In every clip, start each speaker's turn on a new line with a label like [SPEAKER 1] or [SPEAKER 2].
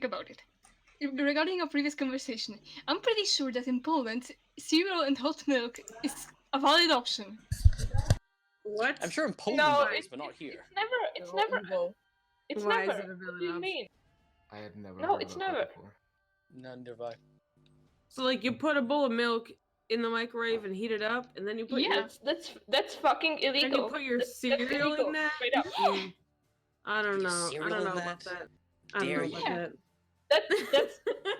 [SPEAKER 1] about it. Regarding our previous conversation, I'm pretty sure that in Poland, cereal and hot milk is a valid option.
[SPEAKER 2] What?
[SPEAKER 3] I'm sure in Poland
[SPEAKER 4] No,
[SPEAKER 3] it is, but not here.
[SPEAKER 4] It's never. It's
[SPEAKER 2] Why
[SPEAKER 4] never.
[SPEAKER 2] is it a
[SPEAKER 4] What
[SPEAKER 2] valid
[SPEAKER 4] do you
[SPEAKER 2] option?
[SPEAKER 4] mean?
[SPEAKER 5] I had never
[SPEAKER 4] No,
[SPEAKER 5] heard
[SPEAKER 4] it's
[SPEAKER 5] about
[SPEAKER 4] never.
[SPEAKER 5] that before.
[SPEAKER 3] None have I.
[SPEAKER 2] So like you put a bowl of milk in the microwave and heat it up, and then you put your
[SPEAKER 4] That's fucking illegal.
[SPEAKER 2] then you put your
[SPEAKER 4] That's
[SPEAKER 2] cereal
[SPEAKER 4] illegal,
[SPEAKER 2] in that.
[SPEAKER 4] straight up.
[SPEAKER 2] Mm. I don't
[SPEAKER 3] Put your
[SPEAKER 2] know. I
[SPEAKER 3] cereal
[SPEAKER 2] don't
[SPEAKER 3] in
[SPEAKER 2] know
[SPEAKER 3] that?
[SPEAKER 2] about that. I don't
[SPEAKER 3] Dare
[SPEAKER 2] know
[SPEAKER 3] you.
[SPEAKER 2] about that.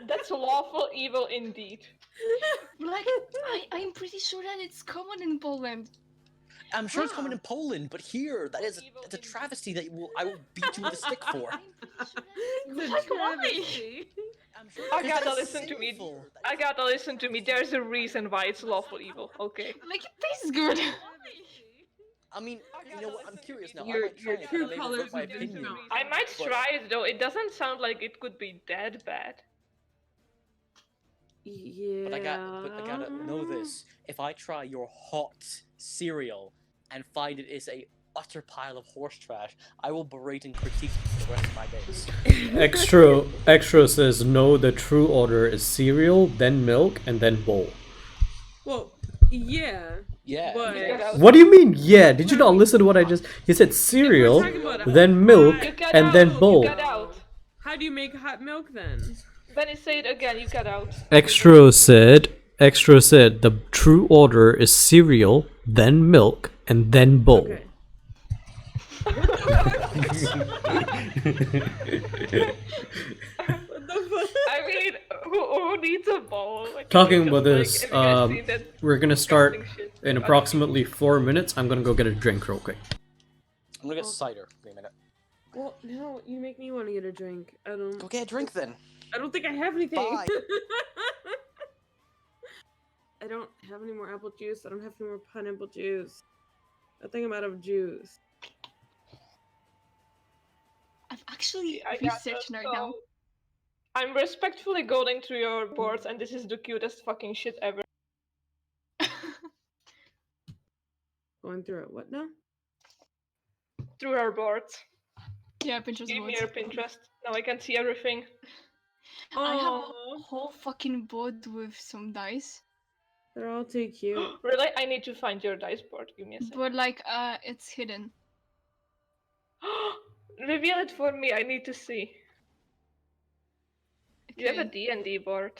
[SPEAKER 4] That's lawful evil indeed.
[SPEAKER 1] Like, I'm pretty sure that it's common in Poland.
[SPEAKER 3] I'm sure it's common
[SPEAKER 2] Huh.
[SPEAKER 3] in Poland, but here it's a travesty that I will beat you with a stick for.
[SPEAKER 2] It's a
[SPEAKER 1] Like, why?
[SPEAKER 2] travesty.
[SPEAKER 3] I'm sure
[SPEAKER 4] I
[SPEAKER 3] because
[SPEAKER 4] gotta
[SPEAKER 3] that's
[SPEAKER 4] listen to me.
[SPEAKER 3] sinful. That
[SPEAKER 4] I
[SPEAKER 3] is-
[SPEAKER 4] gotta listen to me. There's a reason why it's lawful evil. Okay.
[SPEAKER 1] Like, it tastes good.
[SPEAKER 3] I mean, you know what? I'm curious now. I
[SPEAKER 2] Your
[SPEAKER 3] might try it,
[SPEAKER 2] true
[SPEAKER 3] and I may
[SPEAKER 2] colours
[SPEAKER 3] revert my
[SPEAKER 2] would be
[SPEAKER 3] opinion.
[SPEAKER 2] known.
[SPEAKER 4] I might
[SPEAKER 3] But-
[SPEAKER 4] try it though. It doesn't sound like it could be that bad.
[SPEAKER 2] Yeah.
[SPEAKER 3] But I gotta know this. If I try your hot cereal and find it is a utter pile of horse trash, I will berate and critique you for the rest of my days.
[SPEAKER 6] Extra says no, the true order is cereal, then milk, and then bowl.
[SPEAKER 2] Well, yeah.
[SPEAKER 3] Yeah.
[SPEAKER 2] But
[SPEAKER 6] What do you mean, yeah? Did you not listen to what I just... He said cereal,
[SPEAKER 2] talking about
[SPEAKER 6] then milk,
[SPEAKER 4] You cut
[SPEAKER 6] and
[SPEAKER 4] out,
[SPEAKER 6] then
[SPEAKER 4] you
[SPEAKER 6] bowl.
[SPEAKER 4] cut out.
[SPEAKER 2] how do you make hot milk then?
[SPEAKER 4] Benny, say it again. You cut out.
[SPEAKER 6] Extra said the true order is cereal, then milk, and then bowl.
[SPEAKER 2] Okay. What the fuck?
[SPEAKER 4] I mean, who needs a bowl? Like,
[SPEAKER 6] Talking
[SPEAKER 4] just,
[SPEAKER 6] about this,
[SPEAKER 4] have you guys seen that
[SPEAKER 6] we're gonna start
[SPEAKER 4] disgusting shit?
[SPEAKER 6] in approximately 4 minutes. I'm gonna go get a drink real quick.
[SPEAKER 3] I'm gonna get cider. Wait a minute.
[SPEAKER 2] Well, no, you make me want to get a drink.
[SPEAKER 3] Go get a drink then.
[SPEAKER 2] I don't think I have anything.
[SPEAKER 3] Bye.
[SPEAKER 2] I don't have any more apple juice. I don't have any more pineapple juice. I think I'm out of juice.
[SPEAKER 1] I've actually
[SPEAKER 4] I got
[SPEAKER 1] researched
[SPEAKER 4] that,
[SPEAKER 1] right now.
[SPEAKER 4] so I'm respectfully going through your boards, and this is the cutest fucking shit ever.
[SPEAKER 2] Going through it. What now?
[SPEAKER 4] Through our boards.
[SPEAKER 1] Yeah, Pinterest
[SPEAKER 4] Give me
[SPEAKER 1] boards.
[SPEAKER 4] your Pinterest. Now I can see everything.
[SPEAKER 1] I have
[SPEAKER 2] Oh,
[SPEAKER 1] a whole fucking board with some dice,
[SPEAKER 2] they're all too cute.
[SPEAKER 4] Really? I need to find your dice board. Give me a second.
[SPEAKER 1] but like, it's hidden.
[SPEAKER 4] Reveal it for me. I need to see. You have a
[SPEAKER 1] Okay.
[SPEAKER 4] D&D board.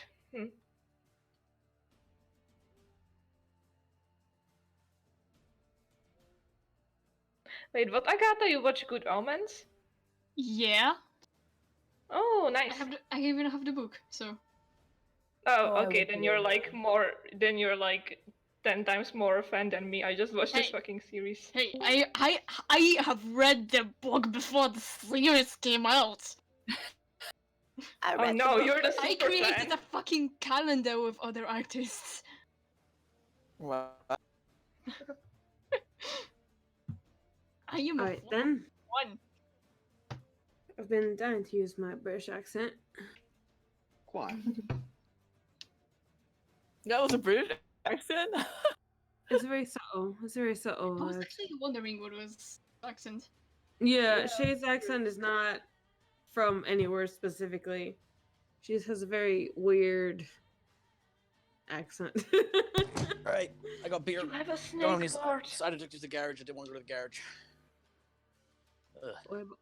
[SPEAKER 4] Wait, what, Agatha? You watch Good Omens?
[SPEAKER 1] Yeah,
[SPEAKER 4] Oh, nice.
[SPEAKER 1] I even have the book. So
[SPEAKER 4] Oh,
[SPEAKER 7] I
[SPEAKER 4] okay.
[SPEAKER 7] would
[SPEAKER 4] Then
[SPEAKER 7] do
[SPEAKER 4] you're
[SPEAKER 7] that.
[SPEAKER 4] like more. Then you're like 10 times more a fan than me. I just watched this
[SPEAKER 1] Hey.
[SPEAKER 4] fucking series.
[SPEAKER 1] hey, I have read the book before the series came out.
[SPEAKER 7] I
[SPEAKER 4] Oh
[SPEAKER 7] read the
[SPEAKER 4] no,
[SPEAKER 7] book
[SPEAKER 4] you're the
[SPEAKER 7] first.
[SPEAKER 1] I
[SPEAKER 4] super
[SPEAKER 1] created
[SPEAKER 4] fan.
[SPEAKER 1] a fucking calendar with other artists.
[SPEAKER 7] What?
[SPEAKER 1] I am a
[SPEAKER 2] Alright then.
[SPEAKER 1] one.
[SPEAKER 2] I've been dying to use my British accent.
[SPEAKER 5] Why?
[SPEAKER 7] That was a British accent?
[SPEAKER 2] It's very subtle. It's very subtle.
[SPEAKER 1] I was actually wondering what was accent.
[SPEAKER 2] Yeah, Shay's accent is not from anywhere specifically. She just has a very weird accent.
[SPEAKER 3] Alright, I got beer.
[SPEAKER 4] You have a
[SPEAKER 3] Go on,
[SPEAKER 4] snake
[SPEAKER 3] he's
[SPEAKER 4] board.
[SPEAKER 3] decided to go to the garage. I didn't want to go to the garage.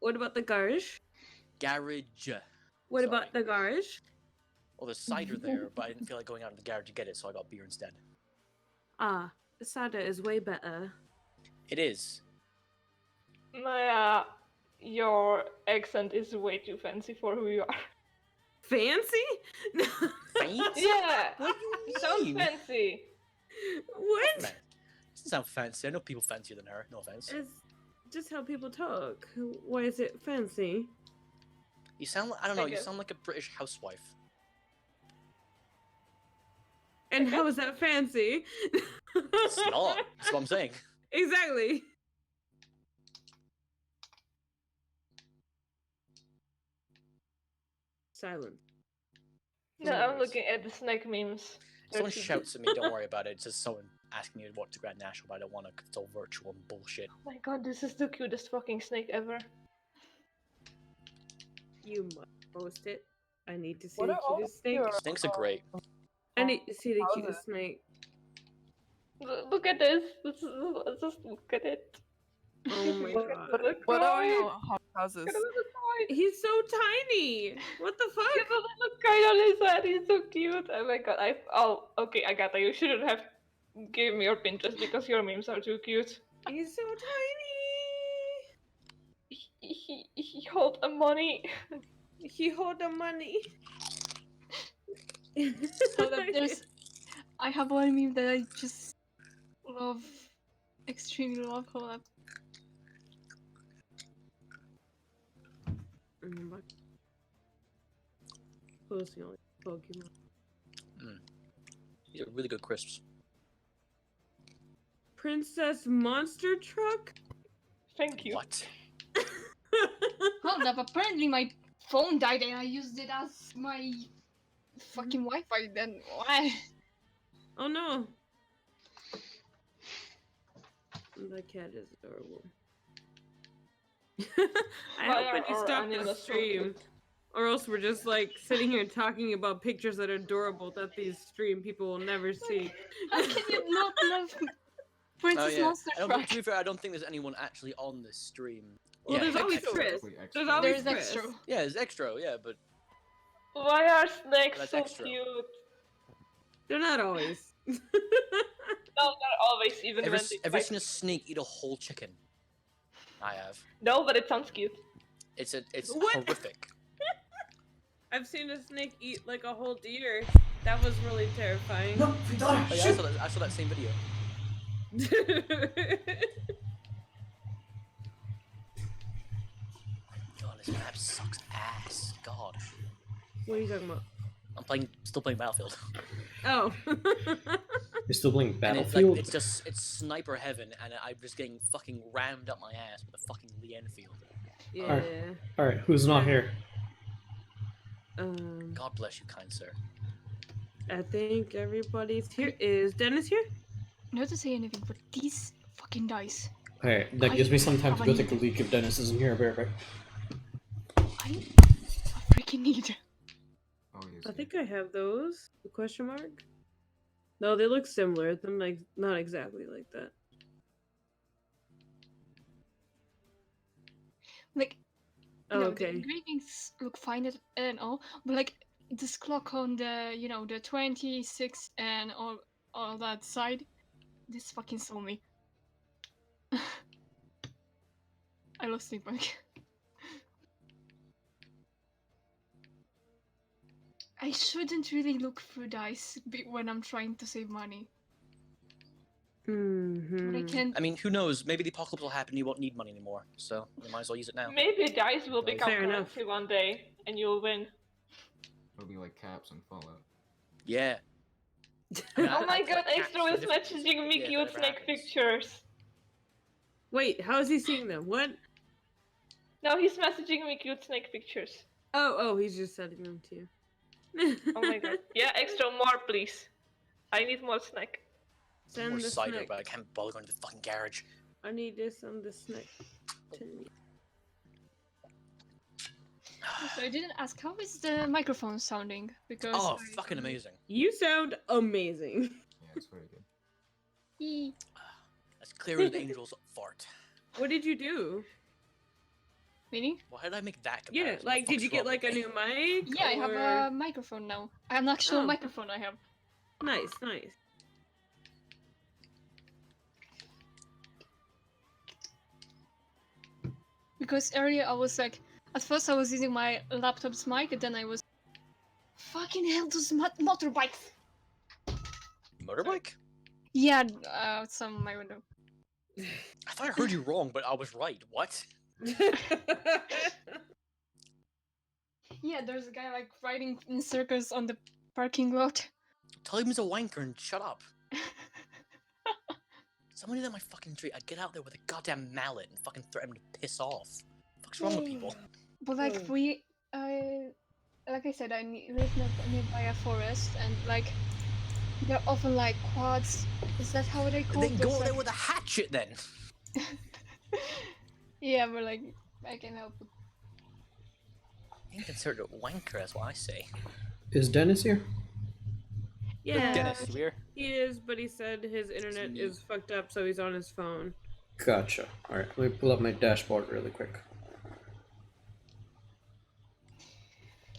[SPEAKER 2] What about the garage?
[SPEAKER 3] Garage.
[SPEAKER 2] What
[SPEAKER 3] Sorry.
[SPEAKER 2] about the garage?
[SPEAKER 3] Well, there's cider there, but I didn't feel like going out to the garage to get it, so I got beer instead.
[SPEAKER 2] Ah, the cider is way better.
[SPEAKER 3] It is.
[SPEAKER 4] Maya, your accent is way too fancy for who you are.
[SPEAKER 2] Fancy?
[SPEAKER 3] Fancy?
[SPEAKER 4] Yeah,
[SPEAKER 3] What do you
[SPEAKER 4] sounds
[SPEAKER 3] mean?
[SPEAKER 4] fancy.
[SPEAKER 2] What?
[SPEAKER 3] Man, doesn't sound fancy. I know people fancier than her. No offense.
[SPEAKER 2] It's just how people talk. Why is it fancy?
[SPEAKER 3] You sound like, I don't know, you
[SPEAKER 4] guess.
[SPEAKER 3] sound like a British housewife.
[SPEAKER 2] And how is that fancy?
[SPEAKER 3] It's not. That's what I'm saying.
[SPEAKER 2] Exactly. Silent.
[SPEAKER 4] No, I'm looking at the snake memes.
[SPEAKER 3] If
[SPEAKER 4] They're
[SPEAKER 3] someone
[SPEAKER 4] too
[SPEAKER 3] shouts at me, don't worry about it. It's just someone asking me to watch the Grand National, but I don't want to, 'cause it's all virtual and bullshit.
[SPEAKER 4] Oh my god, this is the cutest fucking snake ever.
[SPEAKER 2] You must post it. I need to see
[SPEAKER 7] What
[SPEAKER 2] the
[SPEAKER 7] are all
[SPEAKER 2] cutest snake.
[SPEAKER 7] your,
[SPEAKER 3] Snakes are great.
[SPEAKER 2] I need to see the
[SPEAKER 7] houses?
[SPEAKER 2] cutest snake.
[SPEAKER 4] Look at this. Let's just look at it.
[SPEAKER 2] Oh my
[SPEAKER 4] Look
[SPEAKER 2] god.
[SPEAKER 4] at the
[SPEAKER 7] What are
[SPEAKER 4] guy.
[SPEAKER 7] your houses?
[SPEAKER 4] Look at the guy.
[SPEAKER 2] He's so tiny. What the
[SPEAKER 4] Yeah,
[SPEAKER 2] fuck?
[SPEAKER 4] the little guy on his head. He's so cute. Oh my god. Okay, Agatha, you shouldn't have given me your Pinterest because your memes are too cute.
[SPEAKER 2] He's so tiny.
[SPEAKER 4] He hold the money.
[SPEAKER 2] He hold the money.
[SPEAKER 1] So that I have one meme that I just love, extremely love. Hold up.
[SPEAKER 2] Closing on Pokemon.
[SPEAKER 3] These are really good crisps.
[SPEAKER 2] Princess Monster Truck?
[SPEAKER 4] Thank you.
[SPEAKER 3] What?
[SPEAKER 1] Hold up. Apparently my phone died and I used it as my fucking Wi-Fi. Then why?
[SPEAKER 2] Oh no. The cat is adorable. I
[SPEAKER 4] Why
[SPEAKER 2] hope when you
[SPEAKER 4] are
[SPEAKER 2] stop
[SPEAKER 4] animals
[SPEAKER 2] the
[SPEAKER 4] so
[SPEAKER 2] stream,
[SPEAKER 4] cute?
[SPEAKER 2] or else we're just like sitting here talking about pictures that are adorable that these stream people will never see.
[SPEAKER 1] How can you not love Princess Monster
[SPEAKER 3] I don't,
[SPEAKER 1] Truck?
[SPEAKER 3] to be fair, I don't think there's anyone actually on this stream.
[SPEAKER 2] Well,
[SPEAKER 3] Yeah,
[SPEAKER 2] there's always
[SPEAKER 3] extra.
[SPEAKER 2] Chris.
[SPEAKER 5] Technically extra.
[SPEAKER 2] There's always
[SPEAKER 1] There's
[SPEAKER 2] Chris.
[SPEAKER 1] extra.
[SPEAKER 3] Yeah, there's extra, yeah, but
[SPEAKER 4] Why are snakes
[SPEAKER 3] That's
[SPEAKER 4] so
[SPEAKER 3] extra.
[SPEAKER 4] cute?
[SPEAKER 2] They're not always.
[SPEAKER 4] No, not always, even
[SPEAKER 3] ever,
[SPEAKER 4] when they
[SPEAKER 3] ever
[SPEAKER 4] fight.
[SPEAKER 3] seen a snake eat a whole chicken? I have.
[SPEAKER 4] No, but it sounds cute.
[SPEAKER 3] It's
[SPEAKER 2] What?
[SPEAKER 3] horrific.
[SPEAKER 2] I've seen a snake eat like a whole deer. That was really terrifying.
[SPEAKER 3] Oh, yeah, I saw that same video. God, this map sucks ass. God.
[SPEAKER 2] What are you talking about?
[SPEAKER 3] I'm still playing Battlefield.
[SPEAKER 2] Oh.
[SPEAKER 6] You're still playing
[SPEAKER 3] And
[SPEAKER 6] Battlefield?
[SPEAKER 3] it's sniper heaven, and I'm just getting fucking rammed up my ass with a fucking Lee Enfield.
[SPEAKER 2] Yeah.
[SPEAKER 6] Alright, who's not here?
[SPEAKER 3] God bless you, kind sir.
[SPEAKER 2] I think everybody's here. Is Dennis here?
[SPEAKER 1] Not to say anything, but these fucking dice.
[SPEAKER 6] Okay, that gives me some time to
[SPEAKER 1] I
[SPEAKER 6] go
[SPEAKER 1] need-
[SPEAKER 6] take a leak if Dennis isn't here. I'll be right back.
[SPEAKER 1] I freaking need.
[SPEAKER 5] Oh, yes.
[SPEAKER 2] I think I have those. The question mark? No, they look similar. They're like not exactly like that.
[SPEAKER 1] Like,
[SPEAKER 2] Oh,
[SPEAKER 1] no, the
[SPEAKER 2] okay.
[SPEAKER 1] engravings look fine and all, but like this clock on the, you know, the 26 and all that side, this fucking sold me. I lost it back. I shouldn't really look through dice when I'm trying to save money, but I
[SPEAKER 2] Mm-hmm.
[SPEAKER 1] can't.
[SPEAKER 3] I mean, who knows? Maybe the apocalypse will happen and you won't need money anymore, so you might as well use it now.
[SPEAKER 4] Maybe dice will become
[SPEAKER 2] Fair enough.
[SPEAKER 4] currency one day, and you'll win.
[SPEAKER 5] It'll be like caps and Fallout.
[SPEAKER 3] Yeah. I mean,
[SPEAKER 4] Oh my
[SPEAKER 3] I'd
[SPEAKER 4] god,
[SPEAKER 3] like
[SPEAKER 4] Extra
[SPEAKER 3] caps
[SPEAKER 4] is
[SPEAKER 3] for different
[SPEAKER 4] messaging me
[SPEAKER 3] reasons. Yeah, if
[SPEAKER 4] cute
[SPEAKER 3] that ever
[SPEAKER 4] snake
[SPEAKER 3] happens.
[SPEAKER 4] pictures.
[SPEAKER 2] Wait, how is he seeing them? What?
[SPEAKER 4] No, he's messaging me cute snake pictures.
[SPEAKER 2] Oh, he's just sending them to you.
[SPEAKER 4] Oh my god. Yeah, Extra, more please. I need more snake.
[SPEAKER 2] Send
[SPEAKER 3] More
[SPEAKER 2] the
[SPEAKER 3] cider,
[SPEAKER 2] snake.
[SPEAKER 3] but I can't bother going to the fucking garage.
[SPEAKER 2] I need this on the snake.
[SPEAKER 1] So I didn't ask, how is the microphone sounding? Because
[SPEAKER 3] Oh, fucking amazing.
[SPEAKER 2] You sound amazing.
[SPEAKER 5] Yeah, it's very good.
[SPEAKER 1] amazing.
[SPEAKER 3] As clear as an angel's fart.
[SPEAKER 2] What did you do?
[SPEAKER 1] Meaning?
[SPEAKER 3] Why did I make that
[SPEAKER 2] Yeah,
[SPEAKER 3] comparison?
[SPEAKER 2] like,
[SPEAKER 3] What the
[SPEAKER 2] did you
[SPEAKER 3] fuck's
[SPEAKER 2] get
[SPEAKER 3] wrong
[SPEAKER 2] like a
[SPEAKER 3] with me?
[SPEAKER 2] new mic?
[SPEAKER 1] Yeah, I have
[SPEAKER 2] or-
[SPEAKER 1] a microphone now. An actual
[SPEAKER 2] Oh.
[SPEAKER 1] microphone I have.
[SPEAKER 2] Nice, nice.
[SPEAKER 1] Because earlier I was like, at first I was using my laptop's mic, and then I was, fucking hell, those motorbikes!
[SPEAKER 3] Motorbike?
[SPEAKER 1] Yeah, outside my window.
[SPEAKER 3] I thought I heard you wrong, but I was right. What?
[SPEAKER 1] Yeah, there's a guy like riding in circles on the parking lot.
[SPEAKER 3] Tell him he's a wanker and shut up. Someone in my fucking street, I'd get out there with a goddamn mallet and fucking threaten him to piss off. What's wrong with people?
[SPEAKER 1] But like like I said, I live nearby a forest, and like they're often like quads. Is that how they call
[SPEAKER 3] Then
[SPEAKER 1] it?
[SPEAKER 3] go
[SPEAKER 1] Those,
[SPEAKER 3] out there
[SPEAKER 1] like-
[SPEAKER 3] with a hatchet then.
[SPEAKER 1] Yeah, but like I can help.
[SPEAKER 3] Inconsiderate wanker, that's what I say.
[SPEAKER 6] Is Dennis here?
[SPEAKER 2] Yeah,
[SPEAKER 3] Dennis, you here?
[SPEAKER 2] he is, but he said his internet is fucked up, so he's on his phone.
[SPEAKER 6] Gotcha. Alright, let me pull up my dashboard really quick.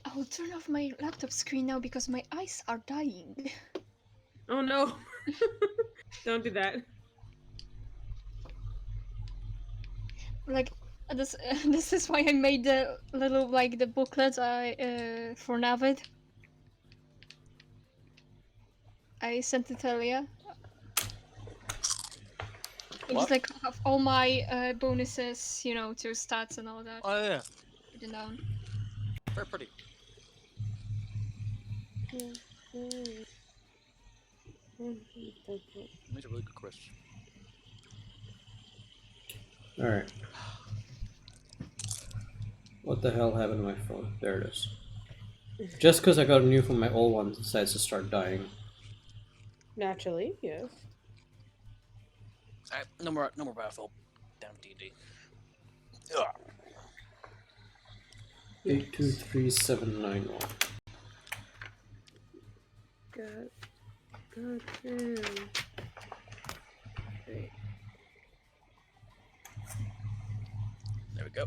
[SPEAKER 1] I will turn off my laptop screen now because my eyes are dying.
[SPEAKER 2] Oh no! Don't do that.
[SPEAKER 1] Like this, this is why I made the little like the booklet for Navid. I sent it earlier.
[SPEAKER 3] What?
[SPEAKER 1] It's like have all my bonuses, you know, to stats and all that
[SPEAKER 3] Oh yeah,
[SPEAKER 1] written down.
[SPEAKER 3] very pretty. These are really good crisps.
[SPEAKER 6] Alright. What the hell happened to my phone? There it is. Just because I got a new phone, my old one decides to start dying.
[SPEAKER 2] Naturally, yes.
[SPEAKER 3] Alright, no more Battlefield. Damn D&D. Ugh.
[SPEAKER 6] 823791.
[SPEAKER 2] God damn. Wait.
[SPEAKER 3] There we go.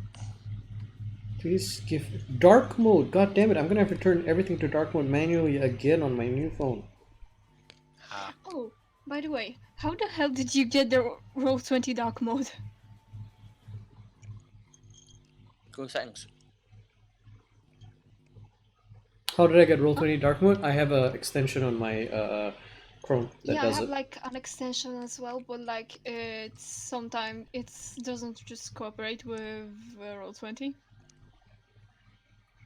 [SPEAKER 6] Please give dark mode. God damn it! I'm gonna have to turn everything to dark mode manually again on my new phone.
[SPEAKER 3] Ah,
[SPEAKER 1] Oh, by the way, how the hell did you get the Roll20 dark mode?
[SPEAKER 3] go to settings.
[SPEAKER 6] How did I get Roll20 dark mode? I have a extension on my Chrome that
[SPEAKER 1] Yeah, I
[SPEAKER 6] does
[SPEAKER 1] have
[SPEAKER 6] it.
[SPEAKER 1] like an extension as well, but like it's sometimes it doesn't just cooperate with Roll20.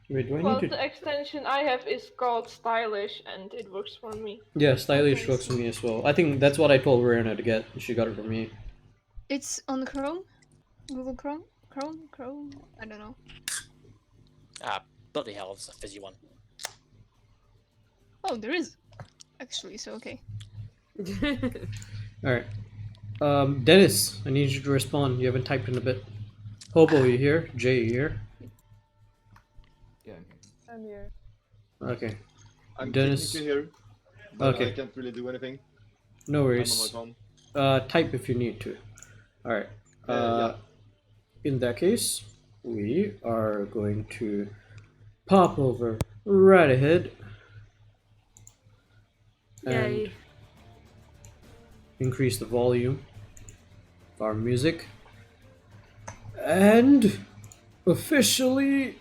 [SPEAKER 6] Wait, do I need
[SPEAKER 4] Well,
[SPEAKER 6] to?
[SPEAKER 4] the extension I have is called Stylish, and it works for me.
[SPEAKER 6] Yeah, stylish
[SPEAKER 1] Okay,
[SPEAKER 6] works for
[SPEAKER 1] so-
[SPEAKER 6] me as well. I think that's what I told Rihanna to get. She got it for me.
[SPEAKER 1] It's on Chrome, Google Chrome, Chrome. I don't know.
[SPEAKER 3] Ah, bloody hell, it's a fizzy one.
[SPEAKER 1] Oh, there is actually. So okay.
[SPEAKER 6] All right. Dennis, I need you to respond. You haven't typed in a bit. Hobo, you here? Jay, you here?
[SPEAKER 5] Yeah.
[SPEAKER 7] I'm here.
[SPEAKER 6] Okay.
[SPEAKER 8] I'm
[SPEAKER 6] Dennis.
[SPEAKER 8] technically here, but
[SPEAKER 6] Okay.
[SPEAKER 8] I can't really do anything.
[SPEAKER 6] No
[SPEAKER 8] I'm on my
[SPEAKER 6] worries.
[SPEAKER 8] phone.
[SPEAKER 6] Type if you need to. All right.
[SPEAKER 8] Yeah.
[SPEAKER 6] In that case, we are going to pop over right ahead and
[SPEAKER 2] Yay.
[SPEAKER 6] increase the volume of our music and officially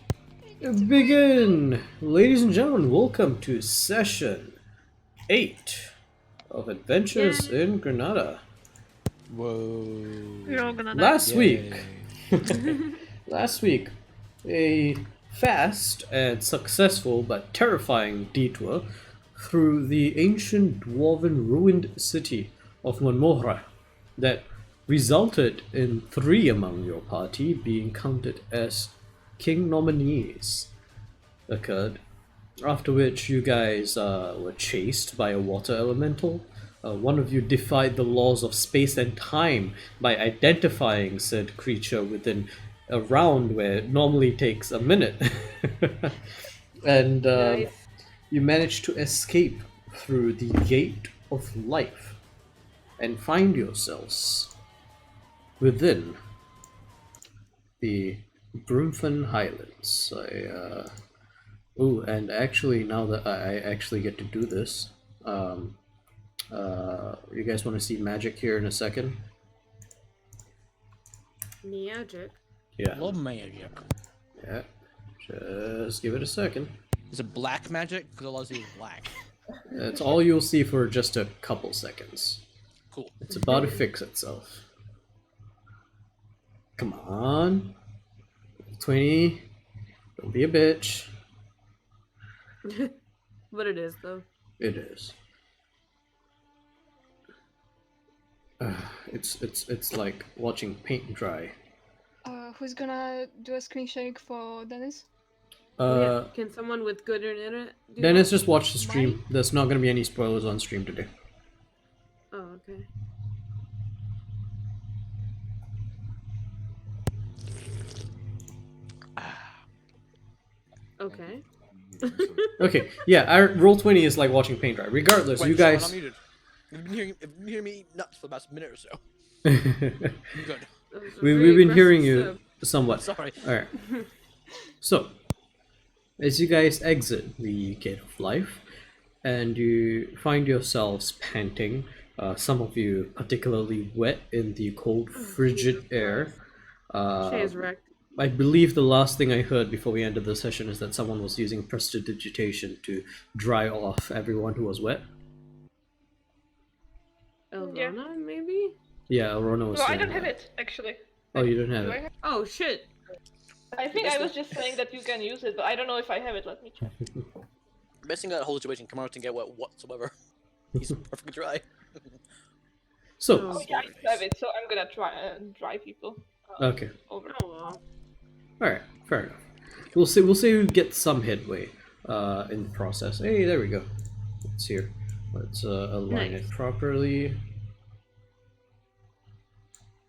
[SPEAKER 6] begin. Ladies and gentlemen, welcome to session 8 of Adventures in Granada.
[SPEAKER 7] Whoa.
[SPEAKER 1] We're all gonna die.
[SPEAKER 6] Last week, a fast and successful but terrifying detour through the ancient dwarven ruined city of Monmouthra that resulted in 3 among your party being counted as king nominees occurred, after which you guys were chased by a water elemental. One of you defied the laws of space and time by identifying said creature within a round where it normally takes a minute. And
[SPEAKER 2] Nice.
[SPEAKER 6] you managed to escape through the gate of life and find yourselves within the Broomfen Highlands. Ooh, and actually, now that I actually get to do this, you guys want to see magic here in a second?
[SPEAKER 2] Magic.
[SPEAKER 6] Yeah.
[SPEAKER 3] Love magic.
[SPEAKER 6] Yeah. Just give it a second.
[SPEAKER 3] Is it black magic? Because all I see is black.
[SPEAKER 6] That's all you'll see for just a couple seconds.
[SPEAKER 3] Cool.
[SPEAKER 6] It's about to fix itself. Come on. 20. Don't be a bitch.
[SPEAKER 2] But it is, though.
[SPEAKER 6] It is. It's like watching paint dry.
[SPEAKER 1] Who's gonna do a screen shake for Dennis?
[SPEAKER 2] Yeah. Can someone with good internet do
[SPEAKER 6] Dennis,
[SPEAKER 2] that?
[SPEAKER 6] just watch the stream. There's not gonna be any spoilers on stream today.
[SPEAKER 2] Oh, okay. Okay.
[SPEAKER 6] Okay, yeah, our Roll20 is like watching paint dry. Regardless,
[SPEAKER 3] Wait,
[SPEAKER 6] you
[SPEAKER 3] Sean,
[SPEAKER 6] guys.
[SPEAKER 3] I'm muted. You've been hearing me eat nuts for the past minute or so.
[SPEAKER 6] we,
[SPEAKER 3] Good.
[SPEAKER 2] That was a
[SPEAKER 6] we've
[SPEAKER 2] very
[SPEAKER 6] been hearing
[SPEAKER 2] aggressive
[SPEAKER 6] you somewhat.
[SPEAKER 3] Sorry.
[SPEAKER 6] Alright. So, as you guys exit the Gate of Life, and you find yourselves panting, some of you particularly wet in the cold, frigid air.
[SPEAKER 2] Shay is wrecked.
[SPEAKER 6] I believe the last thing I heard before we ended the session is that someone was using prestidigitation to dry off everyone who was wet.
[SPEAKER 2] Elrona, maybe?
[SPEAKER 6] Yeah, Elrona was
[SPEAKER 4] No, I
[SPEAKER 6] saying
[SPEAKER 4] don't have
[SPEAKER 6] that.
[SPEAKER 4] it actually.
[SPEAKER 6] Oh, you don't have
[SPEAKER 4] Do I
[SPEAKER 6] it?
[SPEAKER 4] have-
[SPEAKER 2] Oh shit.
[SPEAKER 4] I think I was just saying that you can use it, but I don't know if I have it. Let me check.
[SPEAKER 3] Best thing about the whole situation, come out and get wet whatsoever. He's perfectly dry.
[SPEAKER 6] So,
[SPEAKER 2] Oh,
[SPEAKER 4] Yeah, I have it, so I'm gonna try and dry people
[SPEAKER 6] okay.
[SPEAKER 2] Oh well.
[SPEAKER 6] Alright, fair enough. We'll see who gets some headway in the process. Hey, there we go. It's here. Let's align
[SPEAKER 2] Nice.
[SPEAKER 6] it properly.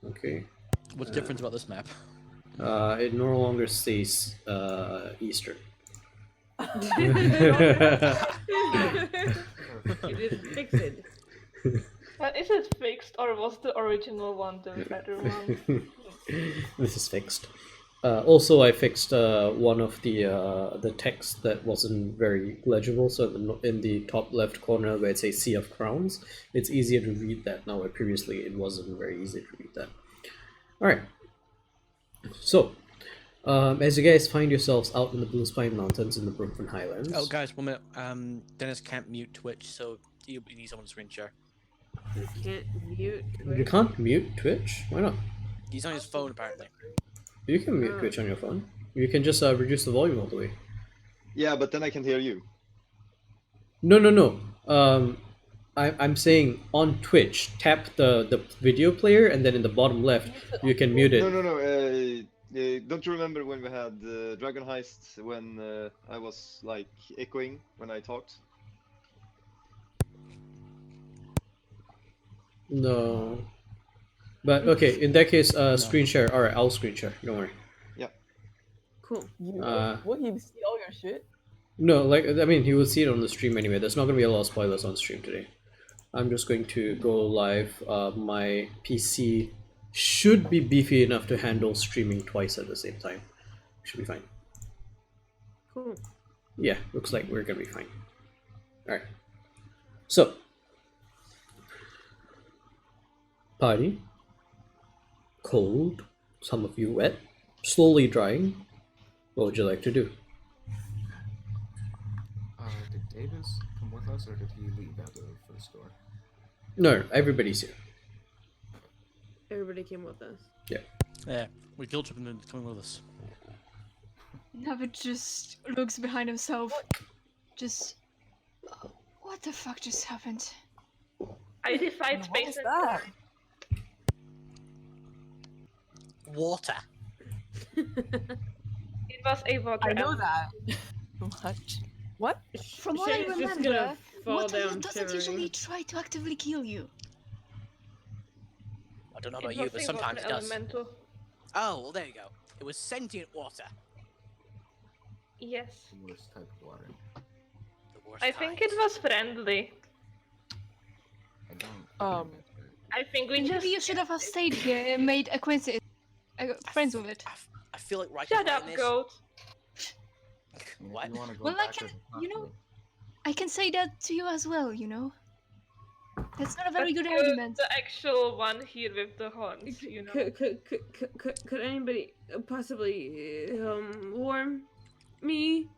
[SPEAKER 6] Okay.
[SPEAKER 3] What's different about this map?
[SPEAKER 6] It no longer says Eastern.
[SPEAKER 2] You did fix it.
[SPEAKER 4] Is it fixed or was the original one the better one?
[SPEAKER 6] This is fixed. Also, I fixed one of the text that wasn't very legible. So in the top left corner where it says Sea of Crowns, it's easier to read that now. Where previously it wasn't very easy to read that. All right. So, as you guys find yourselves out in the Blue Spine Mountains in the Brooklyn Highlands.
[SPEAKER 3] Oh, guys, 1 minute. Dennis can't mute Twitch, so you need someone to screen share.
[SPEAKER 2] You can't mute.
[SPEAKER 6] You can't mute Twitch? Why not?
[SPEAKER 3] He's on his phone, apparently.
[SPEAKER 6] You can mute Twitch on your phone. You can just reduce the volume all the way.
[SPEAKER 8] Yeah, but then I can hear you.
[SPEAKER 6] No. I'm saying on Twitch, tap the video player, and then in the bottom left, you can mute it.
[SPEAKER 8] No. Don't you remember when we had Dragon Heist when I was like echoing when I talked?
[SPEAKER 6] No. But okay, in that case, screen share. Alright, I'll screen share. Don't worry.
[SPEAKER 2] Cool.
[SPEAKER 7] Will he see all your shit?
[SPEAKER 6] No, like, I mean, he will see it on the stream anyway. There's not going to be a lot of spoilers on stream today. I'm just going to go live. My PC should be beefy enough to handle streaming twice at the same time. Should be fine.
[SPEAKER 2] Cool.
[SPEAKER 6] Yeah, looks like we're going to be fine. Alright. So. Party. Cold. Some of you wet. Slowly drying. What would you like to do?
[SPEAKER 5] Did Davis come with us, or did he leave at the first door?
[SPEAKER 6] No, everybody's here.
[SPEAKER 2] Everybody came with us.
[SPEAKER 3] Yeah, we guilt tripped him into coming with us.
[SPEAKER 1] Navid just looks behind himself. Just. What the fuck just happened?
[SPEAKER 4] I defied
[SPEAKER 7] What
[SPEAKER 4] space
[SPEAKER 7] was
[SPEAKER 4] and
[SPEAKER 7] that?
[SPEAKER 3] Water.
[SPEAKER 4] it was a water.
[SPEAKER 7] I know
[SPEAKER 4] element.
[SPEAKER 7] that. What? What?
[SPEAKER 1] From what I
[SPEAKER 2] Shay's just
[SPEAKER 1] remember,
[SPEAKER 2] gonna fall
[SPEAKER 1] water
[SPEAKER 2] down
[SPEAKER 1] doesn't
[SPEAKER 2] shivering.
[SPEAKER 1] usually try to actively kill you.
[SPEAKER 3] I don't know
[SPEAKER 4] It
[SPEAKER 3] about you,
[SPEAKER 4] was
[SPEAKER 3] but
[SPEAKER 4] a
[SPEAKER 3] sometimes
[SPEAKER 4] water
[SPEAKER 3] it does.
[SPEAKER 4] elemental.
[SPEAKER 3] Oh, well, there you go. It was sentient water.
[SPEAKER 4] Yes.
[SPEAKER 5] The worst type of water.
[SPEAKER 3] The worst
[SPEAKER 4] I think
[SPEAKER 3] kind.
[SPEAKER 4] it was friendly.
[SPEAKER 5] I don't.
[SPEAKER 4] I think we
[SPEAKER 1] Maybe
[SPEAKER 4] just.
[SPEAKER 1] you should have stayed here and made acquaintances, friends with it.
[SPEAKER 3] I feel like right
[SPEAKER 4] Shut
[SPEAKER 3] now
[SPEAKER 4] up,
[SPEAKER 3] in this-
[SPEAKER 4] goat.
[SPEAKER 3] What?
[SPEAKER 5] You wanna go
[SPEAKER 1] Well, I
[SPEAKER 5] back
[SPEAKER 1] can-
[SPEAKER 5] to
[SPEAKER 1] you know-
[SPEAKER 5] hospital.
[SPEAKER 1] I can say that to you as well, you know? That's not a very
[SPEAKER 4] But
[SPEAKER 1] good
[SPEAKER 4] you're
[SPEAKER 1] argument.
[SPEAKER 4] The actual one here with the horns, you know.
[SPEAKER 2] Could anybody possibly warm me?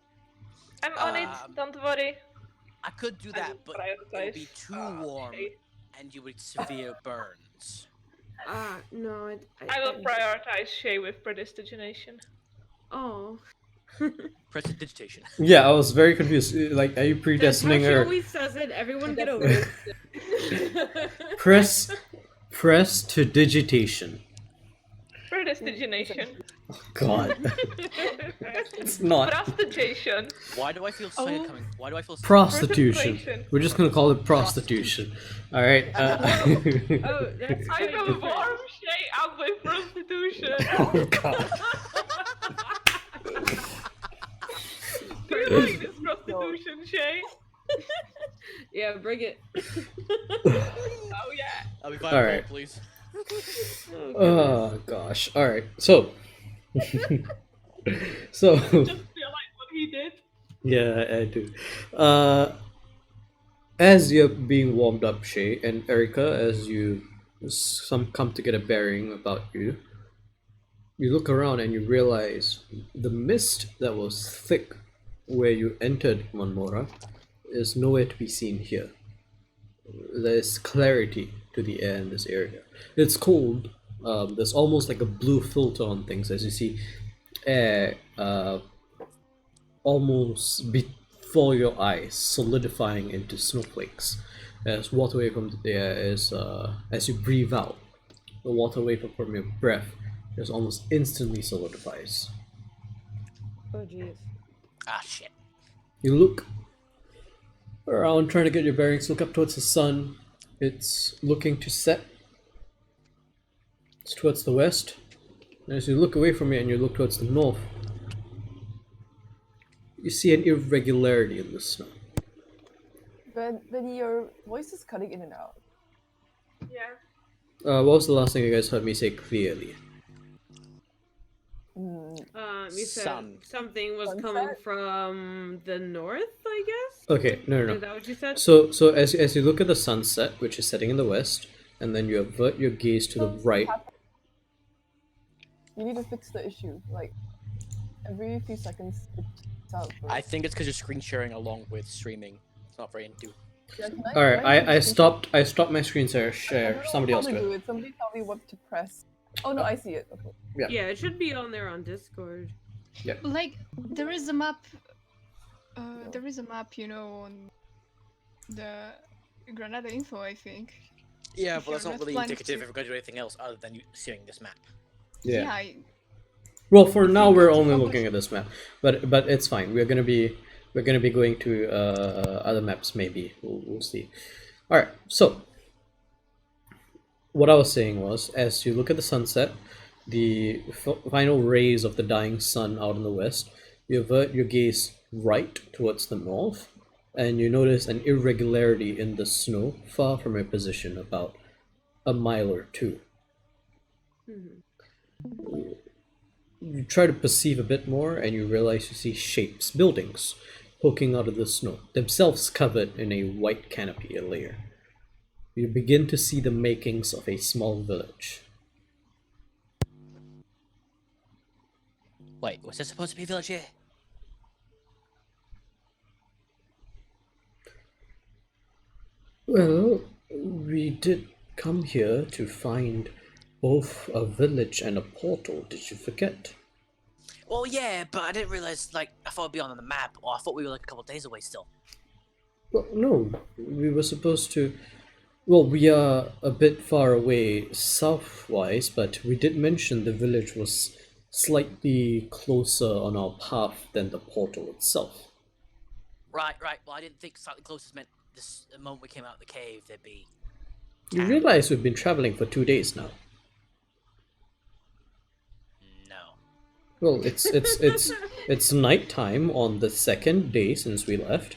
[SPEAKER 4] I'm on it. Don't worry.
[SPEAKER 3] I could do
[SPEAKER 4] I
[SPEAKER 3] that,
[SPEAKER 4] will
[SPEAKER 3] but it would be
[SPEAKER 4] prioritize,
[SPEAKER 3] too warm,
[SPEAKER 4] Shay.
[SPEAKER 3] and you would severe burns.
[SPEAKER 2] No.
[SPEAKER 4] I will prioritize Shay with prestidigitation.
[SPEAKER 2] Oh.
[SPEAKER 3] Prestidigitation.
[SPEAKER 6] Yeah, I was very confused. Like, are you predestining
[SPEAKER 2] She
[SPEAKER 6] her?
[SPEAKER 2] always says it. Everyone get over it.
[SPEAKER 6] Press to digitation.
[SPEAKER 4] Prestidigitation.
[SPEAKER 6] God, it's not
[SPEAKER 4] Prostitution.
[SPEAKER 3] Why do I feel excited
[SPEAKER 1] Oh.
[SPEAKER 3] coming? Why do I feel excited?
[SPEAKER 6] prostitution.
[SPEAKER 4] Prostitution.
[SPEAKER 6] We're just gonna call it prostitution. All right.
[SPEAKER 2] Oh, that's
[SPEAKER 4] I
[SPEAKER 2] quite
[SPEAKER 4] will
[SPEAKER 2] different.
[SPEAKER 4] warm Shay up with prostitution.
[SPEAKER 6] Oh God.
[SPEAKER 4] I like this prostitution, Shay.
[SPEAKER 2] Yeah, bring it.
[SPEAKER 4] Oh yeah.
[SPEAKER 3] I'll be 5
[SPEAKER 6] Alright.
[SPEAKER 3] gold, please.
[SPEAKER 2] Oh, goodness.
[SPEAKER 6] Oh gosh. All right. So. So.
[SPEAKER 4] Just realize what he did.
[SPEAKER 6] Yeah, I do. As you're being warmed up, Shay and Erica, as you come to get a bearing about you, you look around and you realize the mist that was thick where you entered Monmora is nowhere to be seen here. There's clarity to the air in this area. It's cold. There's almost like a blue filter on things as you see air almost before your eyes solidifying into snowflakes as water vapor from the air is as you breathe out, the water vapor from your breath just almost instantly solidifies.
[SPEAKER 2] Oh, jeez.
[SPEAKER 3] Ah, shit.
[SPEAKER 6] You look around trying to get your bearings, look up towards the sun. It's looking to set. It's towards the west. And as you look away from it and you look towards the north, you see an irregularity in the snow.
[SPEAKER 7] But your voice is cutting in and out.
[SPEAKER 4] Yeah.
[SPEAKER 6] What was the last thing you guys heard me say clearly?
[SPEAKER 2] You said
[SPEAKER 3] Sun.
[SPEAKER 2] something was
[SPEAKER 7] Sunset?
[SPEAKER 2] coming from the north, I guess?
[SPEAKER 6] Okay, no.
[SPEAKER 2] Is that what you said?
[SPEAKER 6] So as you look at the sunset, which is setting in the west, and then you avert your gaze to the right.
[SPEAKER 7] You need to fix the issue. Like, every few seconds, it's out.
[SPEAKER 3] I think it's because you're screen sharing along with streaming. It's not very into.
[SPEAKER 7] Yeah,
[SPEAKER 6] All right, I stopped my screen share. Somebody else do it.
[SPEAKER 7] Somebody tell me what to press. Oh no, I see it. Okay.
[SPEAKER 2] Yeah, it should be on there on Discord.
[SPEAKER 1] Like there is a map. There is a map, you know, on the Granada info, I think.
[SPEAKER 3] Yeah,
[SPEAKER 1] If
[SPEAKER 3] but that's
[SPEAKER 1] you're
[SPEAKER 3] not really
[SPEAKER 1] planning
[SPEAKER 3] indicative
[SPEAKER 1] to-
[SPEAKER 3] if we're going to do anything else other than you seeing this map.
[SPEAKER 6] Yeah.
[SPEAKER 1] Well,
[SPEAKER 6] Well, for now
[SPEAKER 1] you
[SPEAKER 6] we're
[SPEAKER 1] want to
[SPEAKER 6] only
[SPEAKER 1] publish-
[SPEAKER 6] looking at this map, but it's fine. We're gonna be going to other maps maybe. We'll see. All right. So what I was saying was, as you look at the sunset, the final rays of the dying sun out in the west, you avert your gaze right towards the north, and you notice an irregularity in the snow far from your position, about a mile or two. You try to perceive a bit more, and you realize you see shapes, buildings, poking out of the snow, themselves covered in a white canopy, a layer. You begin to see the makings of a small village.
[SPEAKER 3] Wait, was there supposed to be a village here?
[SPEAKER 6] Well, we did come here to find both a village and a portal. Did you forget?
[SPEAKER 3] Well, yeah, but I didn't realize, like, I thought it'd be on the map, or I thought we were, like, a couple days away still.
[SPEAKER 6] Well, no. We were supposed to... Well, we are a bit far away southwise, but we did mention the village was slightly closer on our path than the portal itself.
[SPEAKER 3] Right. Well, I didn't think slightly closest meant the moment we came out of the cave, there'd be...
[SPEAKER 6] You realize we've been traveling for 2 days now.
[SPEAKER 3] No.
[SPEAKER 6] Well, it's nighttime on the second day since we left.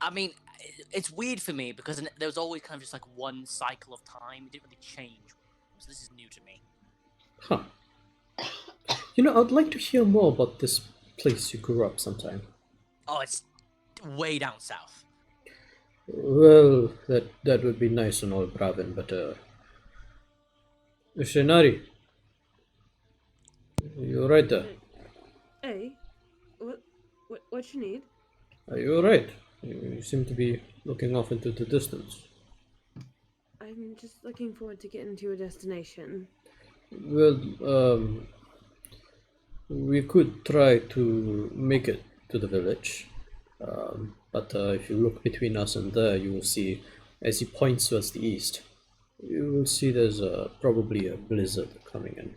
[SPEAKER 3] I mean, it's weird for me, because there was always kind of just, like, one cycle of time. It didn't really change. So this is new to me.
[SPEAKER 6] Huh. You know, I'd like to hear more about this place you grew up sometime.
[SPEAKER 3] Oh, it's way down south.
[SPEAKER 6] Well, that would be nice and all, Bravin, but Shinari, you alright there?
[SPEAKER 2] Hey, what you need?
[SPEAKER 6] Are you alright? You seem to be looking off into the distance.
[SPEAKER 2] I'm just looking forward to getting to a destination.
[SPEAKER 6] Well, we could try to make it to the village, but if you look between us and there, you will see, as he points towards the east, you will see there's probably a blizzard coming in.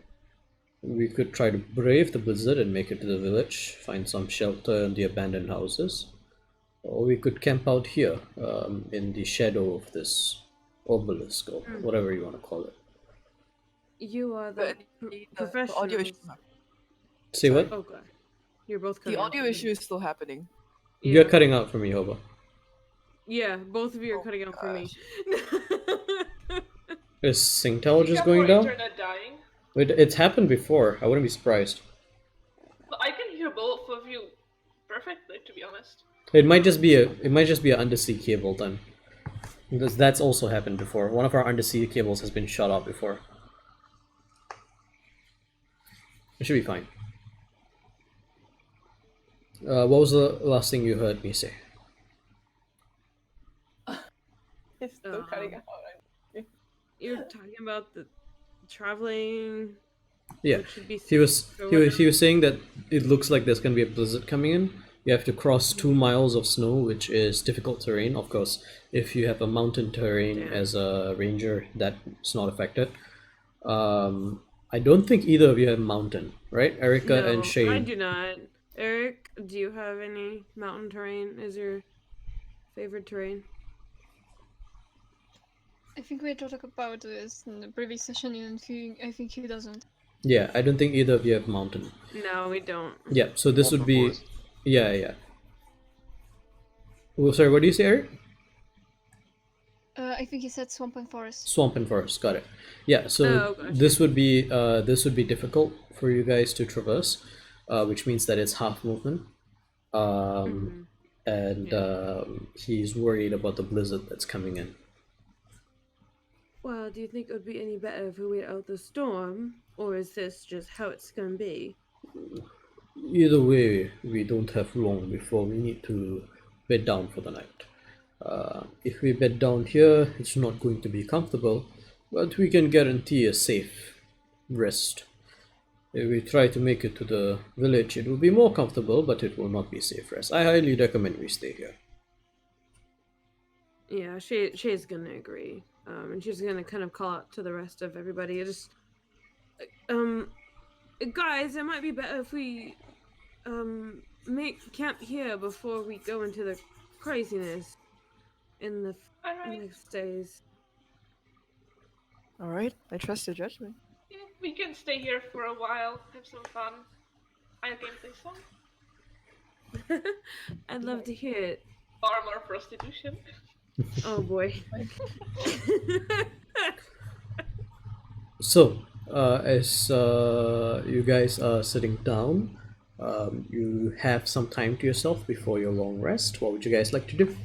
[SPEAKER 6] We could try to brave the blizzard and make it to the village, find some shelter in the abandoned houses, or we could camp out here in the shadow of this obelisk, or whatever you want to call it.
[SPEAKER 2] You are the
[SPEAKER 7] But the audio
[SPEAKER 2] professionals.
[SPEAKER 7] issue.
[SPEAKER 6] Say what?
[SPEAKER 2] Oh, God. You're both
[SPEAKER 7] The
[SPEAKER 2] cutting out
[SPEAKER 7] audio
[SPEAKER 2] for me.
[SPEAKER 7] issue is still happening.
[SPEAKER 6] You're cutting out for me, Hobo.
[SPEAKER 2] Yeah, both of you are
[SPEAKER 7] Oh
[SPEAKER 2] cutting out for me.
[SPEAKER 6] Is Singtel
[SPEAKER 4] You
[SPEAKER 6] just
[SPEAKER 4] have
[SPEAKER 6] going
[SPEAKER 4] your
[SPEAKER 6] down?
[SPEAKER 4] internet dying.
[SPEAKER 6] It's happened before. I wouldn't be surprised.
[SPEAKER 4] But I can hear both of you perfectly, to be honest.
[SPEAKER 6] It might just be an undersea cable then. Because that's also happened before. One of our undersea cables has been shut off before. It should be fine. What was the last thing you heard me say?
[SPEAKER 7] It's still cutting out.
[SPEAKER 2] You're talking about the traveling.
[SPEAKER 6] Yeah,
[SPEAKER 2] which should be
[SPEAKER 6] he was
[SPEAKER 2] safe or
[SPEAKER 6] he was he
[SPEAKER 2] whatever.
[SPEAKER 6] was saying that it looks like there's gonna be a blizzard coming in. You have to cross 2 miles of snow, which is difficult terrain. Of course, if you have a mountain terrain
[SPEAKER 2] Damn.
[SPEAKER 6] as a ranger, that's not affected. I don't think either of you have mountain, right? Erica
[SPEAKER 2] No,
[SPEAKER 6] and Shane.
[SPEAKER 2] I do not. Eric, do you have any mountain terrain? Is your favorite terrain?
[SPEAKER 1] I think we talked about this in the previous session, and I think he doesn't.
[SPEAKER 6] Yeah, I don't think either of you have mountain.
[SPEAKER 2] No, we don't.
[SPEAKER 6] Yeah, so this would
[SPEAKER 8] Open
[SPEAKER 6] be
[SPEAKER 8] forest.
[SPEAKER 6] yeah. Well, sorry, what do you say, Eric?
[SPEAKER 1] I think he said swamp and forest.
[SPEAKER 6] Swamp and forest, got it. Yeah, so
[SPEAKER 2] Oh, gotcha.
[SPEAKER 6] this would be difficult for you guys to traverse, which means that it's half movement. And he's worried about the blizzard that's coming in.
[SPEAKER 2] Well, do you think it would be any better if we wait out the storm, or is this just how it's gonna be?
[SPEAKER 6] Either way, we don't have long before we need to bed down for the night. If we bed down here, it's not going to be comfortable, but we can guarantee a safe rest. If we try to make it to the village, it will be more comfortable, but it will not be safe rest. I highly recommend we stay here.
[SPEAKER 2] Yeah, Shay's gonna agree. And she's gonna kind of call out to the rest of everybody. Just, guys, it might be better if we, make camp here before we go into the craziness in the
[SPEAKER 4] Alright,
[SPEAKER 2] next days.
[SPEAKER 7] Alright, I trust your judgment.
[SPEAKER 4] yeah, we can stay here for a while, have some fun. I can play some.
[SPEAKER 2] I'd love to hear it.
[SPEAKER 4] Armor prostitution.
[SPEAKER 2] Oh boy.
[SPEAKER 6] So, as you guys are sitting down, you have some time to yourself before your long rest. What would you guys like to do?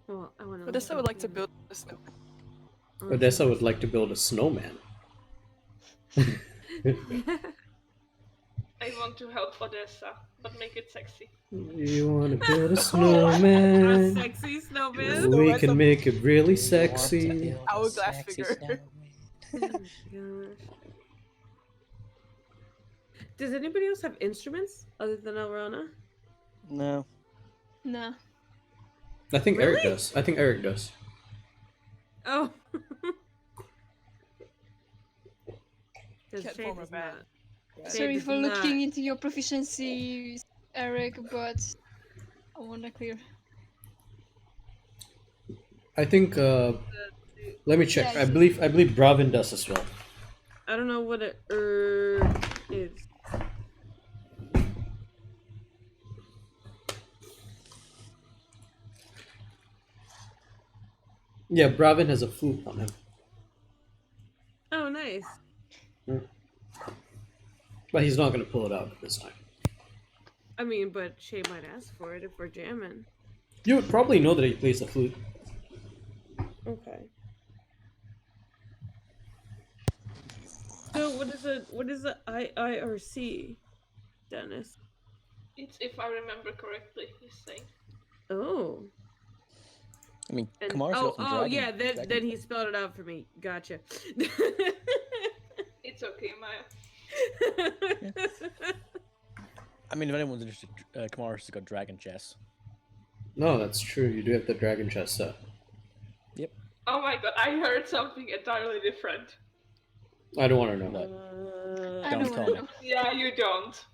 [SPEAKER 2] Well, I wanna
[SPEAKER 7] Odessa would like to build a snow.
[SPEAKER 6] Odessa would like to build a snowman.
[SPEAKER 4] I want to help Odessa, but make it sexy.
[SPEAKER 6] You want to build a
[SPEAKER 2] A
[SPEAKER 6] snowman?
[SPEAKER 2] sexy snowman.
[SPEAKER 6] We can make it really
[SPEAKER 3] You want to
[SPEAKER 6] sexy.
[SPEAKER 3] build a
[SPEAKER 7] Hourglass
[SPEAKER 3] sexy
[SPEAKER 7] figure.
[SPEAKER 3] snowman.
[SPEAKER 2] Gosh. Does anybody else have instruments other than Elrona?
[SPEAKER 3] No.
[SPEAKER 1] Nah.
[SPEAKER 6] I think Eric
[SPEAKER 2] Really?
[SPEAKER 6] does. I think Eric does.
[SPEAKER 2] Oh.
[SPEAKER 7] Can't
[SPEAKER 2] Shade
[SPEAKER 7] form a
[SPEAKER 2] does
[SPEAKER 7] band.
[SPEAKER 2] not.
[SPEAKER 7] Yeah.
[SPEAKER 1] Sorry
[SPEAKER 2] does
[SPEAKER 1] for looking
[SPEAKER 2] not.
[SPEAKER 1] into your proficiency, Eric, but I want to clear.
[SPEAKER 6] I think. Let me check.
[SPEAKER 1] Yeah,
[SPEAKER 6] I believe Bravin does as well.
[SPEAKER 2] I don't know what a is.
[SPEAKER 6] Yeah, Bravin has a flute on him.
[SPEAKER 2] Oh, nice.
[SPEAKER 6] But he's not gonna pull it out this time.
[SPEAKER 2] I mean, but Shay might ask for it if we're jamming.
[SPEAKER 6] You would probably know that he plays the flute.
[SPEAKER 2] Okay. So what is a IIRC, Dennis?
[SPEAKER 4] It's if I remember correctly, he's saying.
[SPEAKER 2] Oh.
[SPEAKER 3] I mean,
[SPEAKER 2] And,
[SPEAKER 3] Kamar's
[SPEAKER 2] oh,
[SPEAKER 3] got some
[SPEAKER 2] oh
[SPEAKER 3] dragon-
[SPEAKER 2] yeah,
[SPEAKER 3] dragon-
[SPEAKER 2] then he spelled it out for me. Gotcha.
[SPEAKER 4] It's okay, Maya.
[SPEAKER 3] I mean, if anyone's interested, Kamar's got dragon chess.
[SPEAKER 6] No, that's true. You do have the dragon chest set.
[SPEAKER 4] Oh my god, I heard something entirely different.
[SPEAKER 6] I don't want to know.
[SPEAKER 3] No.
[SPEAKER 1] I
[SPEAKER 3] Don't
[SPEAKER 1] don't
[SPEAKER 3] tell
[SPEAKER 1] want
[SPEAKER 3] me.
[SPEAKER 1] to know.
[SPEAKER 4] Yeah, you don't.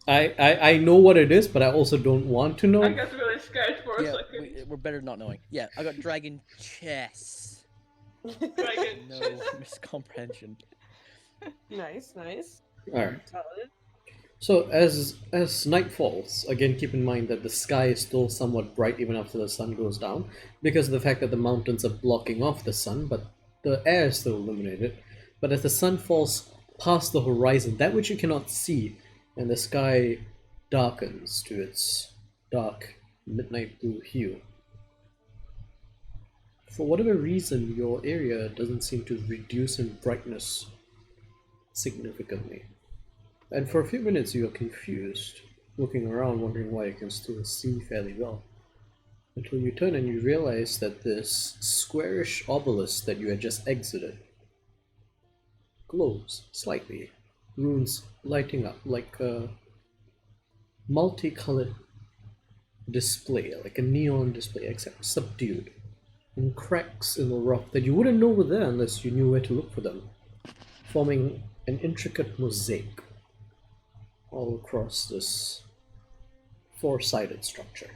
[SPEAKER 6] I know what it is, but I also don't want to know.
[SPEAKER 4] I got really scared for a
[SPEAKER 3] Yeah,
[SPEAKER 4] second.
[SPEAKER 3] we're better not knowing. Yeah, I got dragon chess.
[SPEAKER 4] Dragon
[SPEAKER 3] No
[SPEAKER 4] chest.
[SPEAKER 3] miscomprehension.
[SPEAKER 2] Nice, nice.
[SPEAKER 6] Alright.
[SPEAKER 2] Solid.
[SPEAKER 6] So as night falls, again keep in mind that the sky is still somewhat bright even after the sun goes down, because of the fact that the mountains are blocking off the sun, but the air is still illuminated. But as the sun falls past the horizon, that which you cannot see, and the sky darkens to its dark midnight blue hue. For whatever reason, your area doesn't seem to reduce in brightness significantly. And for a few minutes you are confused, looking around wondering why you can still see fairly well. Until you turn and you realize that this squarish obelisk that you had just exited glows slightly, runes lighting up like a multicolored display, like a neon display, except subdued, and cracks in the rock that you wouldn't know were there unless you knew where to look for them, forming an intricate mosaic all across this four-sided structure.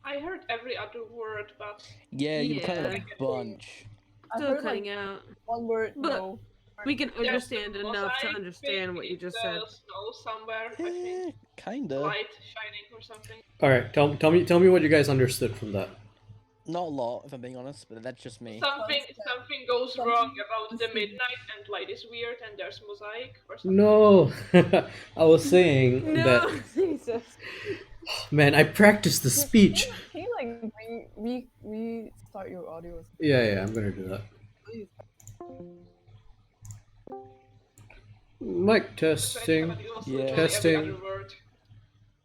[SPEAKER 4] I heard every other word, but
[SPEAKER 3] Yeah, you kind of
[SPEAKER 2] Yeah.
[SPEAKER 3] a bunch.
[SPEAKER 7] I
[SPEAKER 2] Still
[SPEAKER 7] heard
[SPEAKER 2] cutting
[SPEAKER 7] like
[SPEAKER 2] out.
[SPEAKER 7] one word.
[SPEAKER 2] But-
[SPEAKER 7] No.
[SPEAKER 2] We can
[SPEAKER 4] there's
[SPEAKER 2] understand
[SPEAKER 4] the
[SPEAKER 2] enough to
[SPEAKER 4] mosaic,
[SPEAKER 2] understand what you
[SPEAKER 4] maybe
[SPEAKER 2] just
[SPEAKER 4] the
[SPEAKER 2] said.
[SPEAKER 4] Snow somewhere, I think.
[SPEAKER 3] Kinda.
[SPEAKER 4] Light shining or something.
[SPEAKER 6] Alright, tell me what you guys understood from that.
[SPEAKER 3] Not a lot, if I'm being honest, but that's just me.
[SPEAKER 4] Something goes wrong about the midnight and light is weird and there's mosaic or something.
[SPEAKER 6] No, I was saying
[SPEAKER 2] No,
[SPEAKER 6] that,
[SPEAKER 2] Jesus.
[SPEAKER 6] man, I practiced the speech.
[SPEAKER 7] Can you like restart your audio?
[SPEAKER 6] Yeah, I'm gonna do that.
[SPEAKER 7] Please.
[SPEAKER 6] Mic testing.
[SPEAKER 4] But it was
[SPEAKER 3] Yeah.
[SPEAKER 4] literally
[SPEAKER 6] Testing.
[SPEAKER 4] every other word.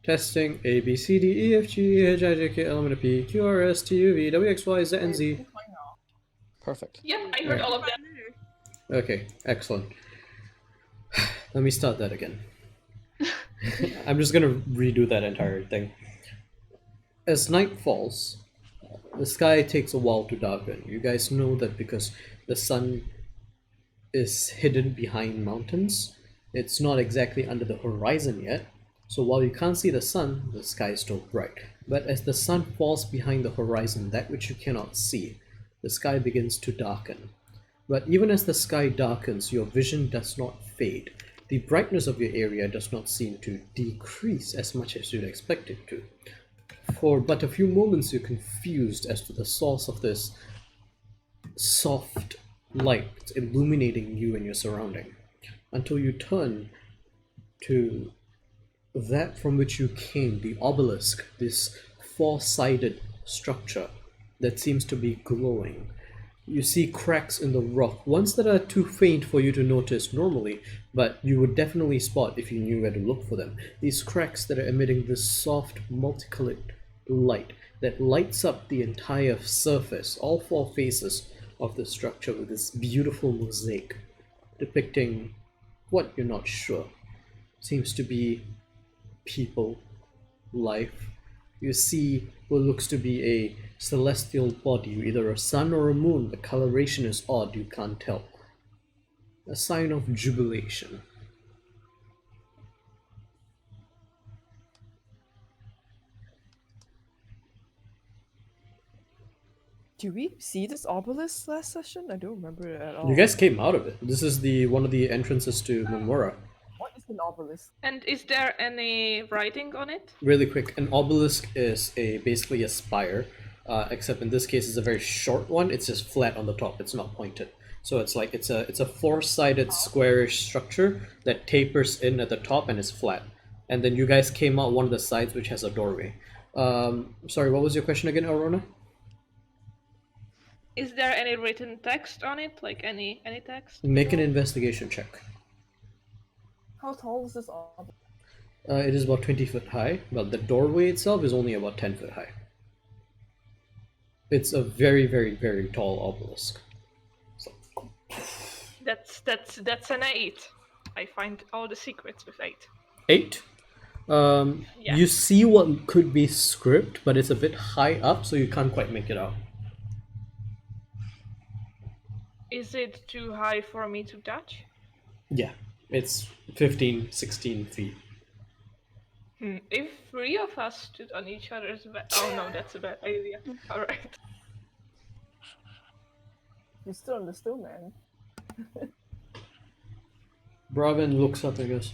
[SPEAKER 6] Testing. A B C D E F G H I J K L M N O P Q R S T U V W X Y Z and Z.
[SPEAKER 7] It's fine now.
[SPEAKER 3] Perfect.
[SPEAKER 4] Yep, I heard all of that.
[SPEAKER 6] Okay, excellent. Let me start that again. I'm just gonna redo that entire thing. As night falls, the sky takes a while to darken. You guys know that because the sun is hidden behind mountains, it's not exactly under the horizon yet. So while you can't see the sun, the sky is still bright. But as the sun falls behind the horizon, that which you cannot see, the sky begins to darken. But even as the sky darkens, your vision does not fade. The brightness of your area does not seem to decrease as much as you'd expect it to. For but a few moments you're confused as to the source of this soft light illuminating you and your surrounding, until you turn to that from which you came, the obelisk, this four-sided structure that seems to be glowing. You see cracks in the rock, ones that are too faint for you to notice normally, but you would definitely spot if you knew where to look for them. These cracks that are emitting this soft, multicolored light that lights up the entire surface, all four faces of the structure, with this beautiful mosaic depicting what you're not sure. Seems to be people, life. You see what looks to be a celestial body, either a sun or a moon. The coloration is odd, you can't tell. A sign of jubilation.
[SPEAKER 7] Did we see this obelisk last session? I don't remember it at all.
[SPEAKER 6] You guys came out of it. This is the one of the entrances to Memora.
[SPEAKER 7] What is an obelisk?
[SPEAKER 4] And is there any writing on it?
[SPEAKER 6] Really quick, an obelisk is basically a spire, except in this case it's a very short one. It's just flat on the top. It's not pointed. So it's like it's a four-sided squarish structure that tapers in at the top and is flat. And then you guys came out one of the sides, which has a doorway. Sorry, what was your question again, Arona?
[SPEAKER 4] Is there any written text on it? Like any text?
[SPEAKER 6] Make an investigation check.
[SPEAKER 7] How tall is this obelisk?
[SPEAKER 6] It is about 20 foot high, but the doorway itself is only about 10 foot high. It's a very, very, very tall obelisk. So,
[SPEAKER 4] That's an 8. I find all the secrets with 8.
[SPEAKER 6] 8.
[SPEAKER 4] Yeah.
[SPEAKER 6] You see what could be script, but it's a bit high up, so you can't quite make it out.
[SPEAKER 4] Is it too high for me to touch?
[SPEAKER 6] Yeah, it's 15, 16 feet.
[SPEAKER 4] If 3 of us stood on each other's back. Oh no, that's a bad idea. Alright.
[SPEAKER 7] You still on the stone, man.
[SPEAKER 6] Braven looks up and goes,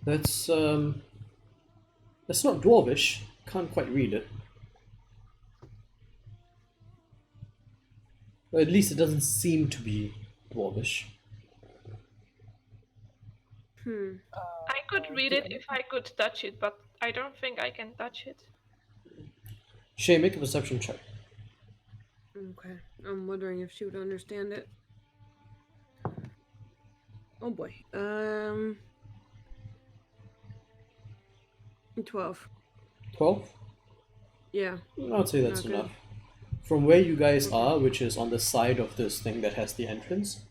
[SPEAKER 6] That's not dwarvish. Can't quite read it. Or at least it doesn't seem to be dwarvish.
[SPEAKER 4] I could read it if I could touch it, but I don't think I can touch it.
[SPEAKER 6] Shay, make a perception check.
[SPEAKER 2] Okay. I'm wondering if she would understand it. Oh boy. 12.
[SPEAKER 6] 12?
[SPEAKER 2] Yeah.
[SPEAKER 6] I'd say that's
[SPEAKER 2] Okay.
[SPEAKER 6] enough. From where you guys are, which is on the side of this thing that has the entrance,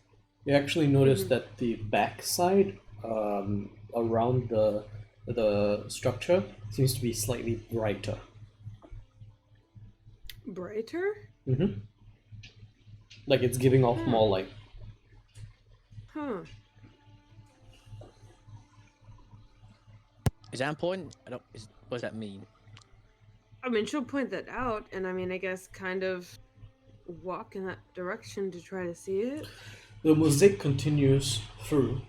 [SPEAKER 6] you actually notice that the back side, around the structure, seems to be slightly brighter.
[SPEAKER 2] Brighter?
[SPEAKER 6] Mm-hmm. Like it's giving off more light.
[SPEAKER 2] Huh.
[SPEAKER 3] Is that important? What does that mean?
[SPEAKER 2] I mean, she'll point that out, and I mean, I guess kind of walk in that direction to try to see it.
[SPEAKER 6] The mosaic continues through.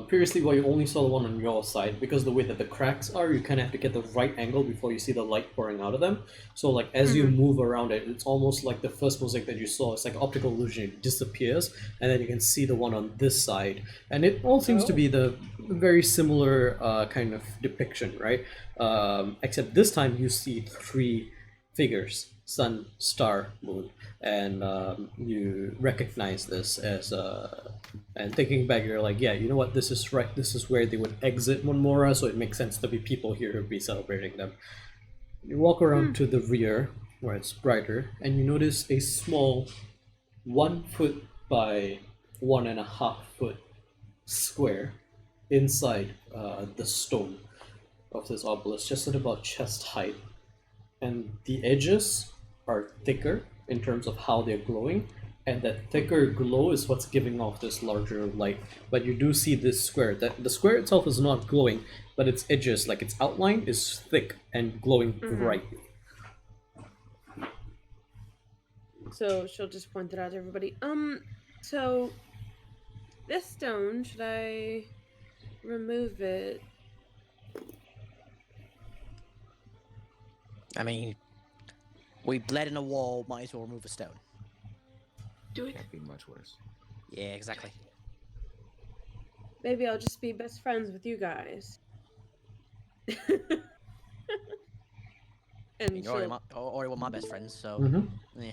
[SPEAKER 6] Previously, while you only saw the one on your side, because of the way that the cracks are, you kind of have to get the right angle before you see the light pouring out of them. So, like, as you move around it, it's almost like the first mosaic that you saw. It's like optical illusion. It disappears, and then you can see the one on this side. And it all seems to be the very similar kind of depiction, right? Except this time you see 3 figures: sun, star, moon, and you recognize this as and thinking back, you're like, yeah, you know what, this is right, this is where they would exit Monmora, so it makes sense to be people here who would be celebrating them. You walk around to the rear where it's brighter, and you notice a small 1 foot by 1.5 foot square inside the stone of this obelisk, just at about chest height, and the edges are thicker in terms of how they're glowing, and that thicker glow is what's giving off this larger light. But you do see this square, that the square itself is not glowing, but its edges, like its outline, is thick and glowing brightly.
[SPEAKER 2] So she'll just point it out to everybody. So this stone, should I remove it?
[SPEAKER 3] I mean, we bled in a wall, might as well remove a stone.
[SPEAKER 4] Do it.
[SPEAKER 5] Can't be much worse.
[SPEAKER 3] Yeah, exactly.
[SPEAKER 2] Maybe I'll just be best friends with you guys. And
[SPEAKER 3] You already were my best friends, so yeah.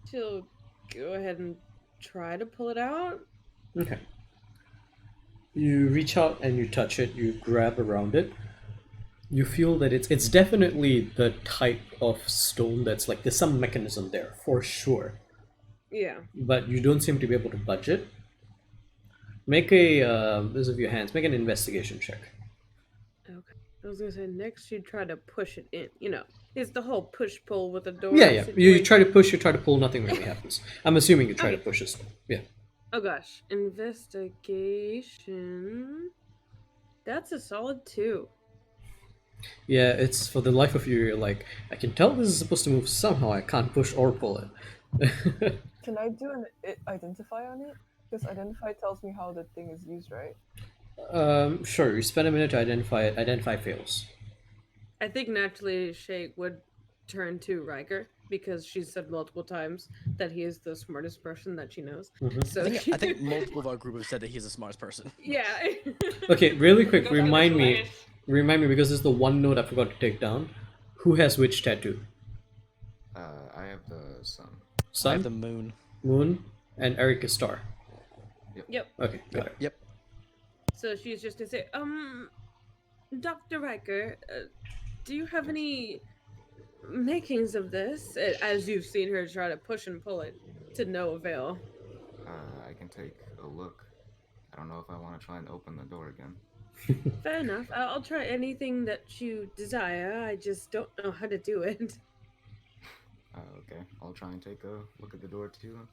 [SPEAKER 2] She'll go ahead and try to pull it out.
[SPEAKER 6] Okay. You reach out and you touch it, you grab around it. You feel that it's definitely the type of stone that's like, there's some mechanism there, for sure.
[SPEAKER 2] Yeah.
[SPEAKER 6] But you don't seem to be able to budge it. Make a, those of your hands, make an investigation check.
[SPEAKER 2] Okay. I was gonna say next you try to push it in. You know, it's the whole push-pull with the door.
[SPEAKER 6] Yeah, yeah. You
[SPEAKER 2] situation.
[SPEAKER 6] try to push, you try to pull, nothing really happens. I'm assuming you try to push this. Yeah.
[SPEAKER 2] Oh gosh. Investigation. That's a solid 2.
[SPEAKER 6] Yeah, it's for the life of you, you're like, I can tell this is supposed to move somehow, I can't push or pull it.
[SPEAKER 7] Can I do an identify on it? Because identify tells me how the thing is used, right?
[SPEAKER 6] Sure, you spend a minute to identify it. Identify fails.
[SPEAKER 2] I think naturally Shay would turn to Riker because she said multiple times that he is the smartest person that she knows. So
[SPEAKER 3] I think multiple of our group have said that he's the smartest person.
[SPEAKER 2] yeah.
[SPEAKER 6] Okay, really quick,
[SPEAKER 4] Because I'm
[SPEAKER 6] remind me,
[SPEAKER 4] nice.
[SPEAKER 6] because this is the one note I forgot to take down. Who has which tattoo?
[SPEAKER 5] I have the sun.
[SPEAKER 3] I
[SPEAKER 6] Sun,
[SPEAKER 3] have the moon.
[SPEAKER 6] Moon, and Eric is Star.
[SPEAKER 2] Yep.
[SPEAKER 6] Okay, got it.
[SPEAKER 3] Yep.
[SPEAKER 2] So she's just gonna say, Dr. Riker, do you have any makings of this? As you've seen her try to push and pull it to no avail.
[SPEAKER 5] I can take a look. I don't know if I want to try and open the door again.
[SPEAKER 2] Fair enough. I'll try anything that you desire. I just don't know how to do it.
[SPEAKER 5] Okay, I'll try and take a look at the door too.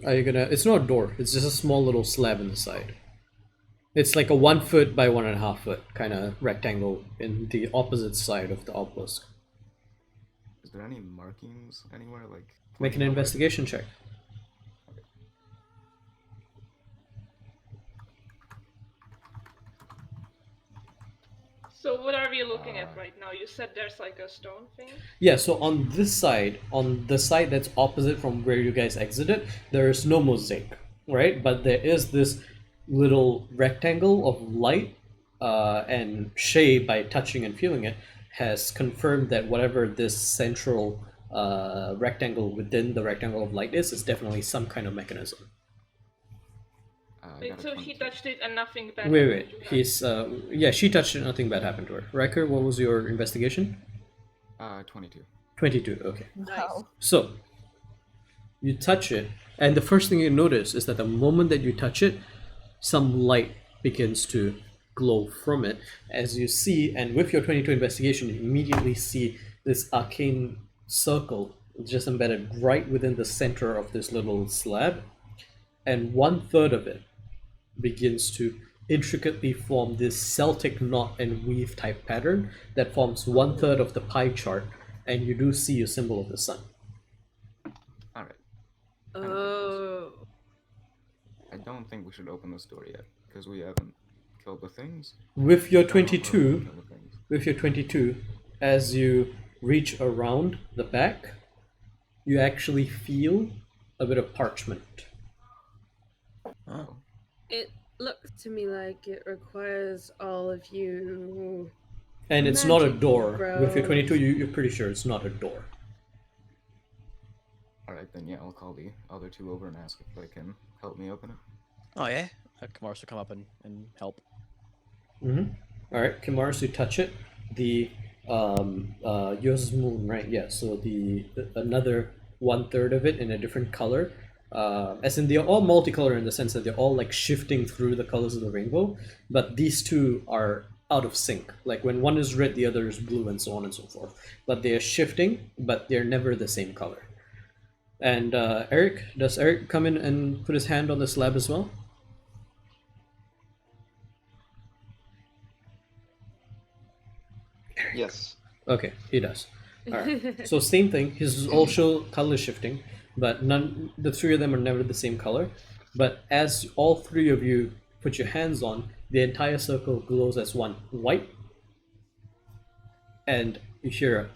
[SPEAKER 6] Are you gonna? It's not a door. It's just a small little slab in the side. It's like a 1 foot by 1.5 foot kind of rectangle in the opposite side of the obelisk.
[SPEAKER 5] Is there any markings anywhere? Like
[SPEAKER 6] Make an investigation check.
[SPEAKER 4] So what are we looking at right now? You said there's like a stone thing?
[SPEAKER 6] Yeah, so on this side, on the side that's opposite from where you guys exited, there is no mosaic, right? But there is this little rectangle of light, and Shay, by touching and feeling it, has confirmed that whatever this central rectangle within the rectangle of light is definitely some kind of mechanism.
[SPEAKER 5] I
[SPEAKER 4] Wait,
[SPEAKER 5] got a
[SPEAKER 4] so he
[SPEAKER 5] 22.
[SPEAKER 4] touched it and nothing bad
[SPEAKER 6] Wait,
[SPEAKER 4] happened
[SPEAKER 6] wait,
[SPEAKER 4] to her?
[SPEAKER 6] he's yeah, she touched it, nothing bad happened to her. Riker, what was your investigation?
[SPEAKER 5] 22.
[SPEAKER 6] 22, okay.
[SPEAKER 7] Wow.
[SPEAKER 6] So, you touch it, and the first thing you notice is that the moment that you touch it, some light begins to glow from it. As you see, and with your 22 investigation, you immediately see this arcane circle just embedded right within the center of this little slab, and 1/3 of it begins to intricately form this Celtic knot and weave type pattern that forms 1/3 of the pie chart, and you do see a symbol of the sun.
[SPEAKER 5] All right.
[SPEAKER 2] Oh.
[SPEAKER 5] I don't think we should open this door yet because we haven't killed the things.
[SPEAKER 6] With your
[SPEAKER 5] Don't know if we're
[SPEAKER 6] 22,
[SPEAKER 5] gonna kill the things.
[SPEAKER 6] with your 22, as you reach around the back, you actually feel a bit of parchment.
[SPEAKER 3] Oh.
[SPEAKER 2] It looks to me like it requires all of you.
[SPEAKER 6] And it's not a
[SPEAKER 2] Magic,
[SPEAKER 6] door.
[SPEAKER 2] bro.
[SPEAKER 6] With your 22, you're pretty sure it's not a door.
[SPEAKER 5] All right, then yeah, I'll call the other two over and ask if they can help me open it.
[SPEAKER 3] Oh yeah. Kamaris will come up and help.
[SPEAKER 6] Alright, Kimaris, you touch it. The yours is moon, right? Yeah, so the another 1/3 of it in a different color. As in, they're all multicolor in the sense that they're all like shifting through the colors of the rainbow, but these two are out of sync. Like when one is red, the other is blue, and so on and so forth. But they're shifting, but they're never the same color. And Eric, does Eric come in and put his hand on the slab as well?
[SPEAKER 8] Yes.
[SPEAKER 6] Okay, he does. Alright. So same thing. His is also color shifting, but the three of them are never the same color. But as all three of you put your hands on, the entire circle glows as one white, and you hear a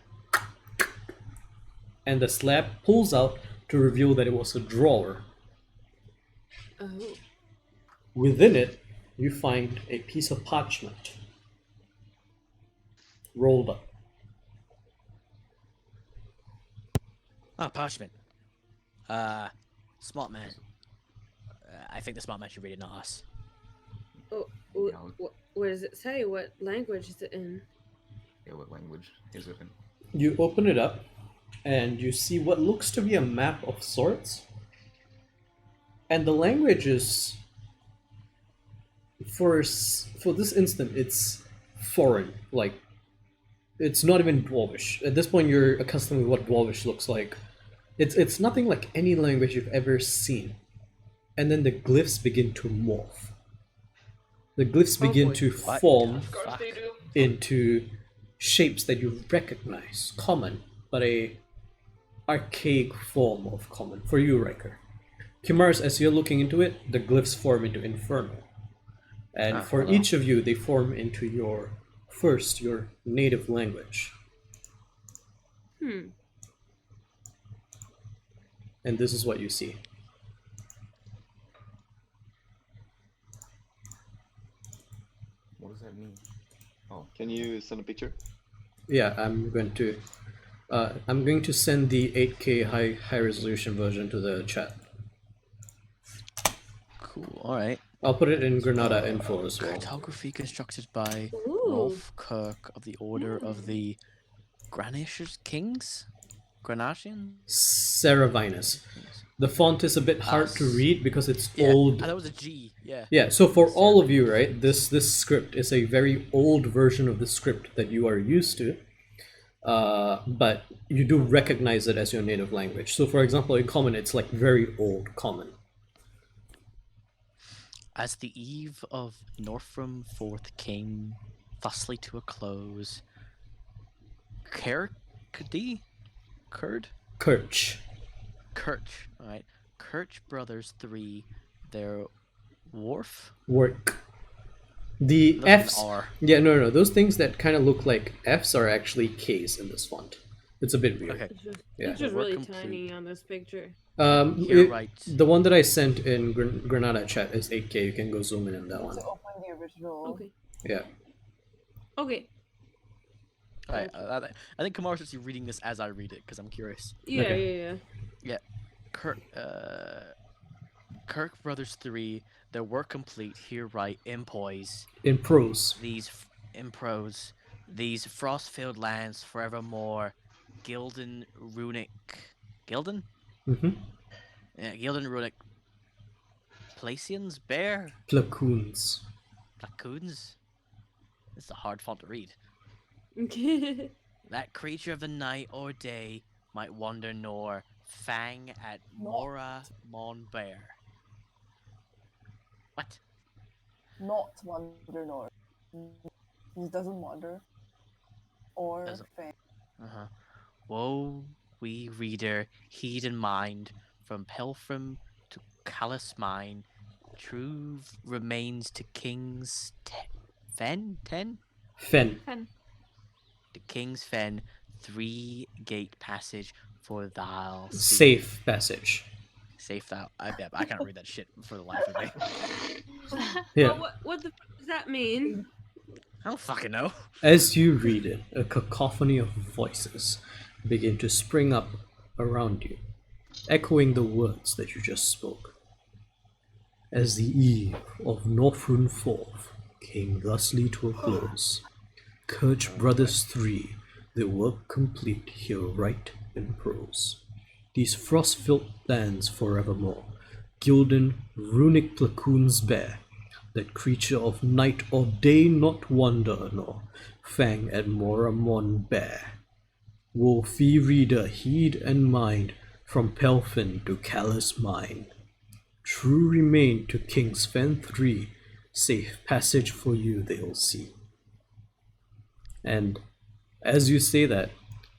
[SPEAKER 6] and the slab pulls out to reveal that it was a drawer.
[SPEAKER 2] Oh.
[SPEAKER 6] Within it, you find a piece of parchment rolled up.
[SPEAKER 3] Ah, parchment. Smart man. I think the smart man should read it, not us.
[SPEAKER 2] Oh,
[SPEAKER 5] Yeah,
[SPEAKER 2] what does it say? What language is it in?
[SPEAKER 5] yeah, what language is it in?
[SPEAKER 6] You open it up, and you see what looks to be a map of sorts. And the language is, for this instant, it's foreign. Like, it's not even Dwarvish. At this point, you're accustomed to what Dwarvish looks like. It's nothing like any language you've ever seen. And then the glyphs begin to morph. The glyphs begin
[SPEAKER 2] boy.
[SPEAKER 6] to
[SPEAKER 3] What?
[SPEAKER 6] form
[SPEAKER 4] Of course they do.
[SPEAKER 6] into shapes that you recognize, common, but a archaic form of common for you, Riker. Kimaris, as you're looking into it, the glyphs form into Infernal. And for
[SPEAKER 3] hello.
[SPEAKER 6] each of you, they form into your native language. And this is what you see.
[SPEAKER 5] What does that mean? Oh,
[SPEAKER 8] Can you send a picture?
[SPEAKER 6] Yeah, I'm going to send the 8K high resolution version to the chat.
[SPEAKER 3] Cool. All right.
[SPEAKER 6] I'll put it in Granada info as well.
[SPEAKER 3] Cartography constructed by
[SPEAKER 2] Ooh.
[SPEAKER 3] Rolf Kirk of the Order of the Granatian Kings? Granatian?
[SPEAKER 6] Saravinus. The font is a bit hard to read because it's
[SPEAKER 3] Yeah.
[SPEAKER 6] old.
[SPEAKER 3] And that was a G. Yeah.
[SPEAKER 6] Yeah, so for all of you, right, this script is a very old version of the script that you are used to, but you do recognize it as your native language. So for example, in Common, it's like very old Common.
[SPEAKER 3] As the eve of Northram Forth came thusly to a close, Kirch, alright, Kirch brothers 3, their work
[SPEAKER 6] The
[SPEAKER 3] Look at an
[SPEAKER 6] F's.
[SPEAKER 3] R.
[SPEAKER 6] Yeah, no. Those things that kind of look like F's are actually K's in this font. It's a bit weird.
[SPEAKER 3] Okay.
[SPEAKER 6] Yeah.
[SPEAKER 2] It's just
[SPEAKER 3] We're
[SPEAKER 2] really
[SPEAKER 3] complete.
[SPEAKER 2] tiny on this picture.
[SPEAKER 3] You're right.
[SPEAKER 6] The one that I sent in Granada chat is 8K. You can go zoom in that one.
[SPEAKER 7] To open the original.
[SPEAKER 2] Okay.
[SPEAKER 6] Yeah.
[SPEAKER 2] Okay.
[SPEAKER 3] Right, I think Kamara's actually reading this as I read it because I'm curious.
[SPEAKER 2] Yeah,
[SPEAKER 6] Okay.
[SPEAKER 2] yeah.
[SPEAKER 3] Kirk Brothers 3, their work complete, here write in poise.
[SPEAKER 6] In prose.
[SPEAKER 3] In prose, these frost-filled lands forevermore, Gildan runic. Gildan?
[SPEAKER 6] Mm-hmm.
[SPEAKER 3] Yeah, Gildan runic. Placians? Bear?
[SPEAKER 6] Placoons.
[SPEAKER 3] Placoons? It's a hard font to read.
[SPEAKER 2] Okay.
[SPEAKER 3] That creature of the night or day might wander nor fang at Mora Mon Bear. What?
[SPEAKER 7] Not wander north. He doesn't wander. Or
[SPEAKER 3] Doesn't.
[SPEAKER 7] fang.
[SPEAKER 3] Uh-huh. Woe, we reader, heed in mind, from Pelfin to Callous Mine, true remains to King's Fen?
[SPEAKER 6] Fen.
[SPEAKER 3] To King's Fen, 3-gate passage for thou
[SPEAKER 6] Safe passage.
[SPEAKER 3] Safe thou. I can't read that shit for the life of me.
[SPEAKER 6] Yeah.
[SPEAKER 2] Well, what the fuck does that mean?
[SPEAKER 3] I don't fucking know.
[SPEAKER 6] As you read it, a cacophony of voices begin to spring up around you, echoing the words that you just spoke. As the eve of Northrun Fourth came thusly to a close, Kirch Brothers 3, their work complete, here write in prose. These frost-filled lands forevermore, Gildan runic placoons bear, that creature of night or day not wander nor fang at Moramon bear. Wolfy reader heed and mind, from Pelfin to Callous Mine. True remain to King's Fen 3, safe passage for you they'll see. And as you say that,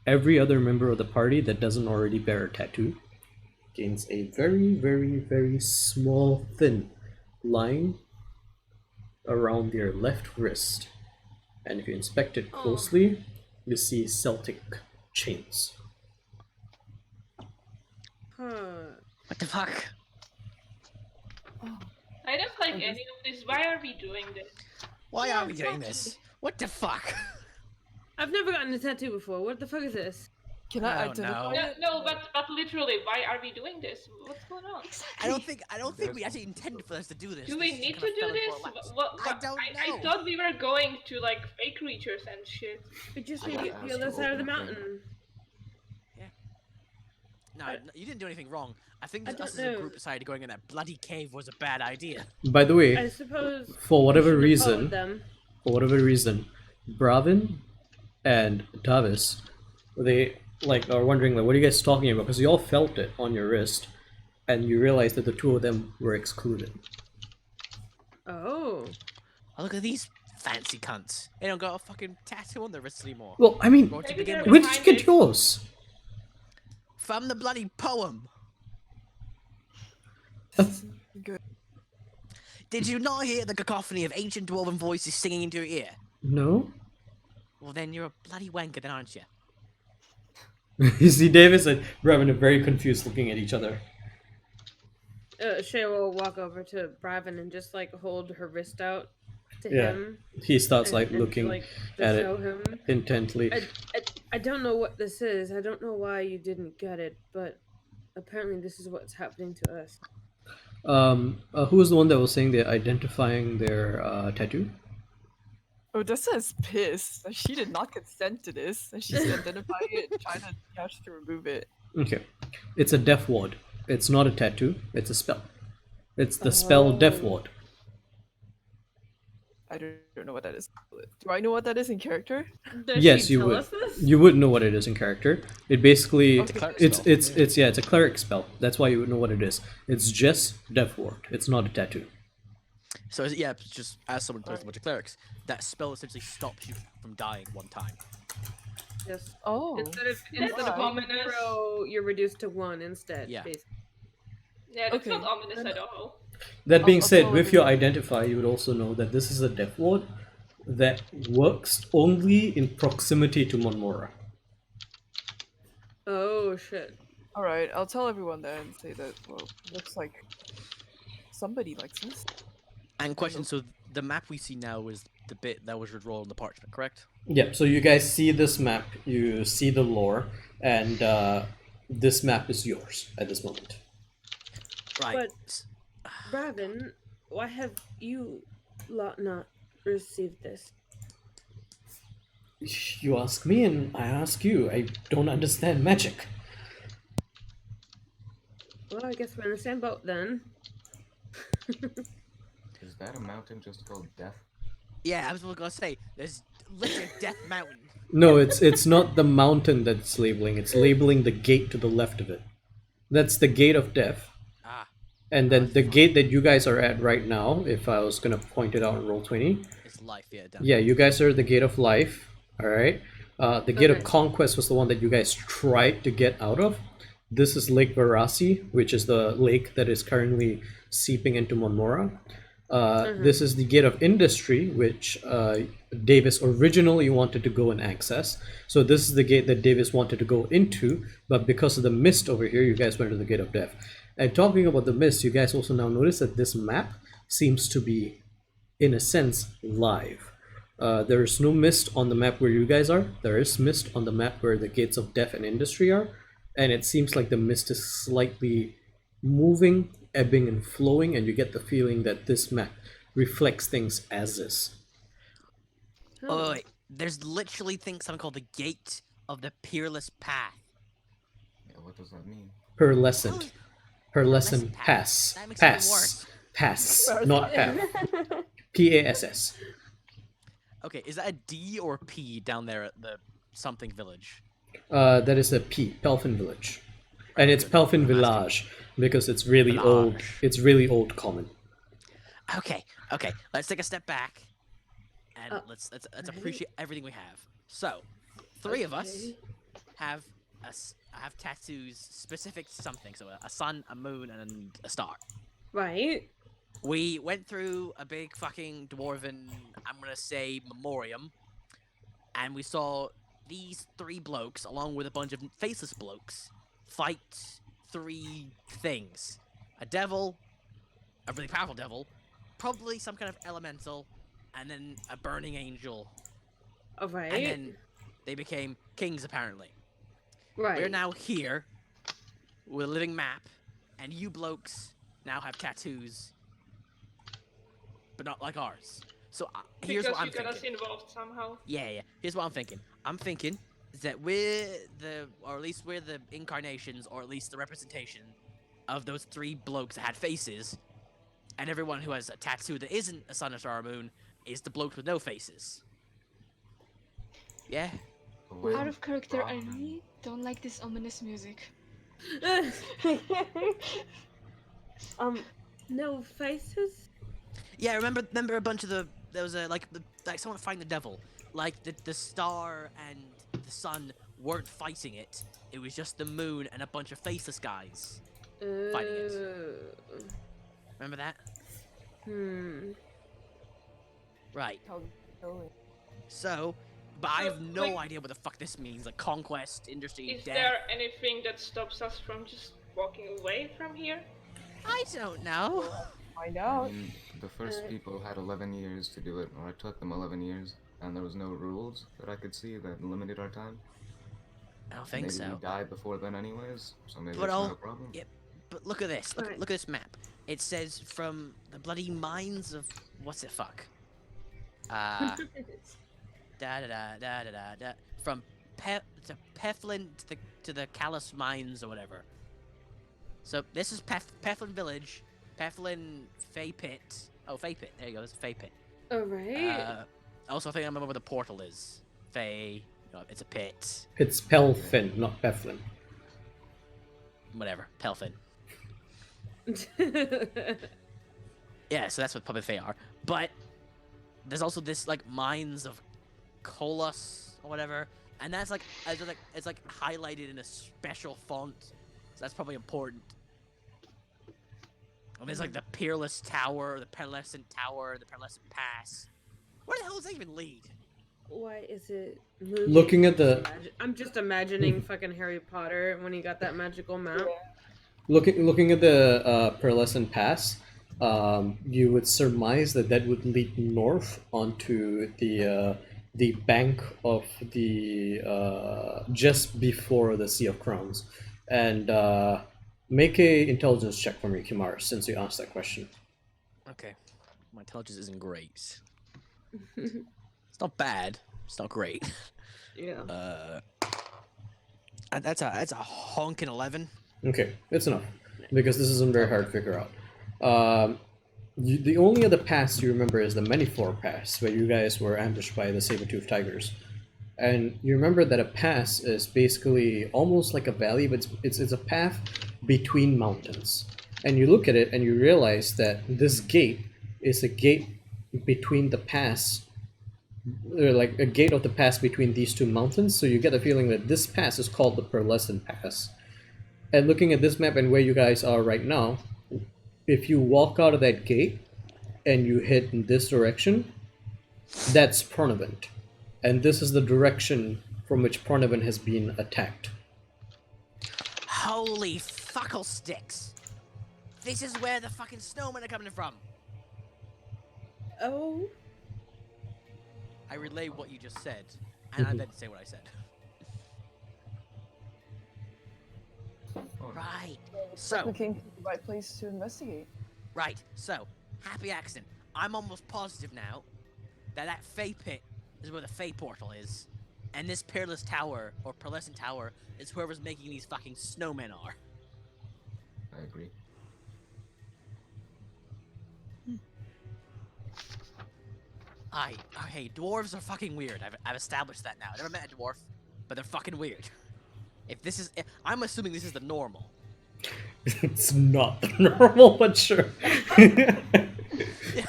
[SPEAKER 6] every other member of the party that doesn't already bear a tattoo gains a very, very, very small, thin line around their left wrist. And if you inspect it closely, you see Celtic chains.
[SPEAKER 3] What the fuck?
[SPEAKER 4] I don't like any of this. Why are we doing this?
[SPEAKER 3] Why are we doing this? What the fuck?
[SPEAKER 2] I've never gotten a tattoo before. What the fuck is this?
[SPEAKER 7] Can
[SPEAKER 3] I
[SPEAKER 7] I
[SPEAKER 3] don't
[SPEAKER 7] identify
[SPEAKER 3] know.
[SPEAKER 7] it?
[SPEAKER 4] No, but literally, why are we doing this? What's going on?
[SPEAKER 3] I don't think we actually intended for us to do this.
[SPEAKER 4] Do we
[SPEAKER 3] This
[SPEAKER 4] need
[SPEAKER 3] just
[SPEAKER 4] to
[SPEAKER 3] kinda
[SPEAKER 4] do
[SPEAKER 3] fell into
[SPEAKER 4] this?
[SPEAKER 3] our laps.
[SPEAKER 4] What,
[SPEAKER 3] I don't
[SPEAKER 4] I
[SPEAKER 3] know.
[SPEAKER 4] thought we were going to like fake creatures and shit.
[SPEAKER 2] We just
[SPEAKER 5] I
[SPEAKER 2] need to
[SPEAKER 5] got
[SPEAKER 2] get the
[SPEAKER 5] asked
[SPEAKER 2] other
[SPEAKER 5] to
[SPEAKER 2] side of the
[SPEAKER 5] open the thing.
[SPEAKER 2] mountain.
[SPEAKER 3] No, you didn't do anything wrong. I think
[SPEAKER 2] I
[SPEAKER 3] us as
[SPEAKER 2] don't
[SPEAKER 3] a
[SPEAKER 2] know.
[SPEAKER 3] group decided going in that bloody cave was a bad idea.
[SPEAKER 6] By the
[SPEAKER 2] I
[SPEAKER 6] way,
[SPEAKER 2] suppose.
[SPEAKER 6] for whatever
[SPEAKER 2] we shouldn't have followed
[SPEAKER 6] reason,
[SPEAKER 2] them.
[SPEAKER 6] Bravin and Davis, they are wondering what are you guys talking about? Because you all felt it on your wrist, and you realized that the two of them were excluded.
[SPEAKER 2] Oh.
[SPEAKER 3] Oh, look at these fancy cunts. They don't got a fucking tattoo on their wrists anymore.
[SPEAKER 6] Well, I mean,
[SPEAKER 3] Or to
[SPEAKER 4] Maybe
[SPEAKER 3] begin
[SPEAKER 4] they're
[SPEAKER 3] with.
[SPEAKER 6] where did you
[SPEAKER 4] behind
[SPEAKER 6] get
[SPEAKER 4] it.
[SPEAKER 6] yours?
[SPEAKER 3] From the bloody poem.
[SPEAKER 7] Good.
[SPEAKER 3] Did you not hear the cacophony of ancient dwarven voices singing into your ear?
[SPEAKER 6] No.
[SPEAKER 3] Well, then you're a bloody wanker, then, aren't you?
[SPEAKER 6] You see Davis and Bravin are very confused looking at each other.
[SPEAKER 2] Shay will walk over to Bravin and just like hold her wrist out to
[SPEAKER 6] Yeah.
[SPEAKER 2] him.
[SPEAKER 6] He starts
[SPEAKER 2] and
[SPEAKER 6] looking
[SPEAKER 2] like, to
[SPEAKER 6] at
[SPEAKER 2] show
[SPEAKER 6] it
[SPEAKER 2] him.
[SPEAKER 6] intently.
[SPEAKER 2] I don't know what this is. I don't know why you didn't get it, but apparently this is what's happening to us.
[SPEAKER 6] Who was the one that was saying they're identifying their tattoo?
[SPEAKER 7] Odessa is pissed. She did not consent to this, and she's identifying it and trying to catch to remove it.
[SPEAKER 6] Okay. It's a death ward. It's not a tattoo, it's a spell. It's the spell Death Ward.
[SPEAKER 7] I don't know what that is. Do I know what that is in character?
[SPEAKER 2] Does
[SPEAKER 6] Yes,
[SPEAKER 2] she
[SPEAKER 6] you
[SPEAKER 2] tell
[SPEAKER 6] would.
[SPEAKER 2] us this?
[SPEAKER 6] You would know what it is in character. It basically
[SPEAKER 7] It's a
[SPEAKER 3] cleric
[SPEAKER 6] it's
[SPEAKER 3] spell.
[SPEAKER 6] it's it's a cleric spell. That's why you would know what it is. It's just Death Ward. It's not a tattoo.
[SPEAKER 3] So, yeah, it's just as someone plays a bunch of clerics, that spell essentially stops you from dying one time.
[SPEAKER 2] Yes.
[SPEAKER 7] Oh.
[SPEAKER 2] Instead of
[SPEAKER 7] Alright.
[SPEAKER 2] ominous, you're reduced to 1 instead.
[SPEAKER 3] Yeah.
[SPEAKER 2] Basically.
[SPEAKER 4] Yeah, that's
[SPEAKER 7] Okay.
[SPEAKER 4] not ominous at all.
[SPEAKER 6] That being
[SPEAKER 7] I'll
[SPEAKER 6] said,
[SPEAKER 7] tell
[SPEAKER 6] with your
[SPEAKER 7] everyone.
[SPEAKER 6] identifier, you would also know that this is a death ward that works only in proximity to Monmora.
[SPEAKER 2] Oh shit.
[SPEAKER 7] All right, I'll tell everyone then and say that. Well, looks like somebody likes this.
[SPEAKER 3] And question: so the map we see now is the bit that was rolled on the parchment, correct?
[SPEAKER 6] Yep, so you guys see this map, you see the lore, and this map is yours at this moment.
[SPEAKER 3] Right.
[SPEAKER 2] But Raven, why have you lot not received this?
[SPEAKER 6] You ask me, and I ask you. I don't understand magic.
[SPEAKER 2] Well, I guess we're in the same boat then.
[SPEAKER 5] Is that a mountain just called Death?
[SPEAKER 3] Yeah, I was gonna say there's literally a Death Mountain.
[SPEAKER 6] No, it's not the mountain that's labeling. It's labeling the gate to the left of it. That's the gate of death.
[SPEAKER 3] Ah,
[SPEAKER 6] And then the gate that you guys are at right now, if I was gonna point it out in Roll20,
[SPEAKER 3] it's life. Yeah.
[SPEAKER 6] yeah, you guys are at the gate of life. All right. The gate of
[SPEAKER 2] Okay.
[SPEAKER 6] conquest was the one that you guys tried to get out of. This is Lake Varasi, which is the lake that is currently seeping into Monmora. This is the gate of industry, which Davis originally wanted to go and access. So this is the gate that Davis wanted to go into, but because of the mist over here, you guys went to the gate of death. And talking about the mist, you guys also now notice that this map seems to be, in a sense, live. There is no mist on the map where you guys are. There is mist on the map where the gates of death and industry are, and it seems like the mist is slightly moving, ebbing and flowing, and you get the feeling that this map reflects things as is.
[SPEAKER 3] Oh, wait. There's literally something called the Gate of the Peerless Path.
[SPEAKER 5] Yeah, what does that mean?
[SPEAKER 6] Pearlescent. Pearlescent pass.
[SPEAKER 3] That makes it
[SPEAKER 6] Pass.
[SPEAKER 3] worse.
[SPEAKER 6] Pass. Not path. P-A-S-S.
[SPEAKER 3] Okay, is that a D or a P down there at the something village?
[SPEAKER 6] That is a P, Pelfin Village. And it's Pelfin Village because it's really old.
[SPEAKER 3] Village.
[SPEAKER 6] It's really old common.
[SPEAKER 3] Okay. Let's take a step back and let's appreciate everything we have. So, three of us have have tattoos specific to something. So a sun, a moon, and a star.
[SPEAKER 2] Right.
[SPEAKER 3] We went through a big fucking dwarven, I'm gonna say, memoriam, and we saw these three blokes, along with a bunch of faceless blokes, fight three things. A devil, a really powerful devil, probably some kind of elemental, and then a burning angel.
[SPEAKER 2] All right.
[SPEAKER 3] And then they became kings, apparently.
[SPEAKER 2] Right.
[SPEAKER 3] We're now here with a living map, and you blokes now have tattoos, but not like ours. So here's
[SPEAKER 4] Because
[SPEAKER 3] what I'm
[SPEAKER 4] you got us
[SPEAKER 3] thinking.
[SPEAKER 4] involved somehow.
[SPEAKER 3] Yeah. Here's what I'm thinking. I'm thinking that we're or at least we're the incarnations, or at least the representation of those three blokes that had faces, and everyone who has a tattoo that isn't a sun, a star, or a moon is the blokes with no faces. Yeah.
[SPEAKER 5] Well,
[SPEAKER 1] Out of character, I
[SPEAKER 5] Robin.
[SPEAKER 1] really don't like this ominous music.
[SPEAKER 2] No faces.
[SPEAKER 3] Yeah, remember a bunch of there was a like someone fighting the devil. Like the star and the sun weren't fighting it. It was just the moon and a bunch of faceless guys fighting it. Remember that? Right.
[SPEAKER 7] How's it going?
[SPEAKER 3] So, but I
[SPEAKER 4] So,
[SPEAKER 3] have no
[SPEAKER 4] like-
[SPEAKER 3] idea what the fuck this means. Like conquest, industry,
[SPEAKER 4] Is
[SPEAKER 3] death.
[SPEAKER 4] there anything that stops us from just walking away from here?
[SPEAKER 3] I don't know.
[SPEAKER 7] Find
[SPEAKER 5] I
[SPEAKER 7] out.
[SPEAKER 5] mean, the first people had 11 years to do it, or it took them 11 years, and there was no rules that I could see that limited our time.
[SPEAKER 3] I don't think
[SPEAKER 5] Maybe
[SPEAKER 3] so.
[SPEAKER 5] we die before then anyways, so maybe
[SPEAKER 3] But
[SPEAKER 5] it's
[SPEAKER 3] I'll-
[SPEAKER 5] not a problem.
[SPEAKER 3] Yep. But look at this. Look,
[SPEAKER 2] Right.
[SPEAKER 3] look at this map. It says from the bloody mines of what's it? Fuck. Da da da da da da da. From Pelfin to the Callous Mines or whatever. So this is Pelfin Village, Pelfin Fey Pit. Oh, Fey Pit. There you go. It's Fey Pit.
[SPEAKER 2] All right.
[SPEAKER 3] Also, I think I remember where the portal is. Fey. No, it's a pit.
[SPEAKER 6] It's Pelfin, not Pelfin.
[SPEAKER 3] Whatever. Pelfin. Yeah, so that's what Puppet Fae are. But there's also this like mines of Colos or whatever, and that's like it's like highlighted in a special font. So that's probably important. And there's like the Peerless Tower, the Pearlescent Tower, the Pearlescent Pass. Where the hell does that even lead?
[SPEAKER 2] Why is it moving?
[SPEAKER 6] Looking at the
[SPEAKER 2] I'm just imagining fucking Harry Potter when he got that magical map.
[SPEAKER 6] looking at the Pearlescent Pass, you would surmise that that would lead north onto the bank of the just before the Sea of Crowns, and make a intelligence check for me, Kimar, since you asked that question.
[SPEAKER 3] Okay. My intelligence isn't great. It's not bad. It's not great.
[SPEAKER 2] Yeah.
[SPEAKER 3] That's a honking 11.
[SPEAKER 6] Okay, it's enough because this isn't very hard to figure out. The only other pass you remember is the Many-Floor Pass, where you guys were ambushed by the saber-toothed tigers. And you remember that a pass is basically almost like a valley, but it's a path between mountains. And you look at it and you realize that this gate is a gate between the pass, like a gate of the pass between these two mountains. So you get the feeling that this pass is called the Pearlescent Pass. And looking at this map and where you guys are right now, if you walk out of that gate and you head in this direction, that's Pornevent. And this is the direction from which Pornevent has been attacked.
[SPEAKER 3] Holy fuckle sticks! This is where the fucking snowmen are coming from.
[SPEAKER 2] Oh.
[SPEAKER 3] I relay what you just said, and I then say what I said. Right. So.
[SPEAKER 7] The king is the right place to investigate.
[SPEAKER 3] Right. So, happy accident. I'm almost positive now that Fey pit is where the Fey portal is, and this Peerless Tower or Pearlescent Tower is whoever's making these fucking snowmen are.
[SPEAKER 5] I agree.
[SPEAKER 3] Okay, dwarves are fucking weird. I've established that now. I never met a dwarf, but they're fucking weird. I'm assuming this is the normal.
[SPEAKER 6] It's not the normal, but sure.
[SPEAKER 3] Yeah,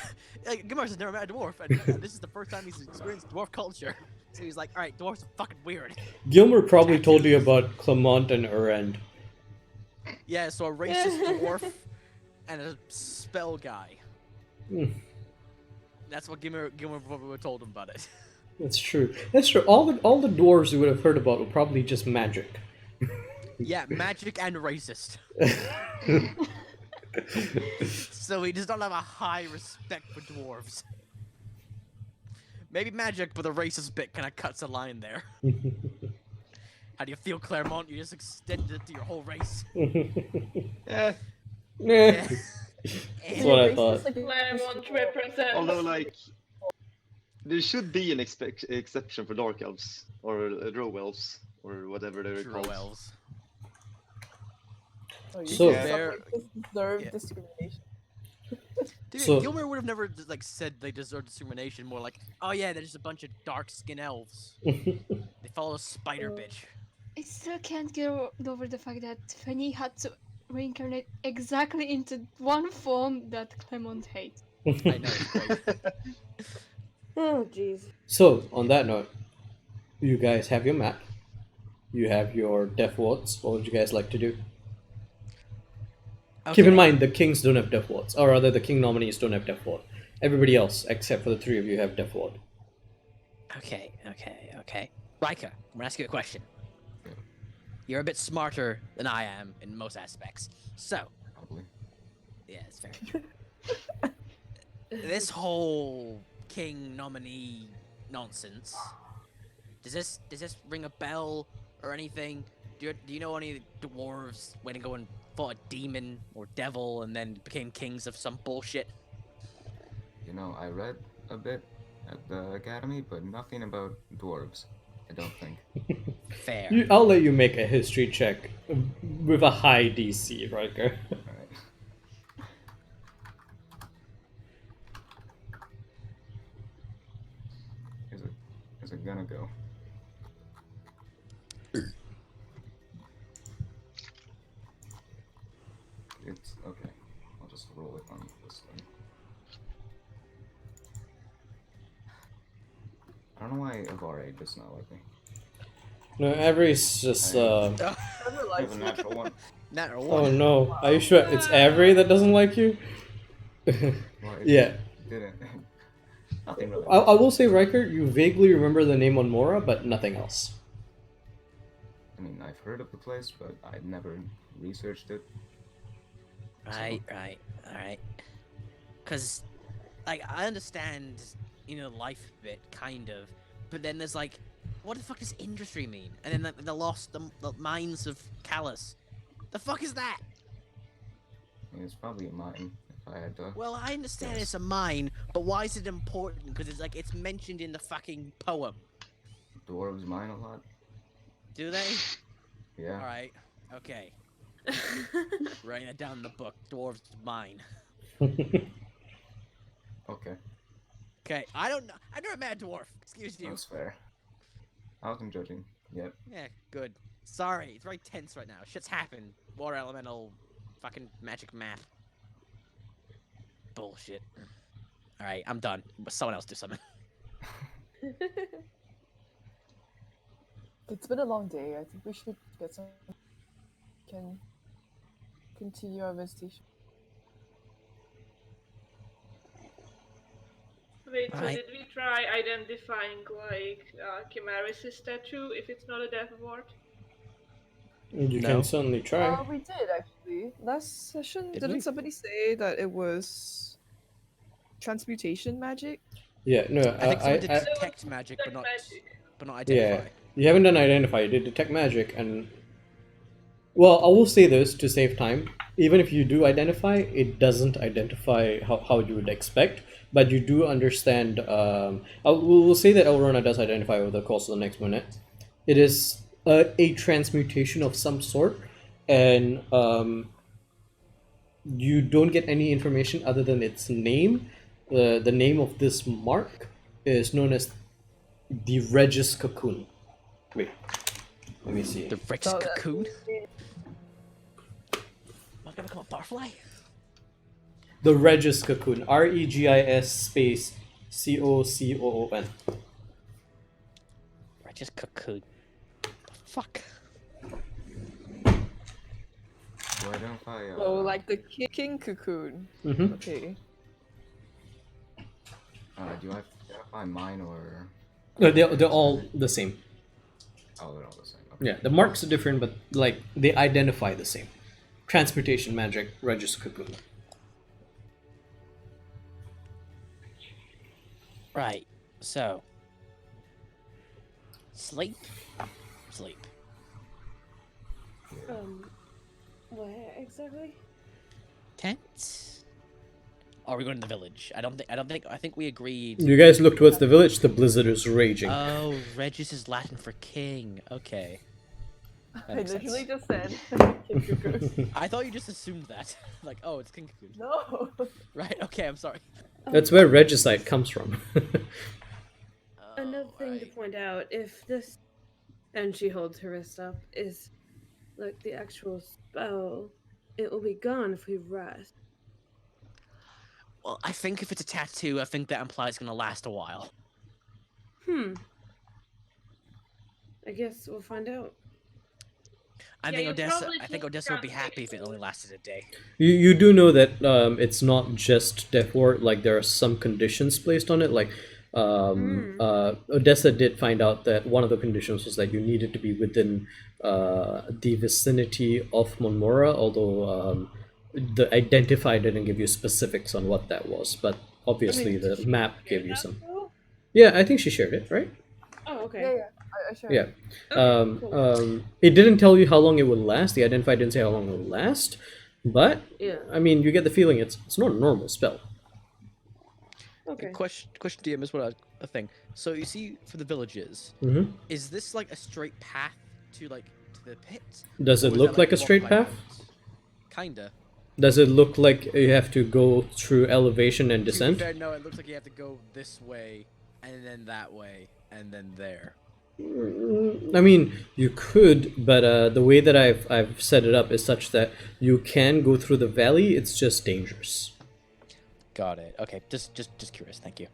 [SPEAKER 3] like, Gimars has never met a dwarf, and this is the first time he's experienced dwarf culture. So he's like, alright, dwarves are fucking weird.
[SPEAKER 6] Gilmer probably told you about Clement and Urend.
[SPEAKER 3] Yeah, so a racist dwarf and a spell guy. That's what Gilmer told him about it.
[SPEAKER 6] That's true. That's true. All the dwarves you would have heard about were probably just magic.
[SPEAKER 3] Yeah, magic and racist. So he does not have a high respect for dwarves. Maybe magic, but the racist bit kind of cuts a line there. How do you feel, Claremont? You just extended it to your whole race.
[SPEAKER 8] Yeah.
[SPEAKER 6] Yeah. That's what I thought.
[SPEAKER 4] Claremont represents.
[SPEAKER 8] Although, like, there should be an exception for dark elves or drow elves or whatever they're
[SPEAKER 3] True
[SPEAKER 8] called.
[SPEAKER 3] elves.
[SPEAKER 7] Oh, you
[SPEAKER 6] So-
[SPEAKER 7] deserve discrimination.
[SPEAKER 3] Dude,
[SPEAKER 6] So-
[SPEAKER 3] Gilmer would have never like said they deserve discrimination. More like, oh yeah, they're just a bunch of dark-skinned elves. They follow a spider bitch.
[SPEAKER 1] I still can't get over the fact that Fanny had to reincarnate exactly into one form that Clement hates.
[SPEAKER 3] I know, it's great.
[SPEAKER 2] Oh, jeez.
[SPEAKER 6] So, on that note, you guys have your map. You have your death wards. What would you guys like to do? Keep in mind, the kings don't have death wards. Or rather, the king nominees don't have death ward. Everybody else, except for the three of you, have death ward.
[SPEAKER 3] Okay. Riker, I'm gonna ask you a question. You're a bit smarter than I am in most aspects. So,
[SPEAKER 5] Probably.
[SPEAKER 3] yeah, it's fair. This whole king nominee nonsense. Does this ring a bell or anything? Do you know any dwarves went and go and fought a demon or devil and then became kings of some bullshit?
[SPEAKER 5] You know, I read a bit at the academy, but nothing about dwarves. I don't think.
[SPEAKER 3] Fair.
[SPEAKER 6] I'll let you make a history check with a high DC, Riker.
[SPEAKER 5] Alright. Is it gonna go? It's okay. I'll just roll it on this thing. I don't know why Avare does not like me.
[SPEAKER 6] No, Avery's just.
[SPEAKER 7] Never
[SPEAKER 5] I have
[SPEAKER 7] liked
[SPEAKER 5] a
[SPEAKER 7] you.
[SPEAKER 5] natural one.
[SPEAKER 3] Natural
[SPEAKER 6] Oh
[SPEAKER 3] one.
[SPEAKER 6] no, are you sure it's Avery that doesn't like you?
[SPEAKER 5] Well, it
[SPEAKER 6] Yeah.
[SPEAKER 5] didn't. Nothing really.
[SPEAKER 6] I will say, Riker, you vaguely remember the name on Mora, but nothing else.
[SPEAKER 5] I mean, I've heard of the place, but I'd never researched it.
[SPEAKER 3] Right. Alright. Because, like, I understand, life bit, kind of. But then there's like, what the fuck does industry mean? And then the mines of Callus. The fuck is that?
[SPEAKER 5] I mean, it's probably a mine, if I had to.
[SPEAKER 3] Well, I understand
[SPEAKER 5] Yes.
[SPEAKER 3] it's a mine, but why is it important? Because it's mentioned in the fucking poem.
[SPEAKER 5] Dwarves mine a lot.
[SPEAKER 3] Do they?
[SPEAKER 5] Yeah.
[SPEAKER 3] Alright. Okay. Writing it down in the book. Dwarves mine.
[SPEAKER 5] Okay.
[SPEAKER 3] Okay. I don't know. I've never met a dwarf. Excuse you.
[SPEAKER 5] That's fair. I wasn't judging yet.
[SPEAKER 3] Yeah, good. Sorry, it's very tense right now. Shit's happened. Water elemental, fucking magic map. Bullshit. Alright, I'm done. Someone else do something.
[SPEAKER 7] It's been a long day. I think we should get some. Can continue our visitation.
[SPEAKER 4] Wait, so
[SPEAKER 3] Right.
[SPEAKER 4] did we try identifying like Chimaris' statue if it's not a death ward?
[SPEAKER 6] You
[SPEAKER 3] No.
[SPEAKER 6] can certainly try.
[SPEAKER 7] We did actually. Last session,
[SPEAKER 3] Did
[SPEAKER 7] didn't
[SPEAKER 3] we?
[SPEAKER 7] somebody say that it was transmutation magic?
[SPEAKER 6] Yeah, no,
[SPEAKER 3] I think someone did
[SPEAKER 6] I-
[SPEAKER 3] detect magic, but
[SPEAKER 4] Detect
[SPEAKER 3] not
[SPEAKER 4] magic.
[SPEAKER 3] identify.
[SPEAKER 6] Yeah, you haven't done identify. You did detect magic, and well, I will say this to save time. Even if you do identify, it doesn't identify how you would expect, but you do understand. We'll say that Elrona does identify over the course of the next minute. It is a transmutation of some sort, and you don't get any information other than its name. The name of this mark is known as the Regis Cocoon. Wait, let me see.
[SPEAKER 3] The richest
[SPEAKER 7] So that-
[SPEAKER 3] cocoon? Am I gonna become a butterfly?
[SPEAKER 6] The Regis Cocoon. REGIS space COCOON.
[SPEAKER 3] Richest cocoon. The fuck?
[SPEAKER 5] Do I identify?
[SPEAKER 7] Oh, like the king cocoon.
[SPEAKER 6] Mm-hmm.
[SPEAKER 7] Okay.
[SPEAKER 5] Do I identify mine or?
[SPEAKER 6] No, they're all the same.
[SPEAKER 5] Oh, they're all the same. Okay.
[SPEAKER 6] Yeah, the marks are different, but like they identify the same. Transmutation magic, Regis Cocoon.
[SPEAKER 3] Right. So. Sleep. Sleep.
[SPEAKER 2] Where exactly?
[SPEAKER 3] Tent. Or are we going to the village? I think we agreed.
[SPEAKER 6] You guys look towards the village. The blizzard is raging.
[SPEAKER 3] Oh, Regis is Latin for king. Okay. That
[SPEAKER 7] I
[SPEAKER 3] makes
[SPEAKER 7] literally
[SPEAKER 3] sense.
[SPEAKER 7] just said king cocoon.
[SPEAKER 3] I thought you just assumed that. Like, oh, it's king cocoon.
[SPEAKER 7] No.
[SPEAKER 3] Right. Okay. I'm sorry.
[SPEAKER 6] That's where Regicide comes from.
[SPEAKER 2] Another thing to point out, if this, and she holds her wrist up, is like the actual spell, it will be gone if we rest.
[SPEAKER 3] Well, I think if it's a tattoo, I think that implies it's gonna last a while.
[SPEAKER 2] I guess we'll find out.
[SPEAKER 3] I
[SPEAKER 4] Yeah,
[SPEAKER 3] think
[SPEAKER 4] you
[SPEAKER 3] Odessa.
[SPEAKER 4] probably
[SPEAKER 3] I think
[SPEAKER 4] should
[SPEAKER 3] Odessa would be
[SPEAKER 4] translate
[SPEAKER 3] happy if it only lasted a day.
[SPEAKER 6] You do know that it's not just death ward. Like there are some conditions placed on it. Like Odessa did find out that one of the conditions was that you needed to be within the vicinity of Monmora, although the identify didn't give you specifics on what that was. But obviously
[SPEAKER 2] did
[SPEAKER 6] the
[SPEAKER 2] she
[SPEAKER 6] map
[SPEAKER 2] share
[SPEAKER 6] gave you
[SPEAKER 2] that,
[SPEAKER 6] some.
[SPEAKER 2] though?
[SPEAKER 6] Yeah, I think she shared it, right?
[SPEAKER 2] Oh, okay.
[SPEAKER 7] Yeah, I shared.
[SPEAKER 6] Yeah.
[SPEAKER 2] Okay, cool.
[SPEAKER 6] It didn't tell you how long it would last. The identify didn't say how long it would last, but
[SPEAKER 2] Yeah.
[SPEAKER 6] I mean, you get the feeling it's not a normal spell.
[SPEAKER 2] Okay.
[SPEAKER 3] Question, DM is what a thing. So you see, for the villages,
[SPEAKER 6] Mm-hmm.
[SPEAKER 3] is this like a straight path to the pit?
[SPEAKER 6] Does
[SPEAKER 3] Or
[SPEAKER 6] it
[SPEAKER 3] is
[SPEAKER 6] look
[SPEAKER 3] that,
[SPEAKER 6] like a
[SPEAKER 3] walk
[SPEAKER 6] straight
[SPEAKER 3] by
[SPEAKER 6] path?
[SPEAKER 3] roads? Kinda.
[SPEAKER 6] Does it look like you have to go through elevation and
[SPEAKER 3] To be
[SPEAKER 6] descent?
[SPEAKER 3] fair, no, it looks like you have to go this way, and then that way, and then there.
[SPEAKER 6] I mean, you could, but the way that I've set it up is such that you can go through the valley. It's just dangerous.
[SPEAKER 3] Got it. Okay, just curious. Thank you.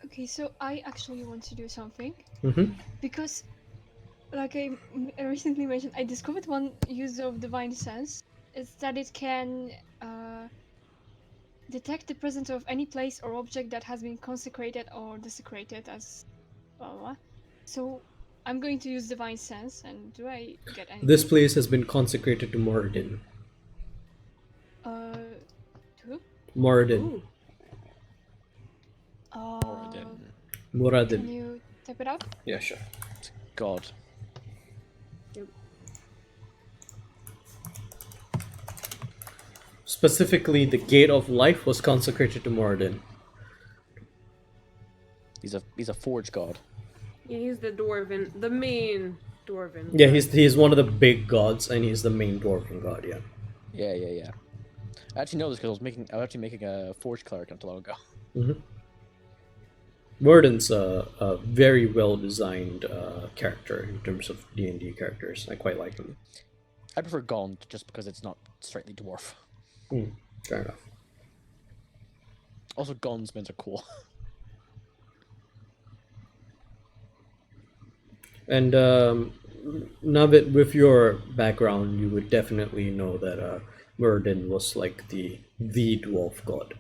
[SPEAKER 1] Okay, so I actually want to do something
[SPEAKER 6] Mm-hmm.
[SPEAKER 1] because like I recently mentioned, I discovered one use of divine sense. Is that it can detect the presence of any place or object that has been consecrated or desecrated as blah, blah, blah. So I'm going to use divine sense, and do I get anything?
[SPEAKER 6] This place has been consecrated to Moradin.
[SPEAKER 1] Two?
[SPEAKER 6] Moradin.
[SPEAKER 2] Ooh.
[SPEAKER 3] Moradin.
[SPEAKER 1] Can
[SPEAKER 6] Moradin.
[SPEAKER 1] you type it out?
[SPEAKER 6] Yeah, sure.
[SPEAKER 3] God.
[SPEAKER 6] Specifically, the Gate of Life was consecrated to Moradin.
[SPEAKER 3] He's a forge god.
[SPEAKER 2] Yeah, he's the main dwarven.
[SPEAKER 6] Yeah,
[SPEAKER 2] god.
[SPEAKER 6] he's one of the big gods, and he's the main dwarven god. Yeah.
[SPEAKER 3] Yeah. I actually know this because I was actually making a forge cleric not too long ago.
[SPEAKER 6] Moradin's a very well designed character in terms of D&D characters. I quite like him.
[SPEAKER 3] I prefer Gaunt just because it's not straightly dwarf.
[SPEAKER 6] Fair enough.
[SPEAKER 3] Also, Gaunt's are cool.
[SPEAKER 6] And Navid, with your background, you would definitely know that Moradin was like the dwarf god.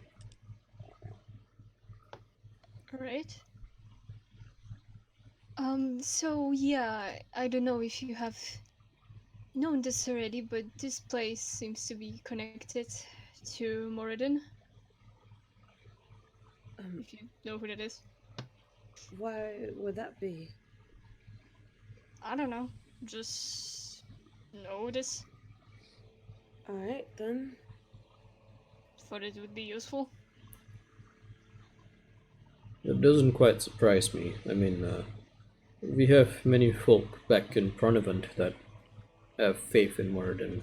[SPEAKER 1] Alright. So yeah, I don't know if you have known this already, but this place seems to be connected to Moradin. If you know who that is.
[SPEAKER 2] Why would that be?
[SPEAKER 1] I don't know. Just know this.
[SPEAKER 2] Alright, then.
[SPEAKER 1] Thought it would be useful.
[SPEAKER 6] It doesn't quite surprise me. I mean, we have many folk back in Pronavant that have faith in Moradin,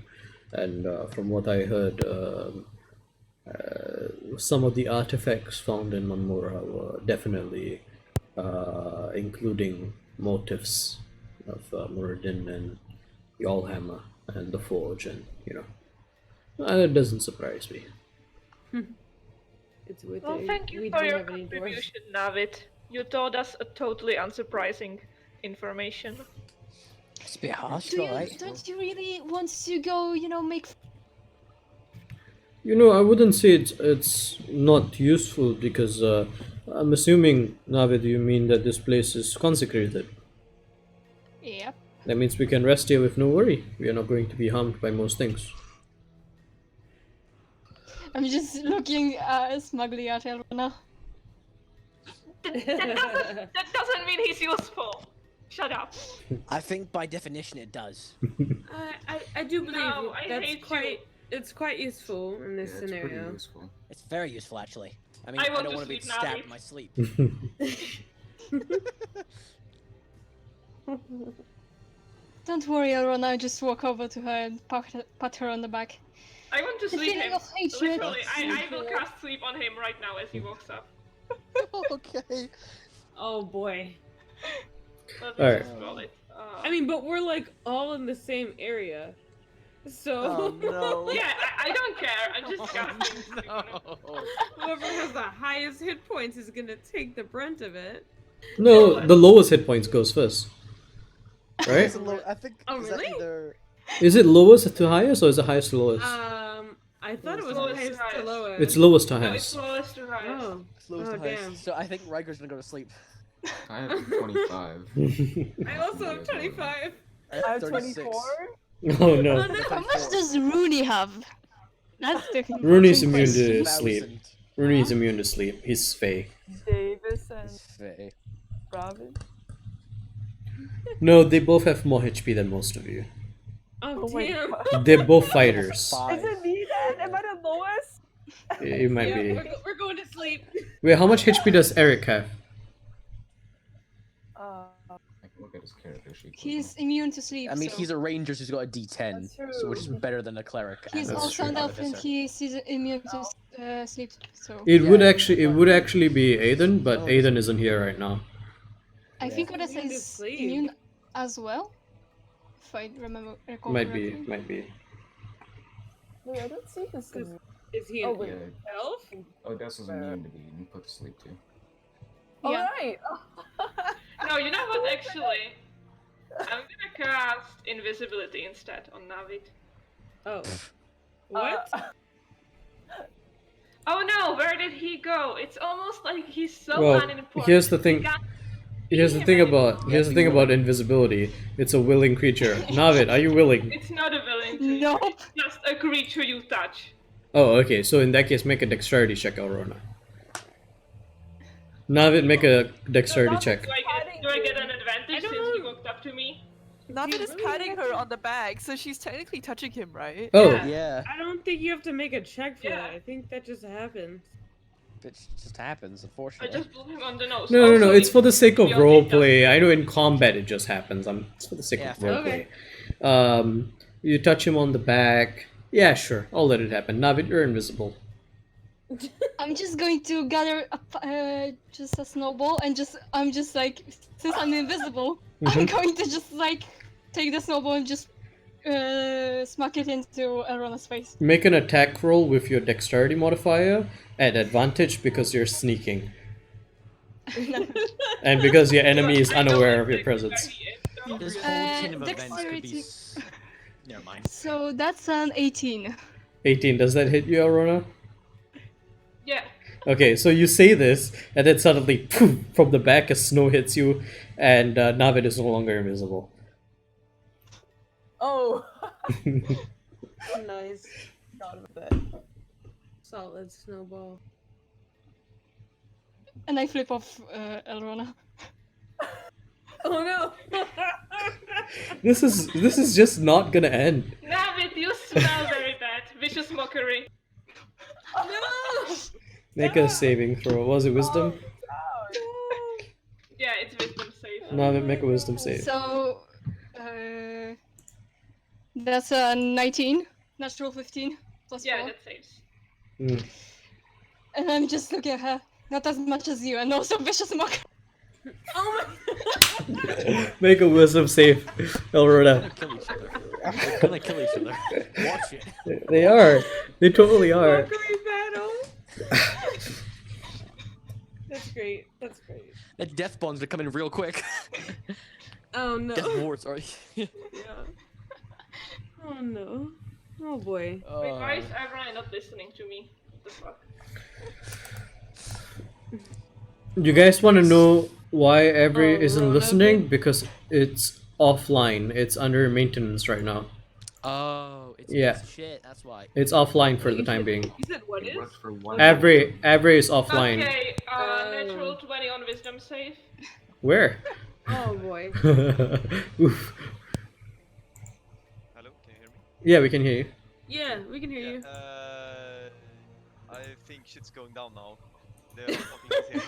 [SPEAKER 6] and from what I heard, some of the artifacts found in Manmora were definitely including motifs of Moradin and Yalhammer and the Forge, and it doesn't surprise me.
[SPEAKER 2] It's with
[SPEAKER 4] Well,
[SPEAKER 2] the-
[SPEAKER 4] thank you
[SPEAKER 2] we
[SPEAKER 4] for
[SPEAKER 2] don't
[SPEAKER 4] your
[SPEAKER 2] have any doors.
[SPEAKER 4] contribution, Navid. You told us a totally unsurprising information.
[SPEAKER 3] It's a bit harsh,
[SPEAKER 1] Do you,
[SPEAKER 3] alright.
[SPEAKER 1] don't you really want to go, make...
[SPEAKER 6] I wouldn't say it's not useful because I'm assuming, Navid, you mean that this place is consecrated.
[SPEAKER 1] Yep.
[SPEAKER 6] That means we can rest here with no worry. We are not going to be harmed by most things.
[SPEAKER 1] I'm just looking smugly at Elrona.
[SPEAKER 4] That doesn't mean he's useful. Shut up.
[SPEAKER 3] I think by definition it does.
[SPEAKER 2] I do believe
[SPEAKER 4] No,
[SPEAKER 2] you.
[SPEAKER 4] I
[SPEAKER 2] That's
[SPEAKER 4] hate
[SPEAKER 2] quite. It's quite useful in this
[SPEAKER 5] Yeah, it's pretty
[SPEAKER 2] scenario.
[SPEAKER 5] useful.
[SPEAKER 3] It's very useful, actually. I mean,
[SPEAKER 4] I
[SPEAKER 3] I,
[SPEAKER 4] want
[SPEAKER 3] don't
[SPEAKER 4] to
[SPEAKER 3] want to be
[SPEAKER 4] sleep now,
[SPEAKER 3] stabbed
[SPEAKER 4] Dave.
[SPEAKER 3] in my sleep.
[SPEAKER 1] Don't worry, Elrona. I just walk over to her and pat her on the back.
[SPEAKER 4] I want to
[SPEAKER 1] The
[SPEAKER 4] sleep
[SPEAKER 1] feeling
[SPEAKER 4] him.
[SPEAKER 1] of hatred.
[SPEAKER 4] Literally, I will cast sleep on him right now as he walks up.
[SPEAKER 3] Okay.
[SPEAKER 2] Oh boy.
[SPEAKER 4] Let me
[SPEAKER 6] Alright.
[SPEAKER 4] just roll it.
[SPEAKER 2] I mean, but we're like all in the same area, so
[SPEAKER 3] Oh no.
[SPEAKER 4] Yeah, I don't care. I'm just casting sleep on him.
[SPEAKER 2] whoever has the highest hit points is gonna take the brunt of it.
[SPEAKER 6] No, the lowest hit points goes first. Right?
[SPEAKER 3] I think.
[SPEAKER 2] Oh,
[SPEAKER 3] is that
[SPEAKER 2] really?
[SPEAKER 3] either-
[SPEAKER 6] Is it lowest to highest or is it highest to lowest?
[SPEAKER 2] I thought it was
[SPEAKER 4] Lowest to
[SPEAKER 2] highest to
[SPEAKER 4] highest.
[SPEAKER 2] lowest.
[SPEAKER 6] It's lowest to
[SPEAKER 4] No, it's
[SPEAKER 6] highest.
[SPEAKER 4] lowest to highest.
[SPEAKER 2] Oh,
[SPEAKER 3] Lowest
[SPEAKER 2] Oh,
[SPEAKER 3] to highest.
[SPEAKER 2] damn.
[SPEAKER 3] So I think Riker's gonna go to sleep.
[SPEAKER 5] I have 25.
[SPEAKER 2] I also have 25.
[SPEAKER 7] I have
[SPEAKER 3] 36.
[SPEAKER 7] 24.
[SPEAKER 6] Oh no.
[SPEAKER 1] How much does Rooney have? That's the
[SPEAKER 6] Rooney's
[SPEAKER 1] important
[SPEAKER 6] immune
[SPEAKER 1] question.
[SPEAKER 6] to sleep. Rooney's immune to sleep. He's fey.
[SPEAKER 7] Davis and
[SPEAKER 3] Faye.
[SPEAKER 7] Robin.
[SPEAKER 6] No, they both have more HP than most of you.
[SPEAKER 2] Oh,
[SPEAKER 7] Oh my
[SPEAKER 2] damn.
[SPEAKER 7] god.
[SPEAKER 6] They're both fighters.
[SPEAKER 7] Is it me then? Am I the lowest?
[SPEAKER 6] It might
[SPEAKER 2] Yeah,
[SPEAKER 6] be.
[SPEAKER 2] we're going to sleep.
[SPEAKER 6] Wait, how much HP does Eric have?
[SPEAKER 5] I can look at his character sheet.
[SPEAKER 1] He's immune to sleep.
[SPEAKER 3] I mean,
[SPEAKER 1] so
[SPEAKER 3] he's a ranger who's got a D10,
[SPEAKER 7] That's true.
[SPEAKER 3] so which is better than a cleric.
[SPEAKER 1] He's
[SPEAKER 3] and
[SPEAKER 6] That's
[SPEAKER 1] also
[SPEAKER 6] true.
[SPEAKER 1] an elf and
[SPEAKER 3] artificer.
[SPEAKER 1] he's immune to sleep. So
[SPEAKER 6] It
[SPEAKER 3] Yeah,
[SPEAKER 6] would actually be Aiden, but
[SPEAKER 3] Oh.
[SPEAKER 6] Aiden isn't here right now.
[SPEAKER 1] I think Odessa
[SPEAKER 2] Immune to
[SPEAKER 1] is
[SPEAKER 2] sleep.
[SPEAKER 1] immune as well. If I recall
[SPEAKER 6] Might
[SPEAKER 1] correctly.
[SPEAKER 6] be, might be.
[SPEAKER 7] Wait, I don't see his
[SPEAKER 2] Cause-
[SPEAKER 7] name.
[SPEAKER 2] Is he
[SPEAKER 7] Oh,
[SPEAKER 2] an
[SPEAKER 7] wait.
[SPEAKER 2] elf?
[SPEAKER 5] Odessa's immune to being put to sleep too.
[SPEAKER 1] Yeah.
[SPEAKER 7] Alright!
[SPEAKER 4] No, you know what? Actually, I'm gonna cast invisibility instead on Navid.
[SPEAKER 2] Oh. What?
[SPEAKER 4] Oh no, where did he go? It's almost like he's so
[SPEAKER 6] Well,
[SPEAKER 4] unimportant.
[SPEAKER 6] here's the
[SPEAKER 4] We
[SPEAKER 6] thing.
[SPEAKER 4] can't
[SPEAKER 6] Here's
[SPEAKER 4] see
[SPEAKER 6] the
[SPEAKER 4] him
[SPEAKER 6] thing
[SPEAKER 4] anymore.
[SPEAKER 6] about invisibility. It's a willing creature. Navid, are you willing?
[SPEAKER 4] It's not a villain creature.
[SPEAKER 1] Nope.
[SPEAKER 4] It's just a creature you touch.
[SPEAKER 6] Oh, okay. So in that case, make a dexterity check, Aurora. Navid, make a dexterity check.
[SPEAKER 4] Do I get an advantage
[SPEAKER 7] don't
[SPEAKER 4] since he
[SPEAKER 7] know.
[SPEAKER 4] walked up to me?
[SPEAKER 7] Navid is
[SPEAKER 2] really
[SPEAKER 7] patting
[SPEAKER 2] have
[SPEAKER 7] her
[SPEAKER 2] to-
[SPEAKER 7] on the back, so she's technically touching him, right?
[SPEAKER 6] Oh,
[SPEAKER 2] Yeah.
[SPEAKER 3] Yeah,
[SPEAKER 2] I don't think you have to make a check for
[SPEAKER 4] Yeah.
[SPEAKER 2] that. I think that just happens.
[SPEAKER 3] it just happens,
[SPEAKER 4] I
[SPEAKER 3] unfortunately.
[SPEAKER 4] just blew him on the nose.
[SPEAKER 6] no.
[SPEAKER 4] Also,
[SPEAKER 6] It's for the sake of
[SPEAKER 4] your hit
[SPEAKER 6] roleplay. I know in combat it just happens. It's for the sake
[SPEAKER 3] Yeah,
[SPEAKER 6] of
[SPEAKER 3] fair.
[SPEAKER 6] roleplay. You touch him on the back. Yeah, sure. I'll let it happen. Navid, you're invisible.
[SPEAKER 1] I'm just going to gather just a snowball and I'm just like, since I'm invisible, I'm
[SPEAKER 6] Mhm.
[SPEAKER 1] going to just like take the snowball and just smack it into Arona's face.
[SPEAKER 6] Make an attack roll with your dexterity modifier at advantage because you're sneaking. And because your enemy is
[SPEAKER 4] I know
[SPEAKER 6] unaware of your
[SPEAKER 4] exactly
[SPEAKER 6] presence.
[SPEAKER 4] where he is, though.
[SPEAKER 3] This whole chain of events could be.
[SPEAKER 1] dexterity.
[SPEAKER 3] Never mind.
[SPEAKER 1] So that's an 18.
[SPEAKER 6] 18, does that hit you, Arona?
[SPEAKER 4] Yeah.
[SPEAKER 6] Okay, so you say this, and then suddenly, poof, from the back, a snow hits you, and Navid is no longer invisible.
[SPEAKER 7] Oh.
[SPEAKER 2] Nice.
[SPEAKER 7] Forgot about that.
[SPEAKER 2] Solid snowball.
[SPEAKER 1] And I flip off Elrona.
[SPEAKER 2] Oh no!
[SPEAKER 6] This is just not gonna end.
[SPEAKER 4] Navid, you smell very bad. Vicious mockery.
[SPEAKER 2] No!
[SPEAKER 6] Make a saving throw. Was it wisdom?
[SPEAKER 4] Yeah, it's wisdom save.
[SPEAKER 6] Navid, make a wisdom save.
[SPEAKER 1] So that's a 19, natural 15 plus
[SPEAKER 4] Yeah,
[SPEAKER 1] 4.
[SPEAKER 4] that saves.
[SPEAKER 6] Mm.
[SPEAKER 1] And I'm just looking at her. Not as much as you, and also vicious mockery.
[SPEAKER 2] Oh my!
[SPEAKER 6] Make a wisdom save, Elrona.
[SPEAKER 3] Kill each other. They're gonna kill each other. Watch it.
[SPEAKER 6] They are. They totally are.
[SPEAKER 2] Mockery battle. That's great. That's great.
[SPEAKER 3] That death bomb's gonna come in real quick.
[SPEAKER 2] Oh no.
[SPEAKER 3] Death ward, sorry.
[SPEAKER 2] Yeah. Oh no. Oh boy.
[SPEAKER 4] Wait, why is Avrai not listening to me? What the fuck?
[SPEAKER 6] You guys want to know why Avery
[SPEAKER 2] Oh,
[SPEAKER 6] isn't
[SPEAKER 2] Rona,
[SPEAKER 6] listening?
[SPEAKER 2] okay.
[SPEAKER 6] Because it's offline. It's under maintenance right now.
[SPEAKER 3] Oh, it's
[SPEAKER 6] Yeah.
[SPEAKER 3] shit. That's why.
[SPEAKER 6] It's offline for the time being.
[SPEAKER 2] You said what
[SPEAKER 5] It
[SPEAKER 2] is?
[SPEAKER 5] works for one.
[SPEAKER 6] Avery is offline.
[SPEAKER 4] Okay, natural 20 on wisdom save.
[SPEAKER 6] Where?
[SPEAKER 2] Oh boy.
[SPEAKER 6] Oof.
[SPEAKER 9] Hello, can you hear me?
[SPEAKER 6] Yeah, we can hear you.
[SPEAKER 2] Yeah, we can hear you.
[SPEAKER 9] I think shit's going down now. They are fucking us here.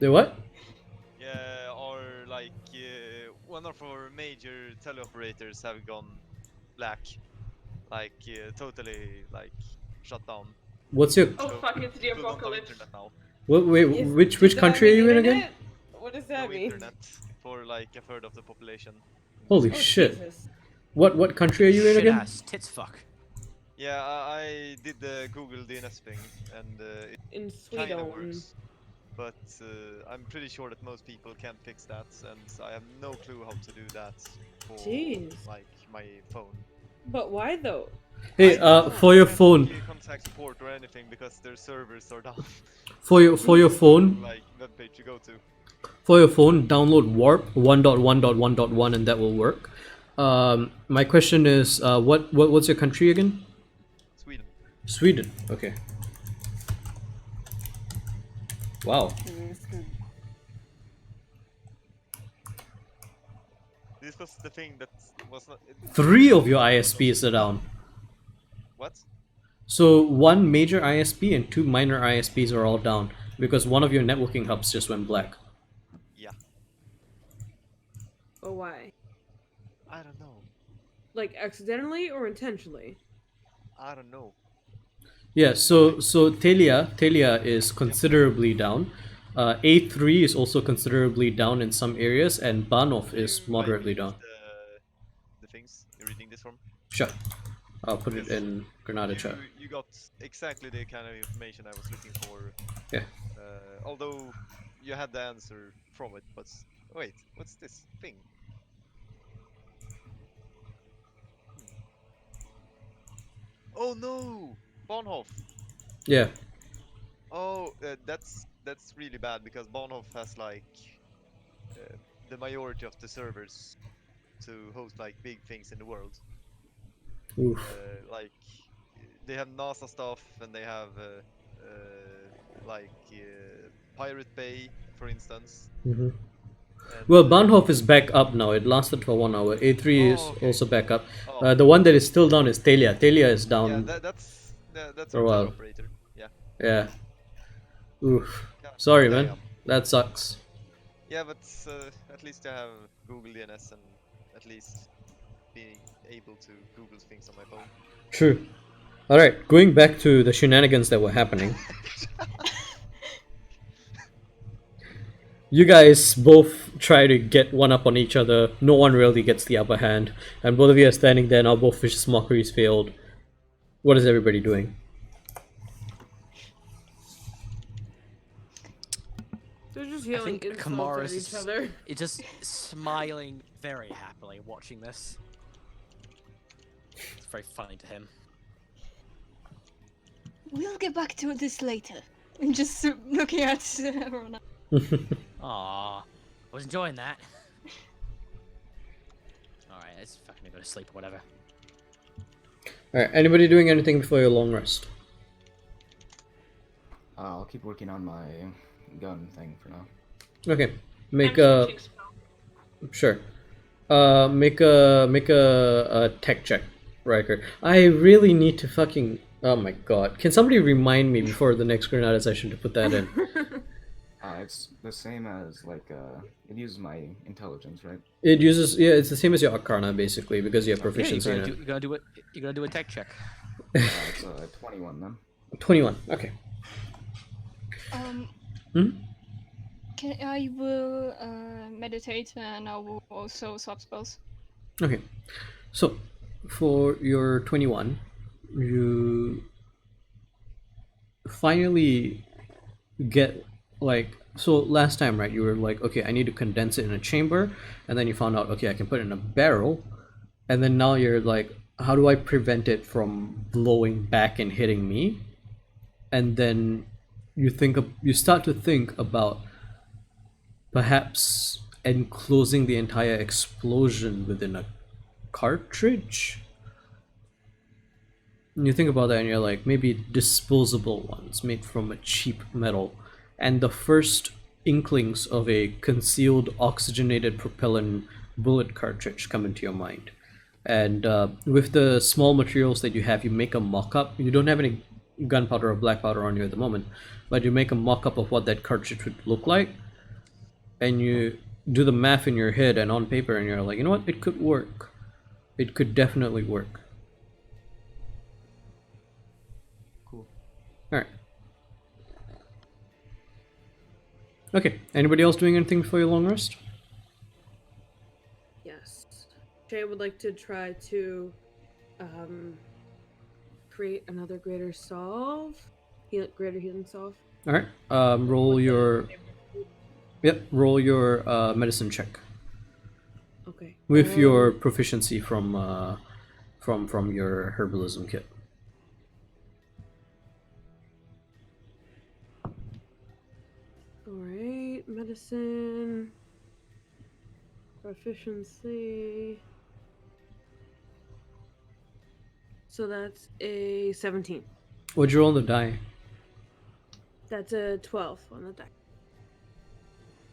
[SPEAKER 6] The what?
[SPEAKER 9] Yeah, or like one of our major teleoperators have gone black, like totally like shut down.
[SPEAKER 6] What's your?
[SPEAKER 4] Oh fuck, it's the
[SPEAKER 9] People don't have
[SPEAKER 4] apocalypse.
[SPEAKER 9] internet now.
[SPEAKER 6] Wait,
[SPEAKER 2] Yes,
[SPEAKER 6] which
[SPEAKER 2] does that
[SPEAKER 6] country are
[SPEAKER 2] mean
[SPEAKER 6] you in again?
[SPEAKER 2] internet? What does that
[SPEAKER 9] No
[SPEAKER 2] mean?
[SPEAKER 9] internet for like a third of the population.
[SPEAKER 6] Holy
[SPEAKER 2] Oh,
[SPEAKER 6] shit!
[SPEAKER 2] Jesus.
[SPEAKER 6] What country are you in
[SPEAKER 3] Shit
[SPEAKER 6] again?
[SPEAKER 3] ass tits fuck.
[SPEAKER 9] Yeah, I did the Google DNS thing, and it
[SPEAKER 2] In
[SPEAKER 9] kind
[SPEAKER 2] Sweden.
[SPEAKER 9] of works. But I'm pretty sure that most people can't fix that, and I have no clue how to do that for
[SPEAKER 2] Jeez.
[SPEAKER 9] like my phone.
[SPEAKER 2] But why though?
[SPEAKER 6] Hey, for your phone,
[SPEAKER 9] You can't contact support or anything because their servers are down.
[SPEAKER 6] for your phone,
[SPEAKER 9] Like that page you go to.
[SPEAKER 6] for your phone, download Warp 1.1.1.1 and that will work. My question is, what's your country again?
[SPEAKER 9] Sweden.
[SPEAKER 6] Sweden. Okay. Wow.
[SPEAKER 9] This was the thing that was not.
[SPEAKER 6] 3 of your ISPs are down.
[SPEAKER 9] What?
[SPEAKER 6] So 1 major ISP and 2 minor ISPs are all down because one of your networking hubs just went black.
[SPEAKER 9] Yeah.
[SPEAKER 2] Oh, why?
[SPEAKER 9] I don't know.
[SPEAKER 2] Like accidentally or intentionally?
[SPEAKER 9] I don't know.
[SPEAKER 6] Yeah, so Telia is considerably down. A3 is also considerably down in some areas, and Banov is
[SPEAKER 9] You
[SPEAKER 6] moderately
[SPEAKER 9] might
[SPEAKER 6] down.
[SPEAKER 9] read The things you're reading this from.
[SPEAKER 6] Sure. I'll put it in Granada chat.
[SPEAKER 9] You got exactly the kind of information I was looking for.
[SPEAKER 6] Yeah.
[SPEAKER 9] Although you had the answer from it, but wait, what's this thing? Oh no, Bonhoff.
[SPEAKER 6] Yeah.
[SPEAKER 9] Oh, that's really bad because Bonhoff has like the majority of the servers to host like big things in the world.
[SPEAKER 6] Oof.
[SPEAKER 9] Like they have NASA stuff and they have like Pirate Bay, for instance.
[SPEAKER 6] Hmm.
[SPEAKER 9] And
[SPEAKER 6] Well, Bahnhof is back up now. It lasted for 1 hour. A3 is
[SPEAKER 9] okay.
[SPEAKER 6] also back up.
[SPEAKER 9] Oh,
[SPEAKER 6] The one that is still down is Talia. Talia is
[SPEAKER 9] yeah,
[SPEAKER 6] down
[SPEAKER 9] that's
[SPEAKER 6] for
[SPEAKER 9] our
[SPEAKER 6] a while.
[SPEAKER 9] teleoperator. Yeah.
[SPEAKER 6] Yeah. Oof.
[SPEAKER 9] God
[SPEAKER 6] Sorry, man.
[SPEAKER 9] damn.
[SPEAKER 6] That sucks.
[SPEAKER 9] Yeah, but at least I have Google DNS and at least being able to Google things on my phone.
[SPEAKER 6] True. Alright, going back to the shenanigans that were happening. You guys both try to get one up on each other. No one really gets the upper hand. And both of you are standing there now. Both vicious mockeries failed. What is everybody doing?
[SPEAKER 2] They're just
[SPEAKER 3] I
[SPEAKER 2] yelling
[SPEAKER 3] think
[SPEAKER 2] insults
[SPEAKER 3] Kamaris
[SPEAKER 2] at each
[SPEAKER 3] is
[SPEAKER 2] other.
[SPEAKER 3] just smiling very happily watching this. It's very funny to him.
[SPEAKER 1] We'll get back to this later. I'm just looking at Rona.
[SPEAKER 3] Aww, I was enjoying that. Alright, let's fucking go to sleep or whatever.
[SPEAKER 6] Alright, anybody doing anything before your long rest?
[SPEAKER 5] I'll keep working on my gun thing for now.
[SPEAKER 6] Okay, make
[SPEAKER 4] I'm
[SPEAKER 6] a
[SPEAKER 4] switching spell.
[SPEAKER 6] sure. Make a tech check, Riker. I really need to fucking. Oh my god! Can somebody remind me before the next Granada session to put that in?
[SPEAKER 5] It's the same as like it uses my intelligence, right?
[SPEAKER 6] It uses it's the same as your Arcana basically because you have
[SPEAKER 3] Yeah,
[SPEAKER 6] proficiency in it.
[SPEAKER 3] you're gonna do it. You're gonna do a tech check.
[SPEAKER 5] It's 21 then.
[SPEAKER 6] 21. Okay.
[SPEAKER 1] I will meditate and I will also swap spells.
[SPEAKER 6] Okay. So for your 21, you finally get like so last time, right? You were like, okay, I need to condense it in a chamber, and then you found out, okay, I can put it in a barrel, and then now you're like, how do I prevent it from blowing back and hitting me? And then you start to think about perhaps enclosing the entire explosion within a cartridge. And you think about that and you're like, maybe disposable ones made from a cheap metal. And the first inklings of a concealed oxygenated propellant bullet cartridge come into your mind. And with the small materials that you have, you make a mock-up. You don't have any gunpowder or black powder on you at the moment, but you make a mock-up of what that cartridge would look like. And you do the math in your head and on paper, and you're like, you know what? It could work. It could definitely work.
[SPEAKER 5] Cool.
[SPEAKER 6] All right. Okay. Anybody else doing anything before your long rest?
[SPEAKER 2] Yes. Jay would like to try to create another greater solve. Greater healing solve.
[SPEAKER 6] All right. Roll your. Yep. Roll your medicine check
[SPEAKER 2] Okay.
[SPEAKER 6] with your proficiency from your herbalism kit.
[SPEAKER 2] Alright, medicine. Proficiency. So that's a 17.
[SPEAKER 6] What'd you roll on the die?
[SPEAKER 2] That's a 12 on the die.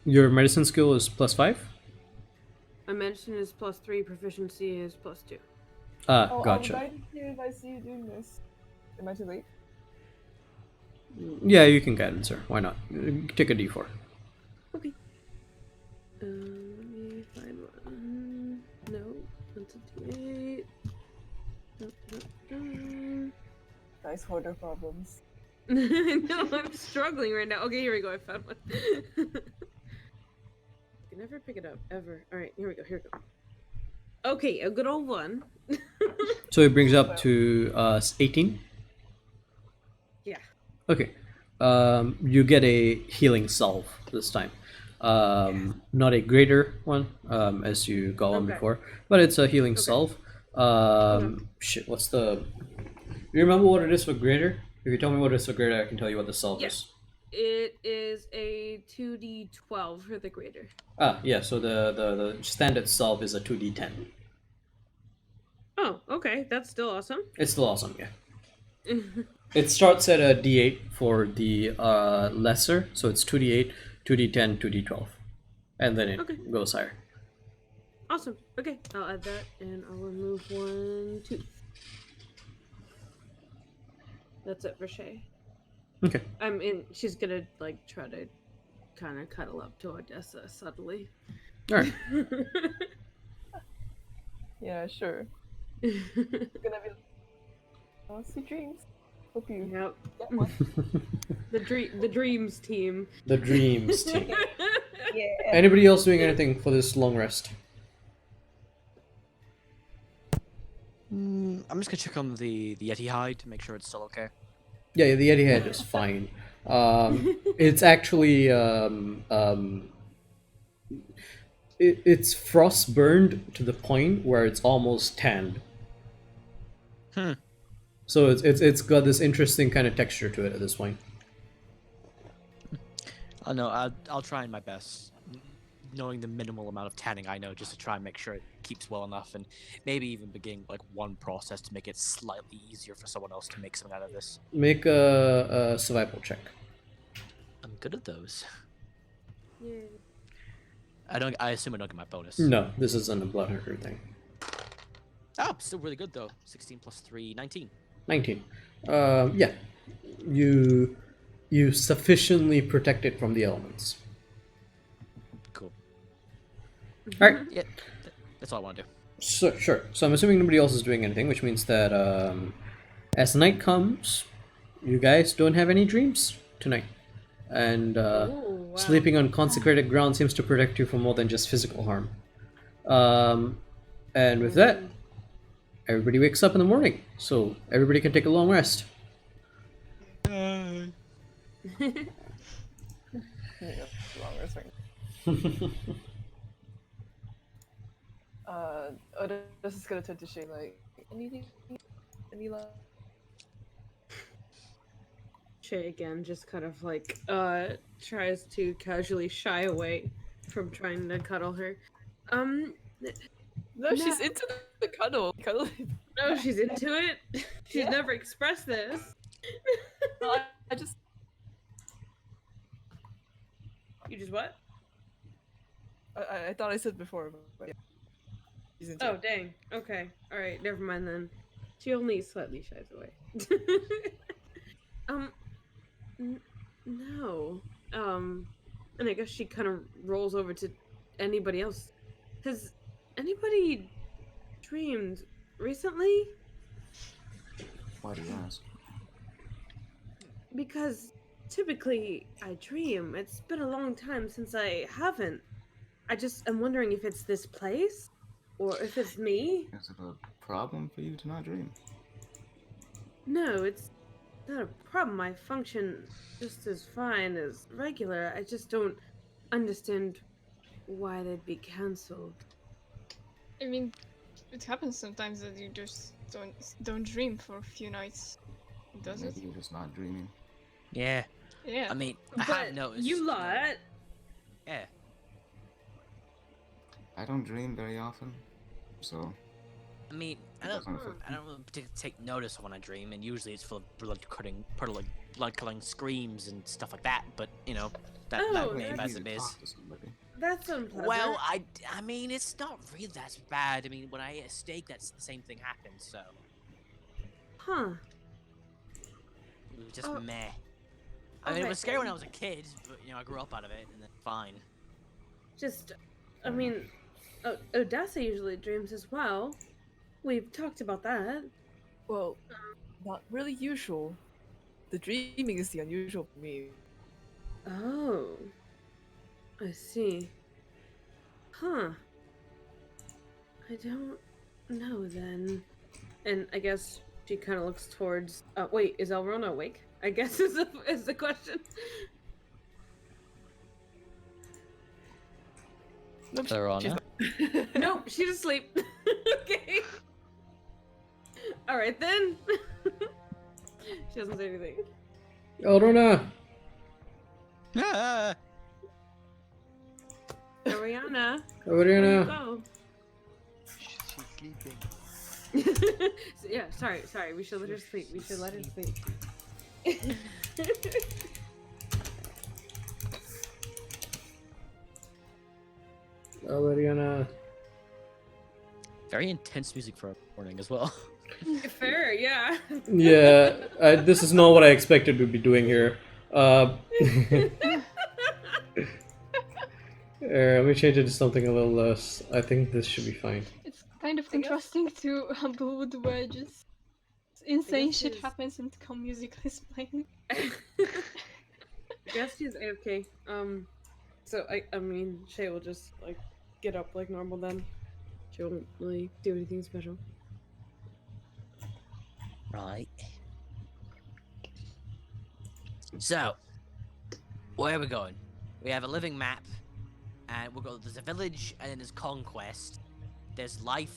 [SPEAKER 6] Your medicine skill is +5?
[SPEAKER 2] My medicine is +3, proficiency is +2.
[SPEAKER 6] Ah,
[SPEAKER 7] Oh,
[SPEAKER 6] gotcha.
[SPEAKER 7] I'll guide you if I see you doing this. Am I too late?
[SPEAKER 6] Yeah, you can guidance her. Why not? Take a d4.
[SPEAKER 2] Okay. Let me find one. No, that's a d8.
[SPEAKER 7] Nice hoarder problems.
[SPEAKER 2] No, I'm struggling right now. Okay, here we go. I found one. I can never pick it up, ever. Alright, here we go. Here we go. Okay, a good old one.
[SPEAKER 6] So it brings up to 18?
[SPEAKER 2] Yeah.
[SPEAKER 6] Okay. You get a healing salve this time. Not a greater one, as you got on
[SPEAKER 2] Okay.
[SPEAKER 6] before, but it's a healing salve. Shit, what's the you remember what it is for greater? If you tell me what it is for greater, I can tell you what the solve
[SPEAKER 2] Yeah.
[SPEAKER 6] is.
[SPEAKER 2] It is a 2d12 for the greater.
[SPEAKER 6] Ah, yeah. So the standard solve is a 2d10.
[SPEAKER 2] Oh, okay. That's still awesome.
[SPEAKER 6] It's still awesome, yeah. It starts at a d8 for the lesser, so it's 2d8, 2d10, 2d12, and then it
[SPEAKER 2] Okay.
[SPEAKER 6] goes higher.
[SPEAKER 2] Awesome. Okay, I'll add that, and I'll remove 1, 2. That's it for Shay.
[SPEAKER 6] Okay.
[SPEAKER 2] She's gonna like try to kind of cuddle up to Odessa subtly.
[SPEAKER 6] All right.
[SPEAKER 7] Yeah, sure. It's gonna be. Oh, sweet dreams. Hope you
[SPEAKER 2] Yep.
[SPEAKER 7] get one.
[SPEAKER 2] The dreams team.
[SPEAKER 6] The dreams team.
[SPEAKER 7] Yeah.
[SPEAKER 6] Anybody else doing anything for this long rest?
[SPEAKER 3] I'm just gonna check on the Yeti hide to make sure it's still okay.
[SPEAKER 6] Yeah, the Yeti head is fine. It's actually it's frost burned to the point where it's almost tanned. So it's got this interesting kind of texture to it at this point.
[SPEAKER 3] Oh no, I'll try my best, knowing the minimal amount of tanning I know, just to try and make sure it keeps well enough, and maybe even begin like one process to make it slightly easier for someone else to make something out of this.
[SPEAKER 6] Make a survival check.
[SPEAKER 3] I'm good at those.
[SPEAKER 2] Yeah.
[SPEAKER 3] I assume I don't get my bonus.
[SPEAKER 6] No, this isn't a blood hunter thing.
[SPEAKER 3] Oh, still really good though. 16 plus 3, 19.
[SPEAKER 6] 19. Yeah, you sufficiently protect it from the elements.
[SPEAKER 3] Cool.
[SPEAKER 6] All right.
[SPEAKER 3] Yeah, that's all I want to do.
[SPEAKER 6] So, sure. So I'm assuming nobody else is doing anything, which means that as night comes, you guys don't have any dreams tonight. And
[SPEAKER 2] Wow.
[SPEAKER 6] sleeping on consecrated ground seems to protect you from more than just physical harm. And with that, everybody wakes up in the morning, so everybody can take a long rest.
[SPEAKER 7] Yeah, long rest right now. This is gonna turn to Shay like anything, any love.
[SPEAKER 2] Shay again just kind of like tries to casually shy away from trying to cuddle her.
[SPEAKER 7] No, she's into the cuddle. Cuddle.
[SPEAKER 2] No, she's into it. She's
[SPEAKER 7] Yeah.
[SPEAKER 2] never expressed this.
[SPEAKER 7] I just.
[SPEAKER 2] You just what?
[SPEAKER 7] I thought I said before, but yeah. She's into
[SPEAKER 2] Oh,
[SPEAKER 7] it.
[SPEAKER 2] dang. Okay. Alright, never mind then. She only slightly shies away. No. And I guess she kind of rolls over to anybody else. Has anybody dreamed recently?
[SPEAKER 5] Why do you ask?
[SPEAKER 2] Because typically I dream. It's been a long time since I haven't. I'm wondering if it's this place or if it's me.
[SPEAKER 5] Is it a problem for you to not dream?
[SPEAKER 2] No, it's not a problem. I function just as fine as regular. I just don't understand why they'd be cancelled.
[SPEAKER 1] I mean, it happens sometimes that you just don't dream for a few nights. Does it?
[SPEAKER 5] Maybe you're just not dreaming.
[SPEAKER 3] Yeah.
[SPEAKER 1] Yeah.
[SPEAKER 3] I mean, I
[SPEAKER 2] But
[SPEAKER 3] have noticed.
[SPEAKER 2] you lot.
[SPEAKER 3] Yeah.
[SPEAKER 5] I don't dream very often, so
[SPEAKER 3] I mean, I don't really particularly take notice when I dream, and usually it's full of blood-curdling screams and stuff like that. But you know, that
[SPEAKER 2] Oh,
[SPEAKER 3] name
[SPEAKER 2] that's
[SPEAKER 3] as it is.
[SPEAKER 2] That's unpleasant.
[SPEAKER 3] Well, I mean, it's not really that bad. I mean, when I eat a steak, that's the same thing happens. So
[SPEAKER 2] Huh.
[SPEAKER 3] it was just
[SPEAKER 2] Oh.
[SPEAKER 3] meh. I mean, it
[SPEAKER 2] Okay.
[SPEAKER 3] was scary when I was a kid, but you know, I grew up out of it, and then fine.
[SPEAKER 2] I mean, Odessa usually dreams as well. We've talked about that.
[SPEAKER 7] Well, not really usual. The dreaming is the unusual for me.
[SPEAKER 2] Oh. I see. Huh. I don't know then. And I guess she kind of looks towards. Wait, is Elrona awake? I guess is the question.
[SPEAKER 7] Nope,
[SPEAKER 3] Elrona?
[SPEAKER 7] she's not.
[SPEAKER 2] Nope, she's asleep. Okay. All right then. She doesn't say anything.
[SPEAKER 6] Orona!
[SPEAKER 3] Ah!
[SPEAKER 2] Ariana,
[SPEAKER 6] Orona!
[SPEAKER 2] where you go?
[SPEAKER 9] She's sleeping.
[SPEAKER 2] So, yeah, sorry. We should let her sleep. We should let her sleep.
[SPEAKER 6] Orona.
[SPEAKER 3] Very intense music for a morning as well.
[SPEAKER 2] Fair, yeah.
[SPEAKER 6] Yeah, this is not what I expected to be doing here. Let me change it to something a little less. I think this should be fine.
[SPEAKER 1] It's kind of contrasting to Blood Wedges. Insane shit
[SPEAKER 2] she's-
[SPEAKER 1] happens and calm music is playing.
[SPEAKER 2] I guess she's AFK. So I mean, Shay will just like get up like normal then. She won't really do anything special.
[SPEAKER 3] Right. So, where are we going? We have a living map, and there's a village, and then there's conquest. There's late,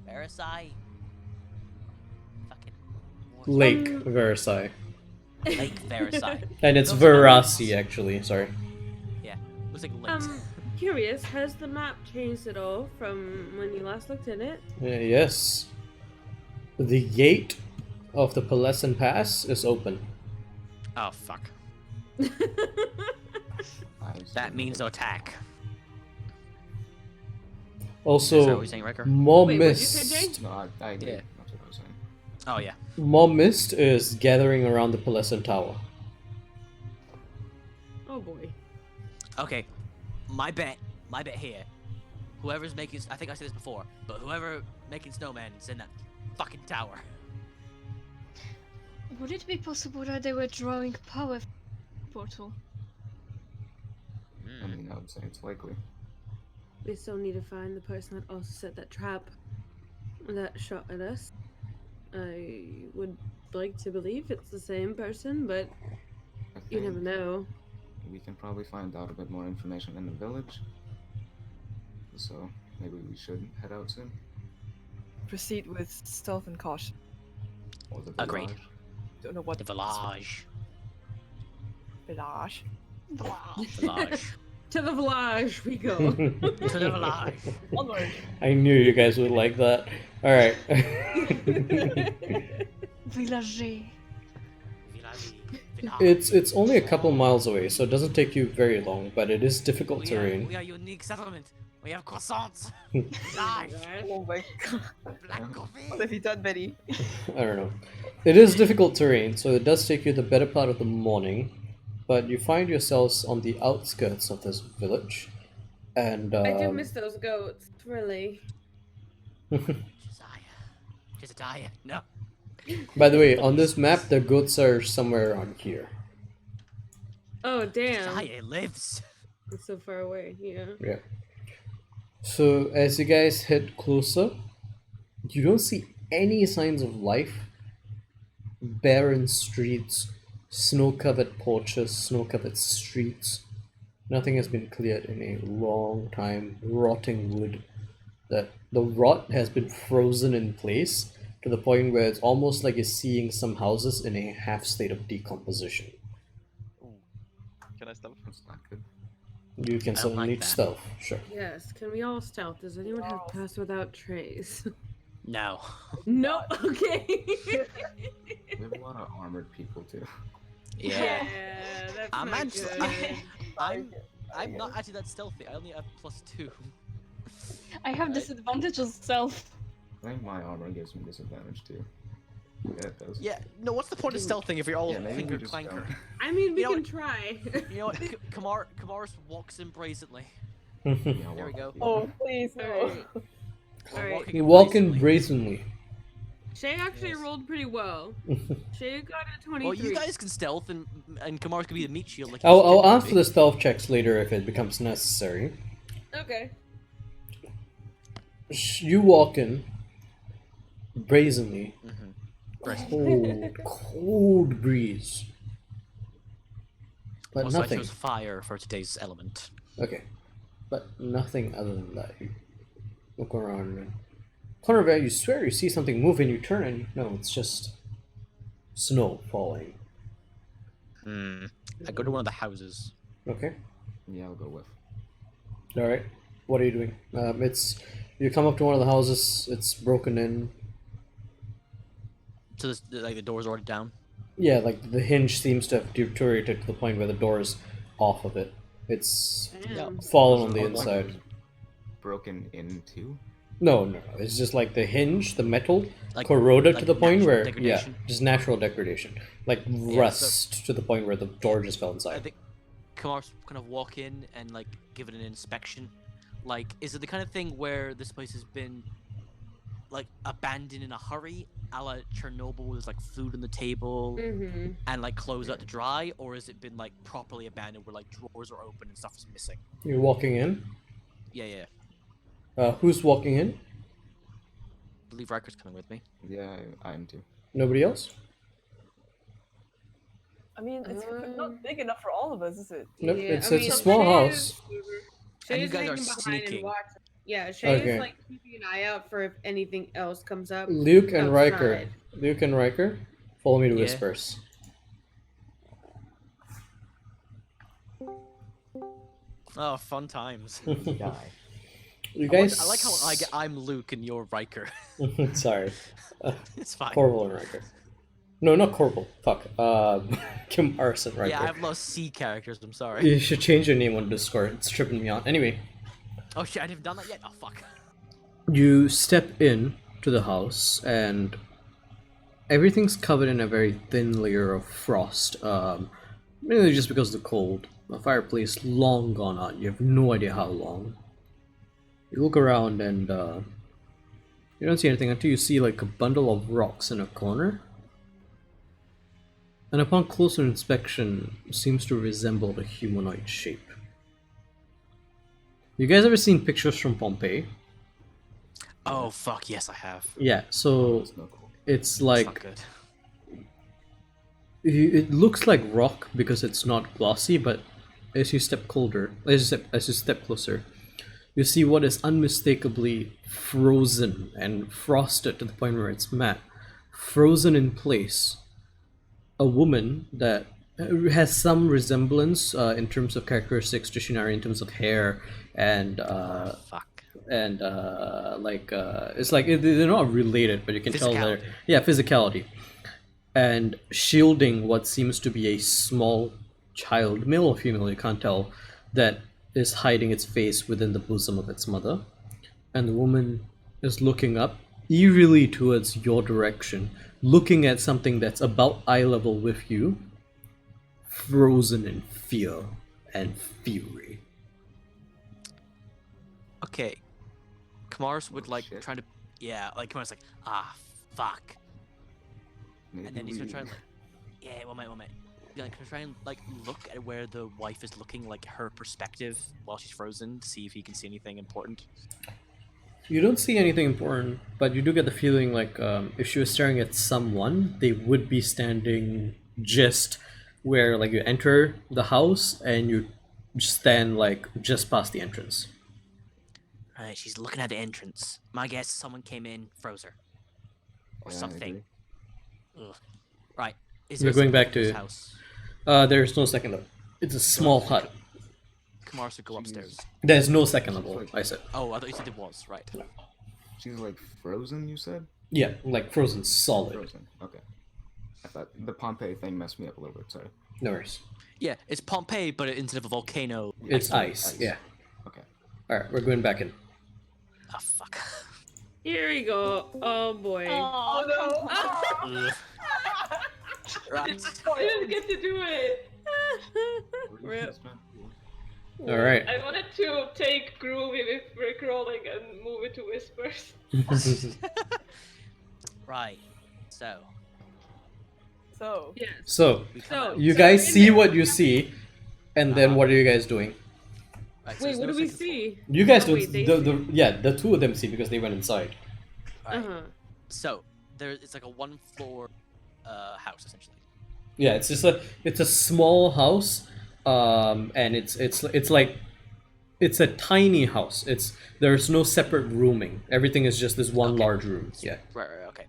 [SPEAKER 3] Versailles. Fucking.
[SPEAKER 6] Lake Versailles.
[SPEAKER 3] Lake Versailles.
[SPEAKER 6] And it's
[SPEAKER 3] Looks like a
[SPEAKER 6] Verasi, actually, sorry.
[SPEAKER 3] Yeah, looks like late.
[SPEAKER 2] Curious, has the map changed at all from when you last looked at it?
[SPEAKER 6] Yes. The gate of the Pelfin Pass is open.
[SPEAKER 3] Oh fuck.
[SPEAKER 5] I
[SPEAKER 3] That means no attack. Is that
[SPEAKER 6] Also,
[SPEAKER 3] what you're saying, Riker?
[SPEAKER 6] more
[SPEAKER 2] Wait, what'd you say,
[SPEAKER 6] mist.
[SPEAKER 2] Jay?
[SPEAKER 5] No, I agree.
[SPEAKER 3] Yeah.
[SPEAKER 5] That's what I was saying.
[SPEAKER 3] Oh yeah.
[SPEAKER 6] More mist is gathering around the Pelfin Tower.
[SPEAKER 2] Oh boy.
[SPEAKER 3] Okay, my bet here. Whoever's making, I think I said this before, but whoever making snowman is in that fucking tower.
[SPEAKER 1] Would it be possible that they were drawing power from the portal?
[SPEAKER 5] I mean, I would say it's likely.
[SPEAKER 2] We still need to find the person that also set that trap that shot at us. I would like to believe it's the same person, but
[SPEAKER 5] I
[SPEAKER 2] you never
[SPEAKER 5] think
[SPEAKER 2] know.
[SPEAKER 5] we can probably find out a bit more information in the village. So maybe we should head out soon.
[SPEAKER 7] Proceed with stealth and caution.
[SPEAKER 5] Or the
[SPEAKER 3] Agreed.
[SPEAKER 5] village.
[SPEAKER 7] Don't know what
[SPEAKER 3] The village.
[SPEAKER 7] village.
[SPEAKER 3] Village.
[SPEAKER 2] To the village we go.
[SPEAKER 3] To the village.
[SPEAKER 7] Onward.
[SPEAKER 6] I knew you guys would like that. Alright.
[SPEAKER 1] Village.
[SPEAKER 6] It's only a couple miles away, so it doesn't take you very long, but it is difficult
[SPEAKER 3] We
[SPEAKER 6] terrain.
[SPEAKER 3] are unique settlement. We have croissants. Village.
[SPEAKER 7] Oh my god.
[SPEAKER 3] Black coffee.
[SPEAKER 7] What have you done, Betty?
[SPEAKER 6] I don't know. It is difficult terrain, so it does take you the better part of the morning, but you find yourselves on the outskirts of this village, and
[SPEAKER 2] I do miss those goats, really.
[SPEAKER 3] Josiah. No.
[SPEAKER 6] By the way, on this map, the goats are somewhere around here.
[SPEAKER 2] Oh damn.
[SPEAKER 3] Josiah lives.
[SPEAKER 2] It's so far away, yeah.
[SPEAKER 6] Yeah. So as you guys head closer, you don't see any signs of life. Barren streets, snow-covered porches, snow-covered streets. Nothing has been cleared in a long time. Rotting wood. That the rot has been frozen in place to the point where it's almost like you're seeing some houses in a half state of decomposition.
[SPEAKER 9] Can I stealth?
[SPEAKER 5] That's not good.
[SPEAKER 6] You can
[SPEAKER 3] I don't
[SPEAKER 6] certainly
[SPEAKER 3] like
[SPEAKER 6] need
[SPEAKER 3] that.
[SPEAKER 6] stealth, sure.
[SPEAKER 2] Yes, can we all stealth? Does anyone have pass without trace?
[SPEAKER 3] No.
[SPEAKER 2] No, okay.
[SPEAKER 5] We have a lot of armored people too.
[SPEAKER 3] Yeah.
[SPEAKER 2] that's
[SPEAKER 3] I'm
[SPEAKER 2] not
[SPEAKER 3] actually.
[SPEAKER 2] good.
[SPEAKER 3] I'm not actually that stealthy. I only have +2.
[SPEAKER 1] I have disadvantage on stealth.
[SPEAKER 5] I think my armor gives me disadvantage too. Yeah, it does.
[SPEAKER 3] Yeah. No. What's the point of stealthing if you're all
[SPEAKER 5] Yeah, maybe
[SPEAKER 3] finger
[SPEAKER 5] we just
[SPEAKER 3] clanker?
[SPEAKER 5] don't.
[SPEAKER 2] I mean, we
[SPEAKER 3] You know
[SPEAKER 2] can
[SPEAKER 3] what?
[SPEAKER 2] try.
[SPEAKER 3] You know what? Kamaris walks in brazenly.
[SPEAKER 5] Yeah,
[SPEAKER 3] There we go.
[SPEAKER 7] Oh, please, no.
[SPEAKER 2] Alright.
[SPEAKER 3] We're
[SPEAKER 2] Alright.
[SPEAKER 3] walking
[SPEAKER 6] You walk in
[SPEAKER 3] brazenly.
[SPEAKER 6] brazenly.
[SPEAKER 2] Shay actually
[SPEAKER 3] Yes.
[SPEAKER 2] rolled pretty well. Shay got a 23.
[SPEAKER 3] Well, you guys can stealth, and Kamaris can be the meat shield. Like he
[SPEAKER 6] I'll
[SPEAKER 3] was
[SPEAKER 6] ask for
[SPEAKER 3] intended
[SPEAKER 6] the stealth checks later if it becomes necessary.
[SPEAKER 2] Okay.
[SPEAKER 6] You walk in brazenly.
[SPEAKER 3] to be. Mhm.
[SPEAKER 6] Cold breeze. But
[SPEAKER 3] Also, I
[SPEAKER 6] nothing.
[SPEAKER 3] chose fire for today's element.
[SPEAKER 6] Okay. But nothing other than that. You look around and corner of your eye, you swear you see something move and you turn and no, it's just snow falling.
[SPEAKER 3] I go to one of the houses.
[SPEAKER 6] Okay.
[SPEAKER 5] Yeah, I'll go with.
[SPEAKER 6] All right. What are you doing? It's you come up to one of the houses. It's broken in.
[SPEAKER 3] So this, like the door's already down.
[SPEAKER 6] Yeah, like the hinge seems to have deteriorated to the point where the door is off of it. It's fallen on the inside.
[SPEAKER 5] Broken into?
[SPEAKER 6] No. It's just like the hinge, the metal,
[SPEAKER 3] Like-
[SPEAKER 6] corroded
[SPEAKER 3] like
[SPEAKER 6] to the point
[SPEAKER 3] natural
[SPEAKER 6] where
[SPEAKER 3] degradation?
[SPEAKER 6] just natural degradation, like rust to the point where the door just fell
[SPEAKER 3] I
[SPEAKER 6] inside.
[SPEAKER 3] think Kamar's kind of walk in and like give it an inspection. Like, is it the kind of thing where this place has been like abandoned in a hurry, a la Chernobyl? There's like food on the table and like clothes out to dry, or has it been like properly abandoned where like drawers are open and stuff is missing?
[SPEAKER 6] You're walking in.
[SPEAKER 3] Yeah.
[SPEAKER 6] Who's walking in?
[SPEAKER 3] I believe Riker's coming with me.
[SPEAKER 5] Yeah, I am too.
[SPEAKER 6] Nobody else?
[SPEAKER 7] I mean, it's not big enough for all of us, is it?
[SPEAKER 6] Nope.
[SPEAKER 2] Yeah,
[SPEAKER 6] It's
[SPEAKER 2] I
[SPEAKER 6] a
[SPEAKER 2] mean,
[SPEAKER 6] small
[SPEAKER 2] Shay
[SPEAKER 6] house.
[SPEAKER 2] is-
[SPEAKER 3] And
[SPEAKER 2] Shay
[SPEAKER 3] you
[SPEAKER 2] is
[SPEAKER 3] guys are
[SPEAKER 2] hanging behind
[SPEAKER 3] sneaking.
[SPEAKER 2] and watching. Yeah, Shay
[SPEAKER 6] Okay.
[SPEAKER 2] is like keeping an eye out for if anything else comes up.
[SPEAKER 6] Luke and Riker.
[SPEAKER 2] outside.
[SPEAKER 6] Luke and Riker, follow me to
[SPEAKER 3] Yeah.
[SPEAKER 6] Whispers.
[SPEAKER 3] Oh, fun times.
[SPEAKER 5] Die.
[SPEAKER 6] You
[SPEAKER 3] I
[SPEAKER 6] guys.
[SPEAKER 3] like how I'm Luke and you're Riker.
[SPEAKER 6] Sorry.
[SPEAKER 3] It's fine.
[SPEAKER 6] Corporal and Riker. No, not Corporal. Fuck. Kim Arson Riker.
[SPEAKER 3] Yeah, I've lost C characters. I'm sorry.
[SPEAKER 6] You should change your name on Discord. It's tripping me out. Anyway,
[SPEAKER 3] Oh shit, I haven't done that yet. Oh fuck.
[SPEAKER 6] you step in to the house and everything's covered in a very thin layer of frost. Mainly just because of the cold. The fireplace long gone out. You have no idea how long. You look around and you don't see anything until you see like a bundle of rocks in a corner. And upon closer inspection, seems to resemble a humanoid shape. You guys ever seen pictures from Pompeii?
[SPEAKER 3] Oh fuck, yes I have.
[SPEAKER 6] Yeah, so
[SPEAKER 5] That's not cool.
[SPEAKER 6] it's
[SPEAKER 3] It's
[SPEAKER 6] like
[SPEAKER 3] not good.
[SPEAKER 6] it looks like rock because it's not glossy, but as you step closer, you see what is unmistakably frozen and frosted to the point where it's matte, frozen in place. A woman that has some resemblance in terms of characteristics to Shinari in terms of hair and
[SPEAKER 3] Fuck.
[SPEAKER 6] it's like they're not related, but you can tell they're
[SPEAKER 3] Physicality.
[SPEAKER 6] physicality, and shielding what seems to be a small child, male or female, you can't tell, that is hiding its face within the bosom of its mother, and the woman is looking up eerily towards your direction, looking at something that's about eye level with you, frozen in fear and fury.
[SPEAKER 3] Okay. Kamars would
[SPEAKER 5] Oh,
[SPEAKER 3] like
[SPEAKER 5] shit.
[SPEAKER 3] try to like Kamar's like, fuck.
[SPEAKER 5] Maybe
[SPEAKER 3] And then he's gonna
[SPEAKER 5] we-
[SPEAKER 3] try and one minute. He's gonna try and like look at where the wife is looking, like her perspective while she's frozen, to see if he can see anything important.
[SPEAKER 6] You don't see anything important, but you do get the feeling like if she was staring at someone, they would be standing just where like you enter the house and you stand like just past the entrance.
[SPEAKER 3] Alright, she's looking at the entrance. My guess is someone came in, froze her. Or
[SPEAKER 5] Yeah, I
[SPEAKER 3] something.
[SPEAKER 5] agree.
[SPEAKER 3] Ugh. Right. Is
[SPEAKER 6] We're
[SPEAKER 3] there
[SPEAKER 6] going
[SPEAKER 3] something
[SPEAKER 6] back
[SPEAKER 3] in this
[SPEAKER 6] to-
[SPEAKER 3] house?
[SPEAKER 6] There's no second level. It's a small hut.
[SPEAKER 3] Kamars would go upstairs.
[SPEAKER 6] There's no second level, I said.
[SPEAKER 3] Oh, I thought you said it was, right.
[SPEAKER 5] She's like frozen, you said?
[SPEAKER 6] Yeah, like frozen solid.
[SPEAKER 5] Frozen. Okay. I thought the Pompeii thing messed me up a little bit, sorry.
[SPEAKER 6] No worries.
[SPEAKER 3] Yeah, it's Pompeii, but instead of a volcano,
[SPEAKER 6] It's ice. Yeah.
[SPEAKER 5] Okay.
[SPEAKER 6] Alright, we're going back in.
[SPEAKER 3] oh fuck.
[SPEAKER 2] Here we go. Oh boy.
[SPEAKER 4] Oh no!
[SPEAKER 3] Ugh. Right.
[SPEAKER 4] I didn't get to do it.
[SPEAKER 2] Rip.
[SPEAKER 6] Alright.
[SPEAKER 4] I wanted to take Groovy with Rickrolling and move it to Whispers.
[SPEAKER 3] Right. So,
[SPEAKER 7] So,
[SPEAKER 2] Yes.
[SPEAKER 6] So,
[SPEAKER 3] we come
[SPEAKER 2] So,
[SPEAKER 3] out.
[SPEAKER 6] you
[SPEAKER 2] So
[SPEAKER 6] guys
[SPEAKER 2] in
[SPEAKER 6] see
[SPEAKER 2] there-
[SPEAKER 6] what you see, and then what are you guys doing?
[SPEAKER 3] Right, so
[SPEAKER 2] Wait,
[SPEAKER 3] there's
[SPEAKER 2] what
[SPEAKER 3] no
[SPEAKER 2] do we
[SPEAKER 3] second floor.
[SPEAKER 2] see?
[SPEAKER 6] You guys
[SPEAKER 2] Oh,
[SPEAKER 6] don't.
[SPEAKER 2] wait, they
[SPEAKER 6] The two of them see because they went inside.
[SPEAKER 3] Alright.
[SPEAKER 2] Uh-huh.
[SPEAKER 3] So it's like a one-floor house essentially.
[SPEAKER 6] Yeah, it's just it's a small house, and it's like It's a tiny house. There's no separate rooming. Everything is just this one
[SPEAKER 3] Okay.
[SPEAKER 6] large room. Yeah.
[SPEAKER 3] Right, okay.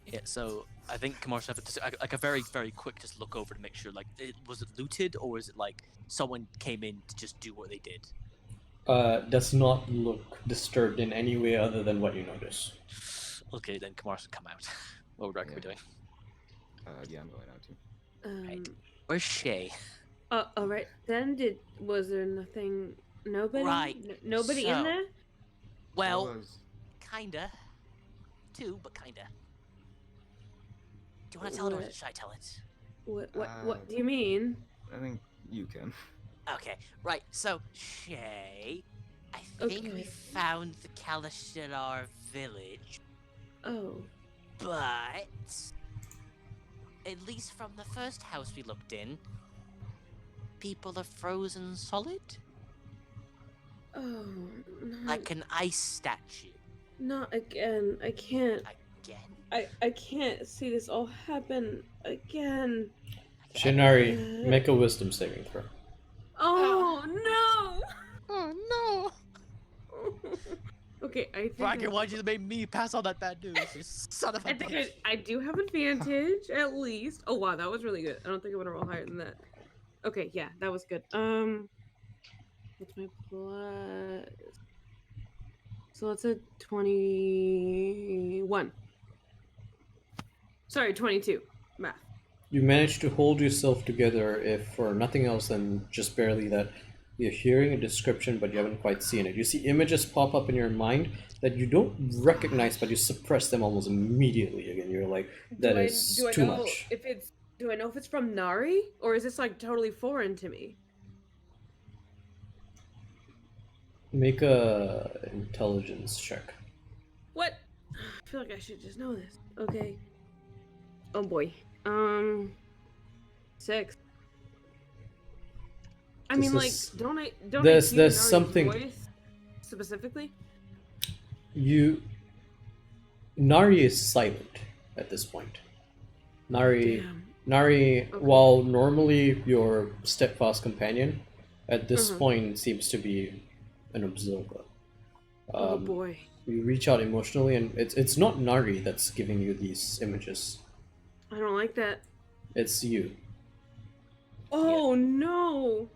[SPEAKER 3] Yeah, so I think Kamar should have just like a very, very quick just look over to make sure, like, was it looted or is it like someone came in to just do what they did?
[SPEAKER 6] Does not look disturbed in any way other than what you notice.
[SPEAKER 3] Okay, then Kamar should come out. What would Rex be doing?
[SPEAKER 5] Yeah, I'm going out too.
[SPEAKER 3] Right. Where's Shay?
[SPEAKER 2] All right. Then was there nothing? Nobody.
[SPEAKER 3] Right,
[SPEAKER 2] Nobody
[SPEAKER 3] so-
[SPEAKER 2] in there.
[SPEAKER 3] Well,
[SPEAKER 5] Was-
[SPEAKER 3] kinda. Two, but kinda. Do you want to tell it or
[SPEAKER 2] What?
[SPEAKER 3] should I tell it?
[SPEAKER 2] What do you mean?
[SPEAKER 5] I think you can.
[SPEAKER 3] Okay, right, so, Shay, I think we
[SPEAKER 2] Okay.
[SPEAKER 3] found the Kalashilar village,
[SPEAKER 2] Oh.
[SPEAKER 3] but at least from the first house we looked in, people are frozen solid,
[SPEAKER 2] Oh.
[SPEAKER 3] like an ice statue.
[SPEAKER 2] Not again. I can't.
[SPEAKER 3] Again?
[SPEAKER 2] I can't see this all happen again.
[SPEAKER 6] Shinari, make a wisdom saving throw.
[SPEAKER 2] Oh no!
[SPEAKER 3] Oh no!
[SPEAKER 2] Okay, I think.
[SPEAKER 3] Bracken, why'd you make me pass on that bad news? You son of a
[SPEAKER 2] I think
[SPEAKER 3] bitch.
[SPEAKER 2] I do have advantage at least. Oh wow, that was really good. I don't think I'm gonna roll higher than that. Okay, yeah, that was good. What's my plus? So it's a 21. Sorry, 22. Math.
[SPEAKER 6] You manage to hold yourself together, if for nothing else than just barely that you're hearing a description but you haven't quite seen it. You see images pop up in your mind that you don't recognize, but you suppress them almost immediately again. You're like, that is
[SPEAKER 2] do I
[SPEAKER 6] too
[SPEAKER 2] know
[SPEAKER 6] much.
[SPEAKER 2] if it's do I know if it's from Nari or is this like totally foreign to me?
[SPEAKER 6] Make a intelligence check.
[SPEAKER 2] What? I feel like I should just know this. Okay. Oh boy. 6. I
[SPEAKER 6] This
[SPEAKER 2] mean, like,
[SPEAKER 6] is-
[SPEAKER 2] don't I
[SPEAKER 6] there's
[SPEAKER 2] hear Nari's
[SPEAKER 6] something-
[SPEAKER 2] voice specifically?
[SPEAKER 6] Nari is silent at this point. Nari,
[SPEAKER 2] Damn.
[SPEAKER 6] while normally your steadfast companion, at this
[SPEAKER 2] Mhm.
[SPEAKER 6] point seems to be an observer.
[SPEAKER 2] Oh boy.
[SPEAKER 6] You reach out emotionally, and it's not Nari that's giving you these images.
[SPEAKER 2] I don't like that.
[SPEAKER 6] It's you.
[SPEAKER 2] Oh no.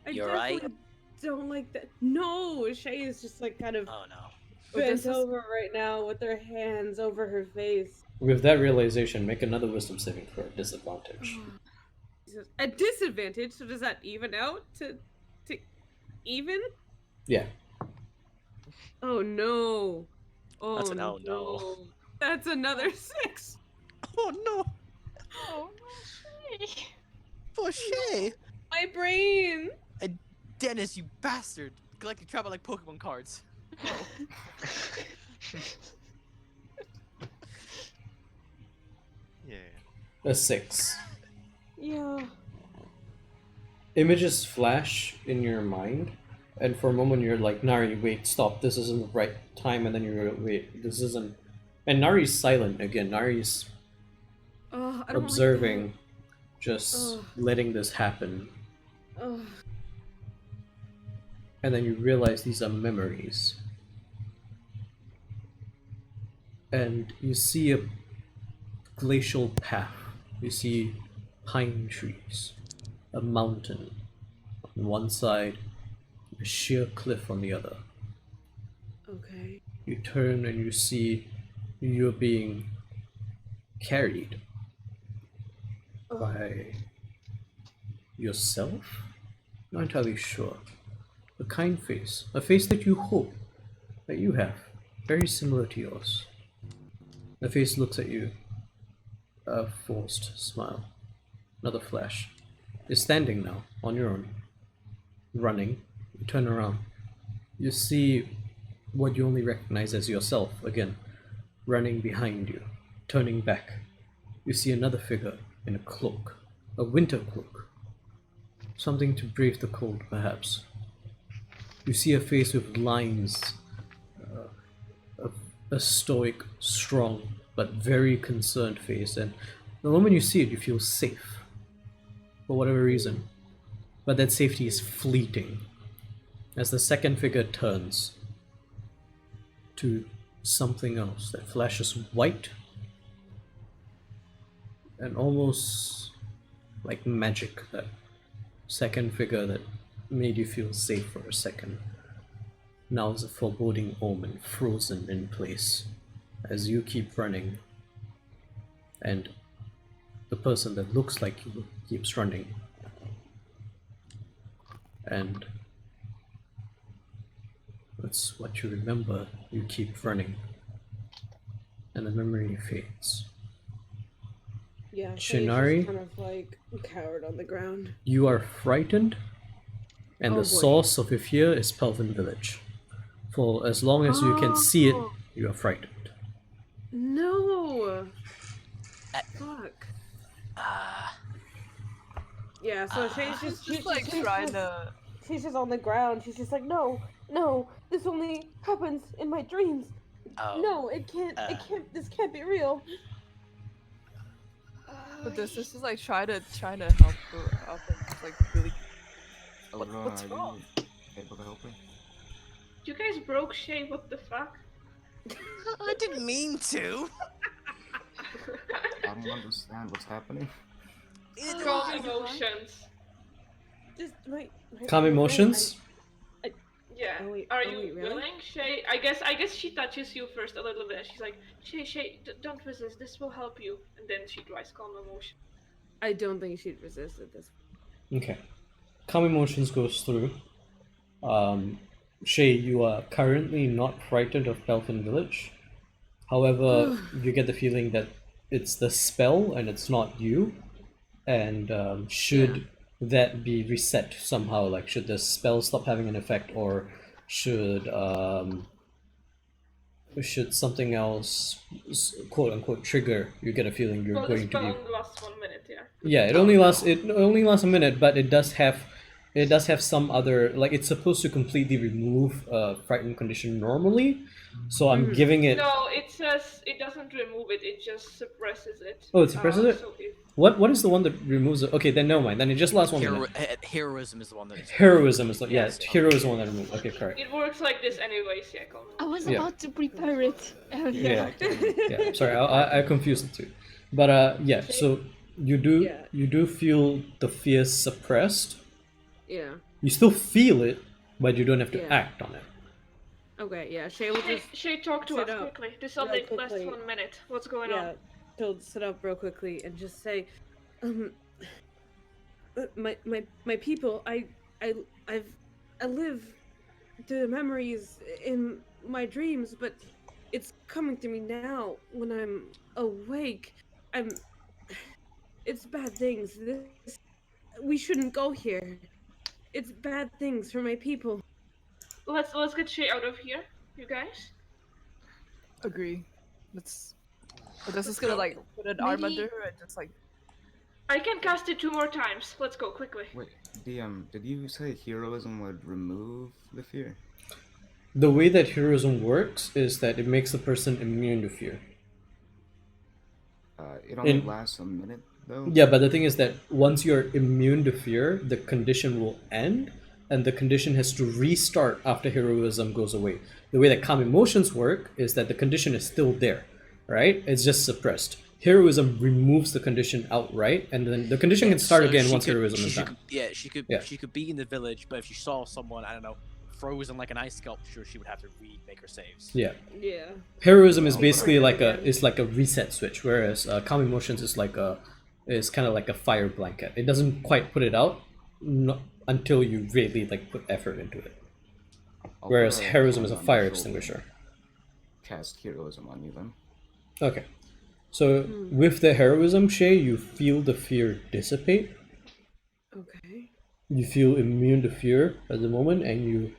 [SPEAKER 2] I
[SPEAKER 3] You're right.
[SPEAKER 2] definitely don't like that. No, Shay is just like kind of
[SPEAKER 3] Oh no.
[SPEAKER 2] bent over right now with her hands over her face.
[SPEAKER 6] With that realization, make another wisdom saving throw at disadvantage.
[SPEAKER 2] Jesus. A disadvantage, so does that even out to even?
[SPEAKER 6] Yeah.
[SPEAKER 2] Oh no. Oh
[SPEAKER 3] That's an oh no.
[SPEAKER 2] That's another 6.
[SPEAKER 3] Oh no.
[SPEAKER 1] Oh, no, Shay.
[SPEAKER 3] For Shay.
[SPEAKER 2] My brain.
[SPEAKER 3] Dennis, you bastard. Collecting travel like Pokemon cards.
[SPEAKER 9] Yeah.
[SPEAKER 6] A 6.
[SPEAKER 2] Yeah.
[SPEAKER 6] Images flash in your mind, and for a moment you're like, Nari, wait, stop, this isn't the right time, and then you're, wait, this isn't. And Nari's silent again. Nari's
[SPEAKER 2] Oh, I don't
[SPEAKER 6] observing, just
[SPEAKER 2] Ugh.
[SPEAKER 6] letting this happen.
[SPEAKER 2] Like that.
[SPEAKER 6] And then you realize these are memories. And you see a glacial path. You see pine trees, a mountain on one side, a sheer cliff on the other.
[SPEAKER 2] Okay.
[SPEAKER 6] You turn and you see you're being carried by yourself? Not entirely sure. A kind face. A face that you hope that you have. Very similar to yours. The face looks at you. A forced smile. Another flash. You're standing now, on your own. Running. You turn around. You see what you only recognize as yourself again. Running behind you. Turning back. You see another figure in a cloak. A winter cloak. Something to brave the cold, perhaps. You see a face with lines. A stoic, strong, but very concerned face. And the moment you see it, you feel safe. For whatever reason. But that safety is fleeting. as the second figure turns to something else that flashes white and almost like magic. That second figure that made you feel safe for a second now is a foreboding omen frozen in place as you keep running, and the person that looks like you keeps running, and that's what you remember. You keep running and the memory fades.
[SPEAKER 2] Yeah,
[SPEAKER 6] Shinari?
[SPEAKER 2] just kind of like cowered on the ground.
[SPEAKER 6] You are frightened, and
[SPEAKER 2] Oh,
[SPEAKER 6] the
[SPEAKER 2] boy.
[SPEAKER 6] source of your fear is Pelfin Village. For as long as you can see it,
[SPEAKER 2] Oh.
[SPEAKER 6] you are frightened.
[SPEAKER 2] No. Fuck. Yeah, so she's
[SPEAKER 7] Just like trying to.
[SPEAKER 2] she's just on the ground. She's just like, no, this only happens in my dreams.
[SPEAKER 3] Oh.
[SPEAKER 2] No, it can't. This can't be real.
[SPEAKER 7] But this is like trying to help her up and just, like really.
[SPEAKER 5] Aurora,
[SPEAKER 7] What's
[SPEAKER 5] are
[SPEAKER 7] wrong?
[SPEAKER 5] you able to help me?
[SPEAKER 4] You guys broke Shay, what the fuck?
[SPEAKER 3] I didn't mean to.
[SPEAKER 5] I don't understand what's happening.
[SPEAKER 4] Calm emotions.
[SPEAKER 2] Just my
[SPEAKER 6] Calm emotions?
[SPEAKER 4] Yeah.
[SPEAKER 2] Oh, wait,
[SPEAKER 4] Are
[SPEAKER 2] oh,
[SPEAKER 4] you
[SPEAKER 2] wait, really?
[SPEAKER 4] willing, Shay? I guess she touches you first a little bit. She's like, Shay, don't resist. This will help you. And then she tries calm emotion.
[SPEAKER 2] I don't think she'd resist at this.
[SPEAKER 6] Okay. Calm emotions goes through. Shay, you are currently not frightened of Pelfin Village. However, you get the feeling that it's the spell and it's not you. And should that be reset somehow? Like, should the spell stop having an effect, or should something else, quote unquote, trigger? You get a feeling you're
[SPEAKER 4] Well, the
[SPEAKER 6] going to
[SPEAKER 4] spell
[SPEAKER 6] be.
[SPEAKER 4] only lasts 1 minute, yeah.
[SPEAKER 6] Yeah, it only lasts a minute, but it does have some other, like, it's supposed to completely remove a frightened condition normally. So I'm giving it.
[SPEAKER 4] No, it says it doesn't remove it, it just suppresses it.
[SPEAKER 6] Oh, it suppresses it?
[SPEAKER 4] So if...
[SPEAKER 6] What is the one that removes it? Okay, then never mind. Then it just lasts 1 minute.
[SPEAKER 3] Heroism is the one that.
[SPEAKER 6] Heroism is the
[SPEAKER 3] Yes.
[SPEAKER 6] heroism is the one that removes. Okay, correct.
[SPEAKER 4] It works like this anyways, yeah, calm
[SPEAKER 1] I was
[SPEAKER 6] Yeah.
[SPEAKER 1] about to prepare it earlier.
[SPEAKER 6] Yeah. Sorry, I confused the two. But yeah. So you do feel the fear suppressed.
[SPEAKER 2] Yeah.
[SPEAKER 6] You still feel it, but you don't have to
[SPEAKER 2] Yeah.
[SPEAKER 6] act on it.
[SPEAKER 2] Okay. Yeah. Shay will just
[SPEAKER 4] Shay, talk to
[SPEAKER 2] sit
[SPEAKER 4] us
[SPEAKER 2] up
[SPEAKER 4] quickly. This
[SPEAKER 2] real
[SPEAKER 4] only lasts
[SPEAKER 2] quickly.
[SPEAKER 4] 1 minute. What's going on?
[SPEAKER 2] She'll sit up real quickly and just say, my people, I live the memories in my dreams, but it's coming to me now when I'm awake. It's bad things. We shouldn't go here. It's bad things for my people.
[SPEAKER 4] Let's get Shay out of here, you guys.
[SPEAKER 7] Agree. But this is gonna like put an arm
[SPEAKER 1] Maybe-
[SPEAKER 7] under her and just like.
[SPEAKER 4] I can cast it 2 more times. Let's go quickly.
[SPEAKER 5] Wait, DM, did you say heroism would remove the fear?
[SPEAKER 6] The way that heroism works is that it makes the person immune to fear.
[SPEAKER 5] It only
[SPEAKER 6] In-
[SPEAKER 5] lasts a minute, though?
[SPEAKER 6] Yeah, but the thing is that once you're immune to fear, the condition will end, and the condition has to restart after heroism goes away. The way that calm emotions work is that the condition is still there, right? It's just suppressed. Heroism removes the condition outright, and then the condition can start
[SPEAKER 3] So
[SPEAKER 6] again
[SPEAKER 3] she
[SPEAKER 6] once
[SPEAKER 3] could-
[SPEAKER 6] heroism
[SPEAKER 3] she
[SPEAKER 6] is
[SPEAKER 3] could-
[SPEAKER 6] done.
[SPEAKER 3] Yeah, she could.
[SPEAKER 6] Yeah.
[SPEAKER 3] She could be in the village, but if she saw someone, I don't know, frozen like an ice sculpture, she would have to remake her saves.
[SPEAKER 6] Yeah.
[SPEAKER 2] Yeah.
[SPEAKER 6] Heroism is
[SPEAKER 5] Oh,
[SPEAKER 6] basically
[SPEAKER 2] right.
[SPEAKER 6] like a reset switch, whereas calm emotions is kind of like a fire blanket. It doesn't quite put it out until you really like put effort into it.
[SPEAKER 5] I'll
[SPEAKER 6] Whereas
[SPEAKER 5] put a
[SPEAKER 6] heroism is a
[SPEAKER 5] hand on
[SPEAKER 6] fire
[SPEAKER 5] your shoulder.
[SPEAKER 6] extinguisher.
[SPEAKER 5] Cast heroism on you then.
[SPEAKER 6] Okay. So with the heroism, Shay, you feel the fear dissipate.
[SPEAKER 2] Okay.
[SPEAKER 6] You feel immune to fear at the moment, and you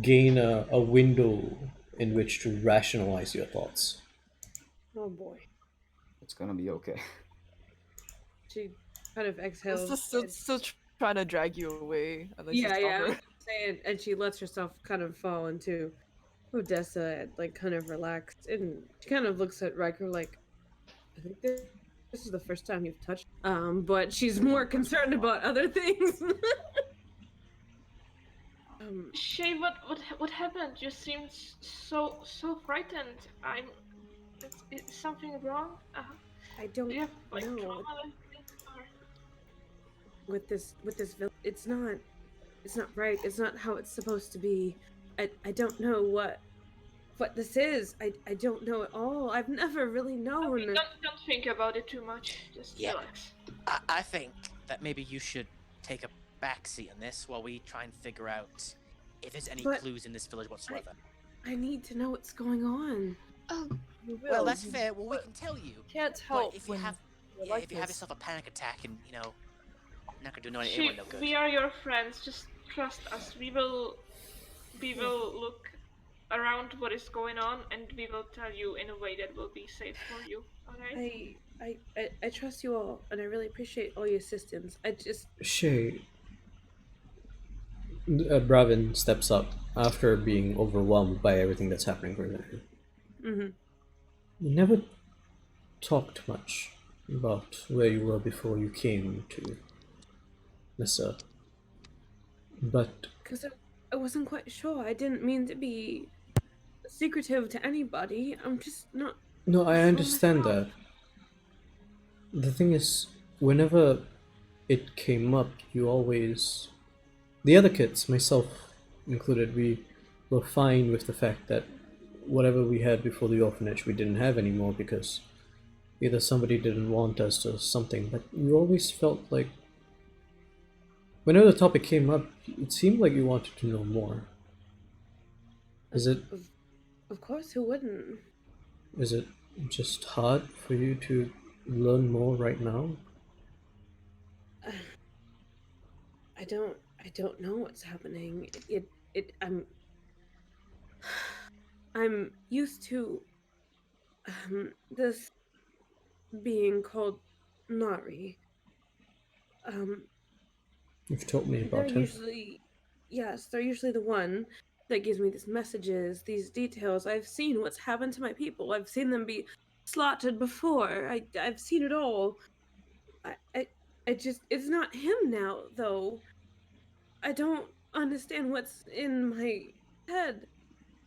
[SPEAKER 6] gain a window in which to rationalize your thoughts.
[SPEAKER 2] Oh boy.
[SPEAKER 5] It's gonna be okay.
[SPEAKER 2] She kind of exhales.
[SPEAKER 7] It's just still trying to drag you away. And then she's
[SPEAKER 2] Yeah.
[SPEAKER 7] over.
[SPEAKER 2] And she lets herself kind of fall into Odessa and like kind of relaxed, and she kind of looks at Riker like, I think this is the first time you've touched. But she's more concerned about other things.
[SPEAKER 4] Shay, what happened? You seemed so frightened. Is something wrong?
[SPEAKER 2] I
[SPEAKER 4] Do
[SPEAKER 2] don't
[SPEAKER 4] you have like
[SPEAKER 2] know
[SPEAKER 4] trauma like this, or?
[SPEAKER 2] with this village. It's not right. It's not how it's supposed to be. I don't know what this is. I don't know at all. I've never really
[SPEAKER 4] Okay,
[SPEAKER 2] known.
[SPEAKER 4] don't think about it too much. Just
[SPEAKER 3] Yeah.
[SPEAKER 4] relax.
[SPEAKER 3] I think that maybe you should take a backseat on this while we try and figure out if there's any
[SPEAKER 2] But
[SPEAKER 3] clues in this village whatsoever.
[SPEAKER 2] I need to know what's going on.
[SPEAKER 1] Oh,
[SPEAKER 7] You will.
[SPEAKER 3] Well, that's
[SPEAKER 7] you
[SPEAKER 3] fair. Well, we can tell you.
[SPEAKER 7] can't
[SPEAKER 3] But
[SPEAKER 7] help
[SPEAKER 3] if you
[SPEAKER 7] when
[SPEAKER 3] have,
[SPEAKER 7] you're
[SPEAKER 3] yeah,
[SPEAKER 7] like
[SPEAKER 3] if you have
[SPEAKER 7] this.
[SPEAKER 3] yourself a panic attack and you're not gonna do anyone
[SPEAKER 4] Shay,
[SPEAKER 3] no good.
[SPEAKER 4] we are your friends. Just trust us. We will look around what is going on, and we will tell you in a way that will be safe for you. Alright?
[SPEAKER 2] I trust you all, and I really appreciate all your assistance. I just
[SPEAKER 6] Shay. Bravin steps up after being overwhelmed by everything that's happening right now.
[SPEAKER 2] mhm.
[SPEAKER 6] You never talked much about where you were before you came to Nissa. But
[SPEAKER 2] Because I wasn't quite sure. I didn't mean to be secretive to anybody. I'm just not.
[SPEAKER 6] no, I
[SPEAKER 2] sure
[SPEAKER 6] understand
[SPEAKER 2] myself.
[SPEAKER 6] that. The thing is, whenever it came up, you always. The other kids, myself included, we were fine with the fact that whatever we had before the orphanage, we didn't have anymore because either somebody didn't want us or something. But you always felt like. Whenever the topic came up, it seemed like you wanted to know more. Is it
[SPEAKER 2] Of course, who wouldn't?
[SPEAKER 6] just hard for you to learn more right now?
[SPEAKER 2] I don't know what's happening. I'm used to this being called Nari.
[SPEAKER 6] You've told me
[SPEAKER 2] They're
[SPEAKER 6] about him.
[SPEAKER 2] they're usually the one that gives me these messages, these details. I've seen what's happened to my people. I've seen them be slaughtered before. I've seen it all. I just it's not him now though. I don't understand what's in my head.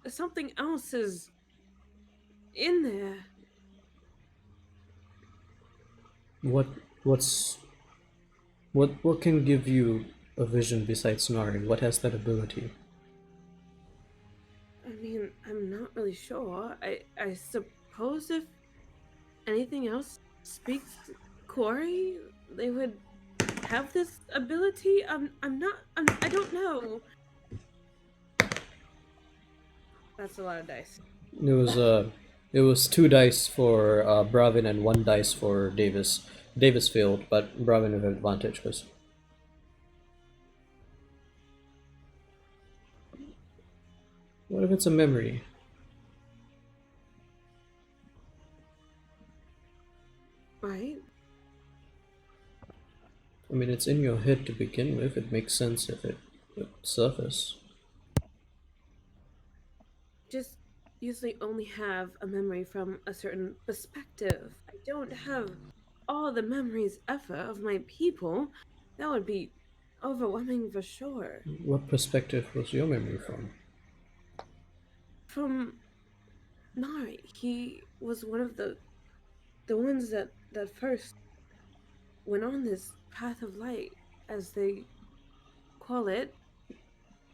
[SPEAKER 2] Something else is in there.
[SPEAKER 6] What can give you a vision besides Nari? What has that ability?
[SPEAKER 2] I mean, I'm not really sure. I suppose if anything else speaks Corey, they would have this ability. I don't know. That's a lot of dice.
[SPEAKER 6] It was 2 dice for Bravin and 1 dice for Davis. Davis failed, but Bravin had advantage because. What if it's a memory?
[SPEAKER 2] Right?
[SPEAKER 6] I mean, it's in your head to begin with. It makes sense if it would surface.
[SPEAKER 2] Just usually only have a memory from a certain perspective. I don't have all the memories ever of my people. That would be overwhelming for sure.
[SPEAKER 6] What perspective was your memory from?
[SPEAKER 2] From Nari, he was one of the ones that first went on this path of light, as they call it.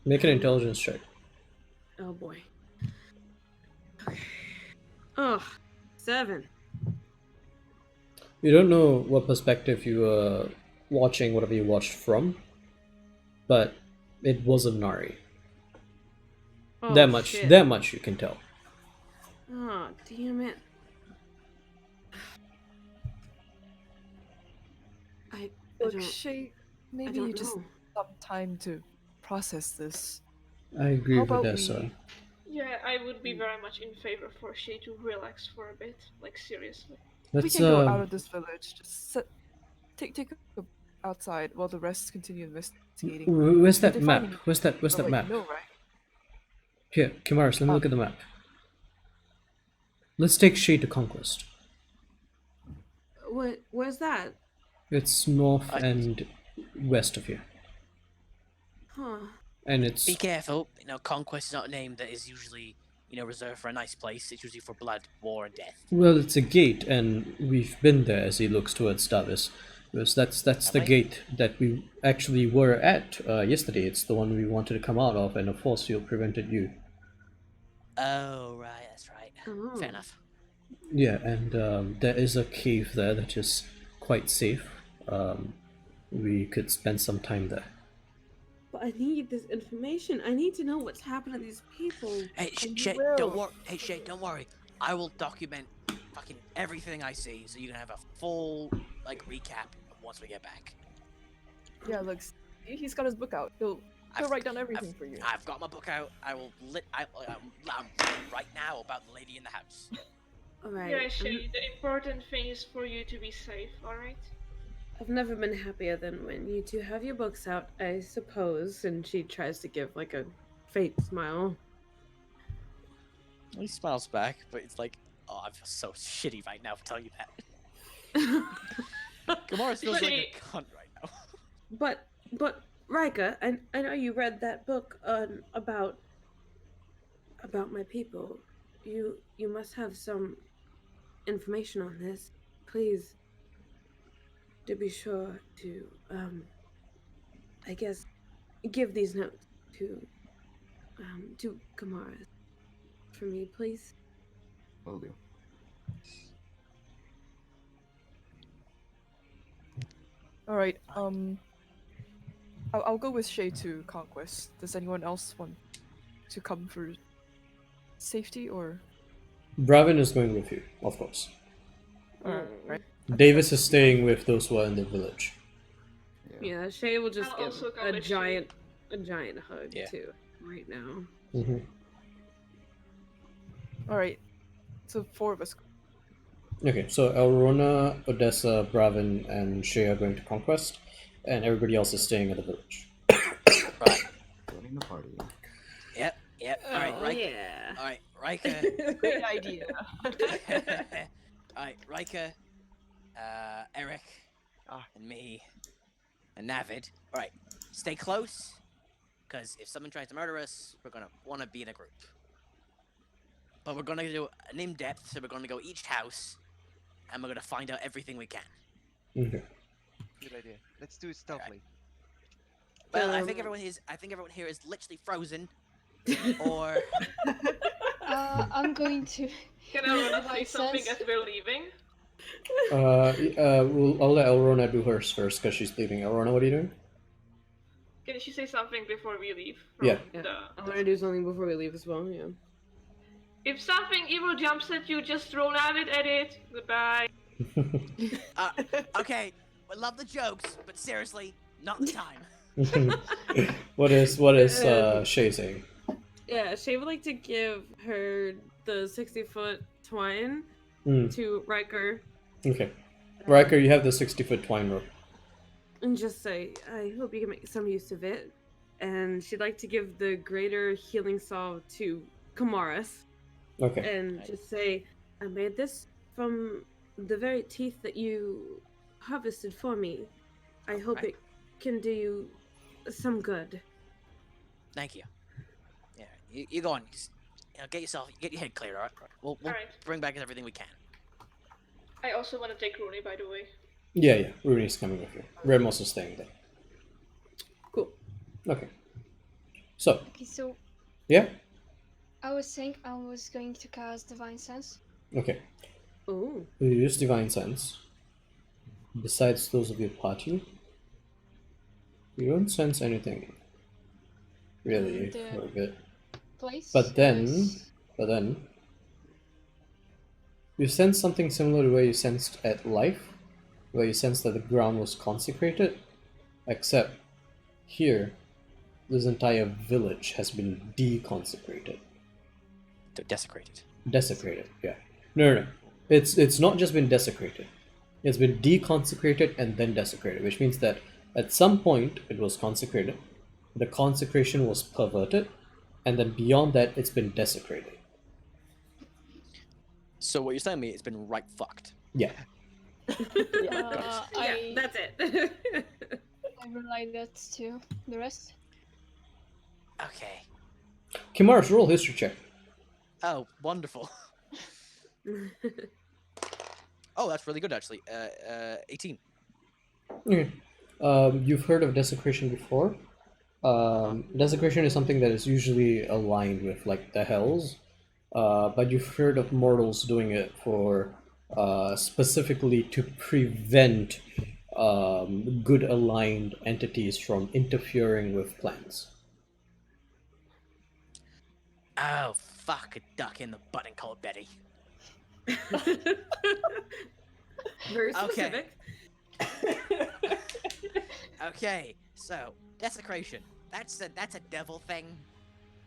[SPEAKER 6] Make an intelligence check.
[SPEAKER 2] Oh boy. Okay. Oh, 7.
[SPEAKER 6] You don't know what perspective you were watching whatever you watched from, but it wasn't Nari.
[SPEAKER 2] Oh,
[SPEAKER 6] That much you can tell.
[SPEAKER 2] Oh, damn it. I
[SPEAKER 7] Look,
[SPEAKER 2] don't,
[SPEAKER 7] Shay,
[SPEAKER 2] I
[SPEAKER 7] maybe
[SPEAKER 2] don't
[SPEAKER 7] you just
[SPEAKER 2] know.
[SPEAKER 7] need some time to process this.
[SPEAKER 6] I agree
[SPEAKER 7] How
[SPEAKER 6] with
[SPEAKER 7] about
[SPEAKER 6] Odessa.
[SPEAKER 4] Yeah, I would be very much in favor for Shay to relax for a bit. Like, seriously.
[SPEAKER 7] We
[SPEAKER 6] Let's
[SPEAKER 7] can go out of this village. Just take a outside while the rest continue investigating.
[SPEAKER 6] Where's
[SPEAKER 7] If
[SPEAKER 6] that
[SPEAKER 7] they
[SPEAKER 6] map?
[SPEAKER 7] find any-
[SPEAKER 6] Where's that
[SPEAKER 7] Oh, wait,
[SPEAKER 6] map?
[SPEAKER 7] No, right?
[SPEAKER 6] Here, Kimaris, let me look at the map. Let's take Shay to Conquest.
[SPEAKER 2] Where's that?
[SPEAKER 6] It's north and west of here.
[SPEAKER 2] Huh.
[SPEAKER 6] and it's
[SPEAKER 3] Be careful. You know, conquest is not a name that is usually, reserved for a nice place. It's usually for blood, war, and death.
[SPEAKER 6] well, it's a gate, and we've been there. As he looks towards Davis, because that's the
[SPEAKER 3] Have we?
[SPEAKER 6] gate that we actually were at yesterday. It's the one we wanted to come out of, and a force field prevented you.
[SPEAKER 3] Oh, right, that's right.
[SPEAKER 2] Oh.
[SPEAKER 3] Fair enough.
[SPEAKER 6] Yeah, and there is a cave there that is quite safe. We could spend some time there.
[SPEAKER 2] But I need this information. I need to know what's happened to these people.
[SPEAKER 3] Hey,
[SPEAKER 7] And
[SPEAKER 3] Shay,
[SPEAKER 7] you
[SPEAKER 3] don't
[SPEAKER 7] will.
[SPEAKER 3] worry. Hey, Shay, don't worry. I will document fucking everything I see, so you can have a full recap once we get back.
[SPEAKER 7] Yeah, look, see, he's got his book out. He'll write down everything for you.
[SPEAKER 3] I've got my book out. I will I'm right now about the lady in the house.
[SPEAKER 2] Alright.
[SPEAKER 4] Yeah, Shay, the important thing is for you to be safe, alright?
[SPEAKER 2] I've never been happier than when you two have your books out, I suppose. And she tries to give like a fake smile.
[SPEAKER 3] He smiles back, but it's like, oh, I feel so shitty right now for telling you that. Gamora feels like a cunt right now.
[SPEAKER 2] But Rika, I know you read that book about my people. You must have some information on this. Please do be sure to I guess give these notes to Kamara for me, please.
[SPEAKER 5] Will do.
[SPEAKER 7] All right. I'll go with Shay to Conquest. Does anyone else want to come for safety or?
[SPEAKER 6] Bravin is going with you, of course.
[SPEAKER 7] Right.
[SPEAKER 6] Davis is staying with those who are in the village.
[SPEAKER 2] Yeah, Shay will just
[SPEAKER 4] I'll
[SPEAKER 2] give
[SPEAKER 4] also come
[SPEAKER 2] a
[SPEAKER 4] with
[SPEAKER 2] giant hug
[SPEAKER 3] Yeah.
[SPEAKER 2] too right now.
[SPEAKER 6] Mm-hmm.
[SPEAKER 7] All right. So 4 of us.
[SPEAKER 6] Okay, so Elrona, Odessa, Bravin, and Shay are going to Conquest, and everybody else is staying at the village.
[SPEAKER 3] Right.
[SPEAKER 5] Joining the party.
[SPEAKER 3] Yep. All right, Rika.
[SPEAKER 2] Yeah.
[SPEAKER 3] All right, Rika.
[SPEAKER 7] Great idea.
[SPEAKER 3] Alright, Rika, Eric, and me, and Navid. Alright, stay close, because if someone tries to murder us, we're gonna want to be in a group. But we're gonna do an in-depth, so we're gonna go each house, and we're gonna find out everything we can.
[SPEAKER 6] Okay.
[SPEAKER 9] Good idea. Let's do it stealthily.
[SPEAKER 3] Well, I think everyone here is literally frozen, or...
[SPEAKER 1] I'm going to.
[SPEAKER 4] Can I say
[SPEAKER 1] Device
[SPEAKER 4] something
[SPEAKER 1] sense.
[SPEAKER 4] as we're leaving?
[SPEAKER 6] I'll let Elrona do hers first, because she's leaving. Elrona, what are you doing?
[SPEAKER 4] Can she say something before we leave?
[SPEAKER 6] Yeah.
[SPEAKER 2] I'm gonna do something before we leave as well, yeah.
[SPEAKER 4] If something evil jumps at you, just throw Navid at it. Goodbye.
[SPEAKER 3] Okay, we love the jokes, but seriously, not the time.
[SPEAKER 6] What is Shay saying?
[SPEAKER 2] Yeah, Shay would like to give her the 60-foot twine
[SPEAKER 6] Mm.
[SPEAKER 2] to Riker
[SPEAKER 6] Okay. Riker, you have the 60-foot twine rope.
[SPEAKER 2] and just say, I hope you can make some use of it. And she'd like to give the greater healing salve to Kamaris
[SPEAKER 6] Okay.
[SPEAKER 2] and just say, I made this from the very teeth that you harvested for me. I hope
[SPEAKER 3] Right.
[SPEAKER 2] it can do you some good.
[SPEAKER 3] Thank you. Yeah, you go on. Just, get your head cleared, alright? We'll
[SPEAKER 4] Alright.
[SPEAKER 3] bring back everything we can.
[SPEAKER 4] I also want to take Rooney, by the way.
[SPEAKER 6] Yeah. Rooney's coming with you. Remos is staying there.
[SPEAKER 2] Cool.
[SPEAKER 6] Okay. So,
[SPEAKER 1] Okay, so
[SPEAKER 6] yeah?
[SPEAKER 1] I was saying I was going to cast Divine Sense.
[SPEAKER 6] Okay.
[SPEAKER 2] Ooh.
[SPEAKER 6] You use Divine Sense. Besides those of your party, you don't sense anything. Really,
[SPEAKER 1] The-
[SPEAKER 6] for a bit.
[SPEAKER 1] Place.
[SPEAKER 6] But then,
[SPEAKER 1] is-
[SPEAKER 6] you sense something similar to where you sensed at Life, where you sensed that the ground was consecrated, except here, this entire village has been deconsecrated.
[SPEAKER 3] They're desecrated.
[SPEAKER 6] Desecrated, yeah. No. It's not just been desecrated. It's been deconsecrated and then desecrated, which means that at some point it was consecrated, the consecration was perverted, and then beyond that it's been desecrated.
[SPEAKER 3] So what you're telling me, it's been right fucked.
[SPEAKER 6] Yeah.
[SPEAKER 2] Yeah,
[SPEAKER 1] I
[SPEAKER 2] that's it.
[SPEAKER 1] I relate that to the rest.
[SPEAKER 3] Okay.
[SPEAKER 6] Kimaris, roll history check.
[SPEAKER 3] Oh, wonderful. Oh, that's really good, actually. 18.
[SPEAKER 6] Okay. You've heard of desecration before. Desecration is something that is usually aligned with like the hells, but you've heard of mortals doing it for specifically to prevent good aligned entities from interfering with plans.
[SPEAKER 3] Oh, fuck a duck in the butt and call it Betty.
[SPEAKER 2] Very
[SPEAKER 3] Okay.
[SPEAKER 2] specific.
[SPEAKER 3] Okay, so desecration. That's a devil thing.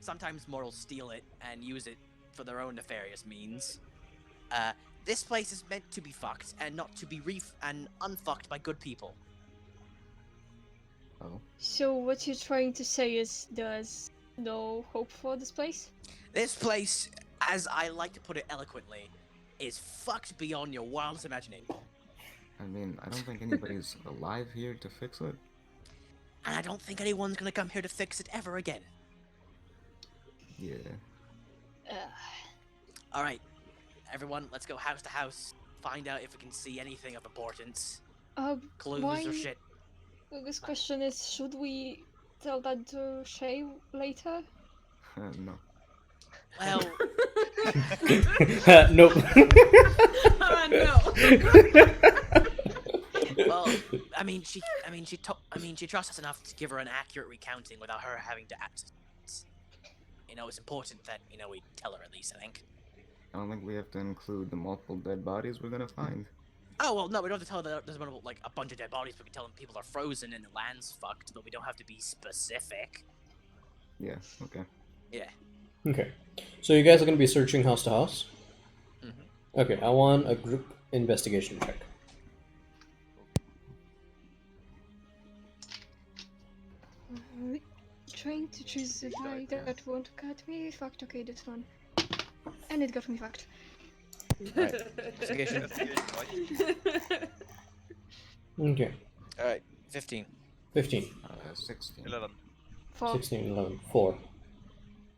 [SPEAKER 3] Sometimes mortals steal it and use it for their own nefarious means. This place is meant to be fucked and not to be unfucked by good people.
[SPEAKER 5] Oh.
[SPEAKER 1] So what you're trying to say is there's no hope for this place?
[SPEAKER 3] This place, as I like to put it eloquently, is fucked beyond your wildest imagination.
[SPEAKER 5] I mean, I don't think anybody's alive here to fix it.
[SPEAKER 3] And I don't think anyone's gonna come here to fix it ever again.
[SPEAKER 5] Yeah.
[SPEAKER 3] Alright, everyone, let's go house to house, find out if we can see anything of importance. Clues
[SPEAKER 1] why...
[SPEAKER 3] or shit.
[SPEAKER 1] This question is, should we tell that to Shay later?
[SPEAKER 5] No.
[SPEAKER 3] Well,
[SPEAKER 6] Nope.
[SPEAKER 2] No.
[SPEAKER 3] well, she trusts us enough to give her an accurate recounting without her having to act. You know, it's important that, we tell her at least, I think.
[SPEAKER 5] I don't think we have to include the multiple dead bodies we're gonna find.
[SPEAKER 3] Oh, well, no, we don't have to tell her there's a bunch of dead bodies, but we can tell them people are frozen and the land's fucked, but we don't have to be specific.
[SPEAKER 5] Yeah, okay.
[SPEAKER 3] Yeah.
[SPEAKER 6] Okay. So you guys are going to be searching house to house?
[SPEAKER 3] Mm-hmm.
[SPEAKER 6] Okay, I want a group investigation check.
[SPEAKER 1] Trying to choose the die that won't cut me. Fucked, okay, this one. And it got me fucked.
[SPEAKER 3] Alright, investigation.
[SPEAKER 6] Okay.
[SPEAKER 3] Alright, 15.
[SPEAKER 6] 15.
[SPEAKER 5] 16.
[SPEAKER 9] 11.
[SPEAKER 1] 4.
[SPEAKER 6] 16, 11, 4.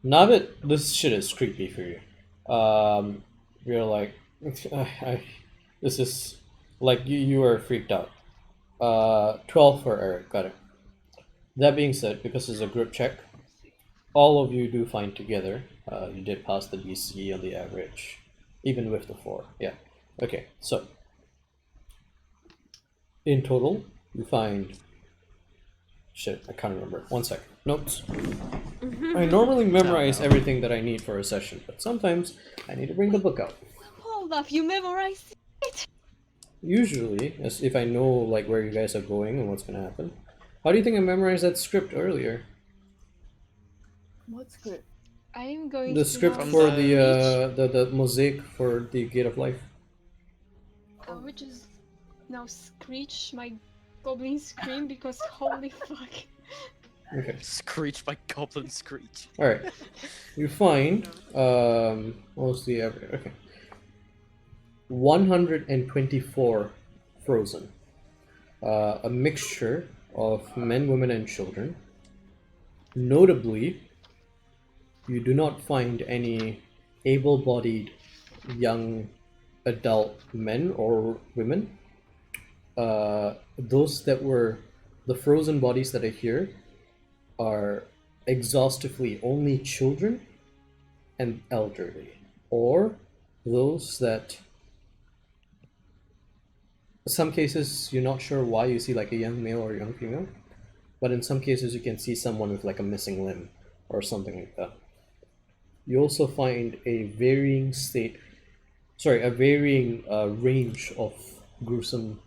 [SPEAKER 6] Navid, this shit is creepy for you. You're like, this is, like, you are freaked out. 12 for Eric, got it. That being said, because it's a group check, all of you do fine together. You did pass the DC on the average, even with the 4, yeah. Okay, so, in total, you find, shit, I can't remember, 1 sec, notes. I normally memorize everything that I need for a session, but sometimes I need to bring the book out.
[SPEAKER 1] Hold up, you memorized it?
[SPEAKER 6] Usually, as if I know like where you guys are going and what's gonna happen. How do you think I memorized that script earlier?
[SPEAKER 7] What script?
[SPEAKER 1] I'm going
[SPEAKER 6] The
[SPEAKER 1] to
[SPEAKER 6] script
[SPEAKER 1] now
[SPEAKER 6] for
[SPEAKER 1] Screech,
[SPEAKER 6] the mosaic for the Gate of Life.
[SPEAKER 1] which is now Screech, my goblin scream, because holy fuck.
[SPEAKER 6] Okay.
[SPEAKER 3] Screech by Goblin Screech.
[SPEAKER 6] Alright. You find what was the average? Okay. 124 frozen. A mixture of men, women, and children. Notably, you do not find any able-bodied young adult men or women. Those that were the frozen bodies that are here are exhaustively only children and elderly, or those that some cases you're not sure why you see like a young male or a young female, but in some cases you can see someone with like a missing limb or something like that. You also find a varying range of gruesome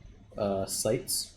[SPEAKER 6] sights.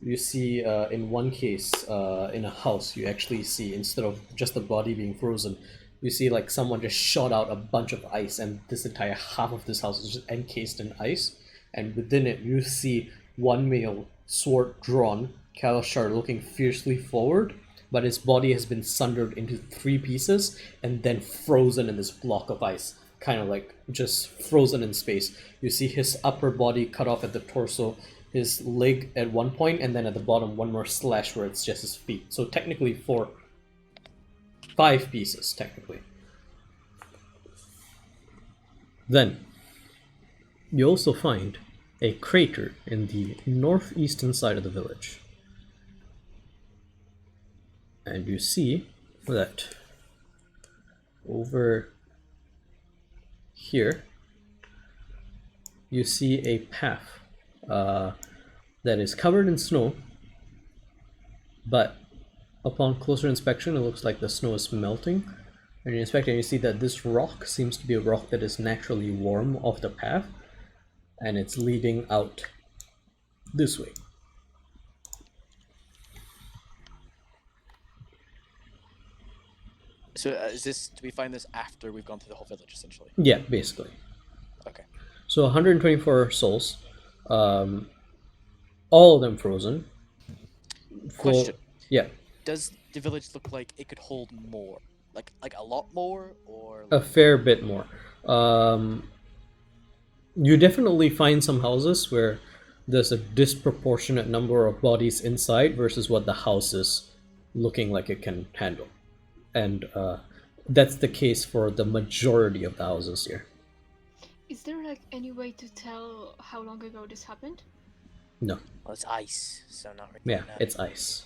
[SPEAKER 6] You see in one case in a house, you actually see, instead of just the body being frozen, you see like someone just shot out a bunch of ice, and this entire half of this house is just encased in ice, and within it you see one male, sword drawn, Kalashar looking fiercely forward, but his body has been sundered into 3 pieces and then frozen in this block of ice, kind of like just frozen in space. You see his upper body cut off at the torso, his leg at one point, and then at the bottom one more slash where it's just his feet. So technically 4. 5 pieces, technically. Then, you also find a crater in the northeastern side of the village. And you see that over here, you see a path that is covered in snow, but upon closer inspection, it looks like the snow is melting. And you inspect it, and you see that this rock seems to be a rock that is naturally warm off the path, and it's leading out this way.
[SPEAKER 3] So is this? Do we find this after we've gone through the whole village, essentially?
[SPEAKER 6] Yeah, basically.
[SPEAKER 3] Okay.
[SPEAKER 6] So 124 souls, all of them frozen.
[SPEAKER 3] Question.
[SPEAKER 6] Yeah.
[SPEAKER 3] Does the village look like it could hold more? Like a lot more, or
[SPEAKER 6] A fair bit more. You definitely find some houses where there's a disproportionate number of bodies inside versus what the house is looking like it can handle. And that's the case for the majority of the houses here.
[SPEAKER 1] Is there like any way to tell how long ago this happened?
[SPEAKER 6] No.
[SPEAKER 3] Well, it's ice, so not really.
[SPEAKER 6] Yeah,
[SPEAKER 3] no.
[SPEAKER 6] it's ice.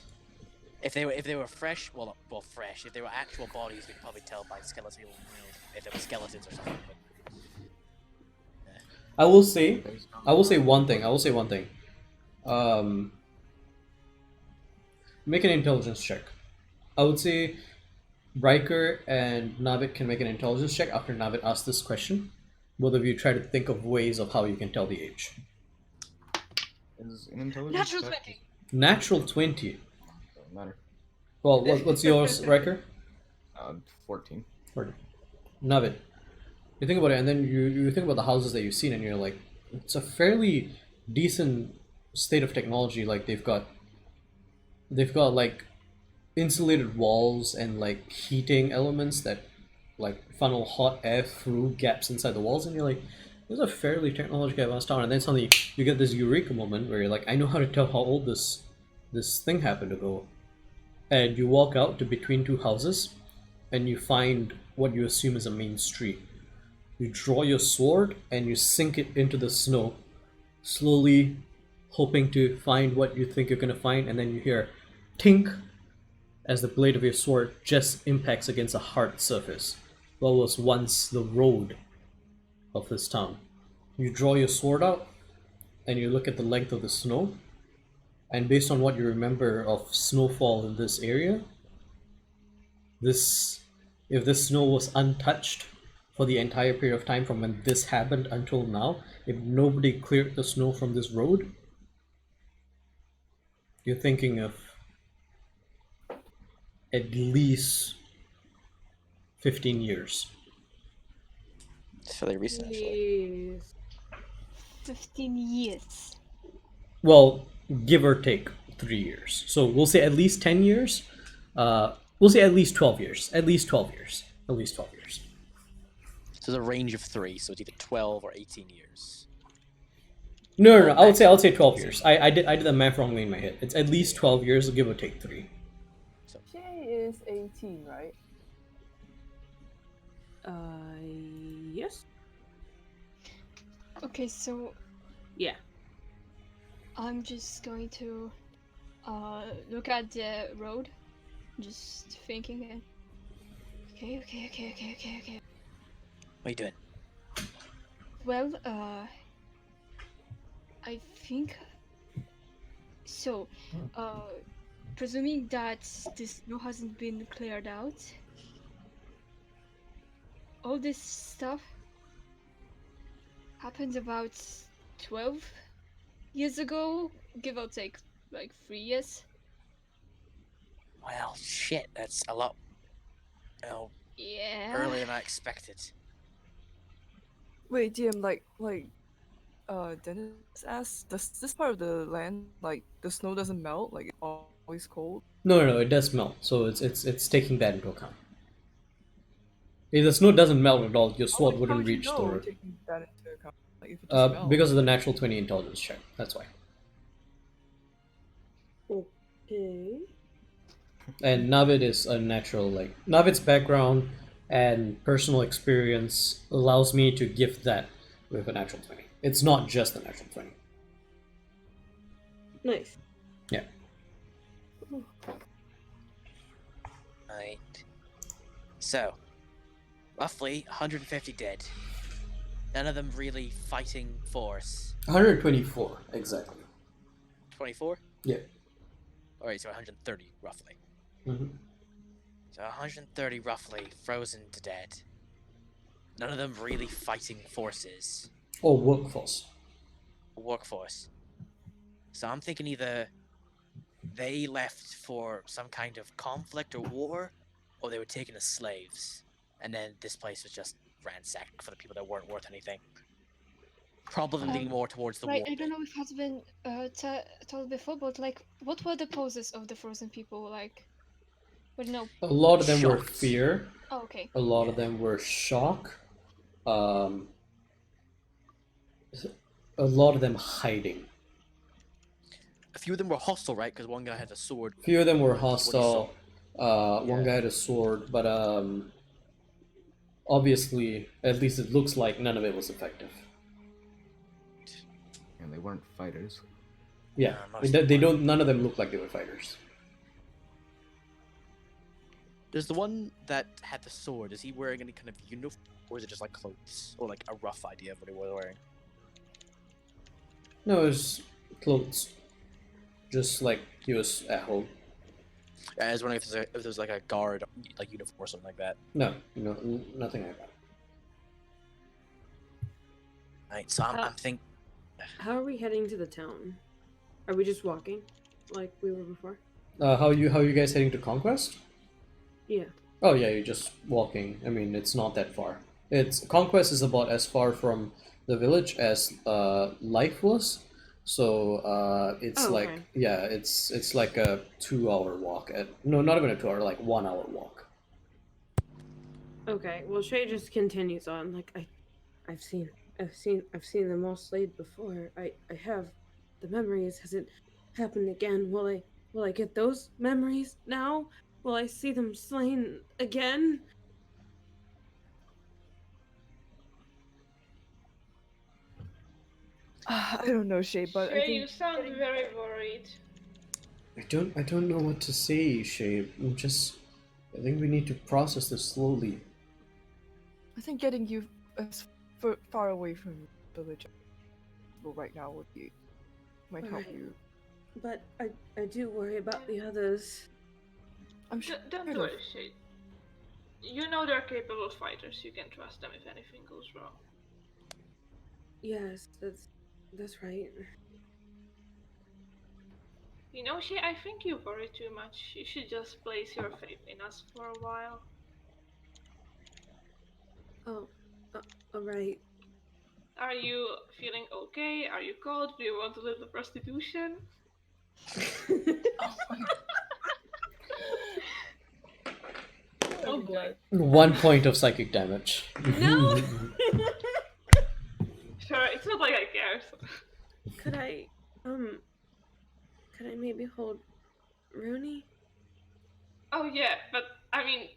[SPEAKER 3] If they were fresh, well, fresh. If they were actual bodies, we could probably tell by skeletal, if they were skeletons or something. But...
[SPEAKER 6] I will say one thing. Make an intelligence check. I would say Riker and Navid can make an intelligence check after Navid asks this question. Both of you try to think of ways of how you can tell the age.
[SPEAKER 5] Is an intelligence
[SPEAKER 1] Natural
[SPEAKER 5] check-
[SPEAKER 1] 20.
[SPEAKER 6] Natural 20.
[SPEAKER 5] Doesn't matter.
[SPEAKER 6] Well, what's yours, Riker?
[SPEAKER 5] 14.
[SPEAKER 6] Navid. You think about it, and then you think about the houses that you've seen, and you're like, it's a fairly decent state of technology. Like they've got like insulated walls and like heating elements that like funnel hot air through gaps inside the walls, and you're like, this is a fairly technologically advanced town. And then suddenly you get this eureka moment where you're like, I know how to tell how old this thing happened to go. And you walk out to between two houses, and you find what you assume is a main street. You draw your sword and you sink it into the snow, slowly hoping to find what you think you're gonna find, and then you hear tink as the blade of your sword just impacts against a hard surface. What was once the road of this town. You draw your sword out and you look at the length of the snow, and based on what you remember of snowfall in this area, if this snow was untouched for the entire period of time from when this happened until now, if nobody cleared the snow from this road, you're thinking of at least 15 years.
[SPEAKER 3] It's fairly recent, actually.
[SPEAKER 1] 15 years.
[SPEAKER 6] Well, give or take 3 years. So we'll say at least 10 years. We'll say at least 12 years. At least 12 years. At least 12 years.
[SPEAKER 3] So there's a range of 3, so it's either 12 or 18 years.
[SPEAKER 6] No. I would say 12 years. I did the math wrongly in my head. It's at least 12 years, give or take 3.
[SPEAKER 7] Shay is 18, right?
[SPEAKER 2] Yes.
[SPEAKER 1] Okay, so
[SPEAKER 2] Yeah.
[SPEAKER 1] I'm just going to look at the road, just thinking and okay.
[SPEAKER 3] What are you doing?
[SPEAKER 1] Well, I think so. Presuming that this snow hasn't been cleared out, all this stuff happened about 12 years ago, give or take like 3 years.
[SPEAKER 3] Well, shit, that's a lot.
[SPEAKER 1] Yeah.
[SPEAKER 3] Earlier than I expected.
[SPEAKER 7] Wait, DM, Dennis asked, does this part of the land, like, the snow doesn't melt? Like, it's always cold?
[SPEAKER 6] No, it does melt. So it's taking that into account. If the snow doesn't melt at all, your sword wouldn't reach the road.
[SPEAKER 7] Taking that into account? Like, if it just melts?
[SPEAKER 6] Because of the natural 20 intelligence check. That's why.
[SPEAKER 2] Okay.
[SPEAKER 6] And Navid is a natural, like, Navid's background and personal experience allows me to gift that with a natural 20. It's not just a natural 20.
[SPEAKER 2] Nice.
[SPEAKER 6] Yeah.
[SPEAKER 3] Right. So, roughly 150 dead. None of them really fighting force.
[SPEAKER 6] 124, exactly.
[SPEAKER 3] 24?
[SPEAKER 6] Yeah.
[SPEAKER 3] Alright, so 130 roughly.
[SPEAKER 6] Mm-hmm.
[SPEAKER 3] So 130 roughly frozen to dead. None of them really fighting forces.
[SPEAKER 6] Oh, workforce.
[SPEAKER 3] Workforce. So I'm thinking either they left for some kind of conflict or war, or they were taken as slaves. And then this place was just ransacked for the people that weren't worth anything. Probably leaning more towards the
[SPEAKER 1] Right,
[SPEAKER 3] war
[SPEAKER 1] I don't
[SPEAKER 3] bit.
[SPEAKER 1] know if it has been told before, but like, what were the poses of the frozen people like? But no.
[SPEAKER 6] A lot of them were
[SPEAKER 3] Shocked.
[SPEAKER 6] fear.
[SPEAKER 1] Oh, okay.
[SPEAKER 6] A lot of them were shock. A lot of them hiding.
[SPEAKER 3] A few of them were hostile, right? Because one guy had a sword.
[SPEAKER 6] A few of them were
[SPEAKER 3] What he
[SPEAKER 6] hostile. One
[SPEAKER 3] Yeah.
[SPEAKER 6] guy had a sword, but obviously, at least it looks like none of it was effective.
[SPEAKER 5] And they weren't fighters.
[SPEAKER 6] Yeah,
[SPEAKER 3] most
[SPEAKER 6] they
[SPEAKER 3] of them
[SPEAKER 6] don't. None of them look like they were fighters.
[SPEAKER 3] There's the one that had the sword. Is he wearing any kind of uniform, or is it just like clothes, or like a rough idea of what he was wearing?
[SPEAKER 6] No, it was clothes, just like he was at home.
[SPEAKER 3] I was wondering if there's like a guard, like uniform or something like that.
[SPEAKER 6] No, nothing like that.
[SPEAKER 3] Right, so I'm thinking.
[SPEAKER 2] How are we heading to the town? Are we just walking, like we were before?
[SPEAKER 6] How you guys heading to Conquest?
[SPEAKER 2] Yeah.
[SPEAKER 6] Oh yeah, you're just walking. I mean, it's not that far. It's Conquest is about as far from the village as Life was. So it's
[SPEAKER 2] Oh,
[SPEAKER 6] like
[SPEAKER 2] okay.
[SPEAKER 6] yeah, it's like a 2 hour walk. No, not even a 2 hour, like 1 hour walk.
[SPEAKER 2] Okay. Well, Shay just continues on. Like I've seen them all slayed before. I have the memories. Has it happened again? Will I get those memories now? Will I see them slain again?
[SPEAKER 7] I don't know, Shay, but I
[SPEAKER 4] Shay,
[SPEAKER 7] think
[SPEAKER 4] you sound very worried.
[SPEAKER 6] I don't know what to say, Shay. I think we need to process this slowly.
[SPEAKER 7] getting you as far away from the village right now might help
[SPEAKER 2] Alright.
[SPEAKER 7] you.
[SPEAKER 2] But I do worry about the others.
[SPEAKER 7] I'm sure.
[SPEAKER 4] Don't worry, Shay. You know they're capable fighters. You can trust them if anything goes wrong.
[SPEAKER 2] Yes, that's right.
[SPEAKER 4] You know, Shay, I think you worry too much. You should just place your faith in us for a while.
[SPEAKER 2] Oh, alright.
[SPEAKER 4] Are you feeling okay? Are you cold? Do you want a little prostitution?
[SPEAKER 7] Oh boy.
[SPEAKER 6] 1 point of psychic damage.
[SPEAKER 2] No!
[SPEAKER 4] Sure, it's not like I care. So.
[SPEAKER 2] Could I maybe hold Rooney?
[SPEAKER 4] Oh yeah, but I mean,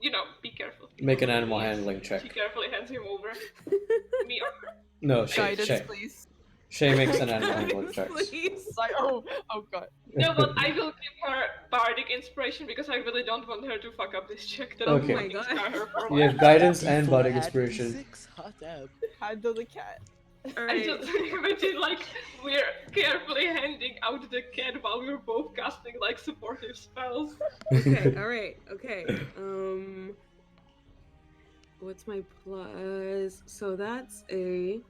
[SPEAKER 4] you know, be careful.
[SPEAKER 6] Make an animal handling
[SPEAKER 4] She
[SPEAKER 6] check.
[SPEAKER 4] carefully hands him over. Me or her.
[SPEAKER 6] No, Shay.
[SPEAKER 7] Guidance,
[SPEAKER 6] Shay.
[SPEAKER 7] please.
[SPEAKER 6] Shay makes an animal handling
[SPEAKER 2] Guidance,
[SPEAKER 6] check.
[SPEAKER 2] please.
[SPEAKER 7] Like, oh god.
[SPEAKER 4] No, but I will give her bardic inspiration because I really don't want her to fuck up this check. That
[SPEAKER 6] Okay.
[SPEAKER 4] will
[SPEAKER 2] Oh my
[SPEAKER 4] fucking scar her for
[SPEAKER 6] You
[SPEAKER 4] life.
[SPEAKER 6] have guidance and
[SPEAKER 3] D4
[SPEAKER 6] bardic
[SPEAKER 3] add
[SPEAKER 6] inspiration.
[SPEAKER 3] D6? Hot damn.
[SPEAKER 7] Handle the cat.
[SPEAKER 4] I
[SPEAKER 2] Alright.
[SPEAKER 4] just imagine like we're carefully handing out the cat while we're both casting like supportive spells.
[SPEAKER 2] Okay, alright, okay. What's my plus? So that's a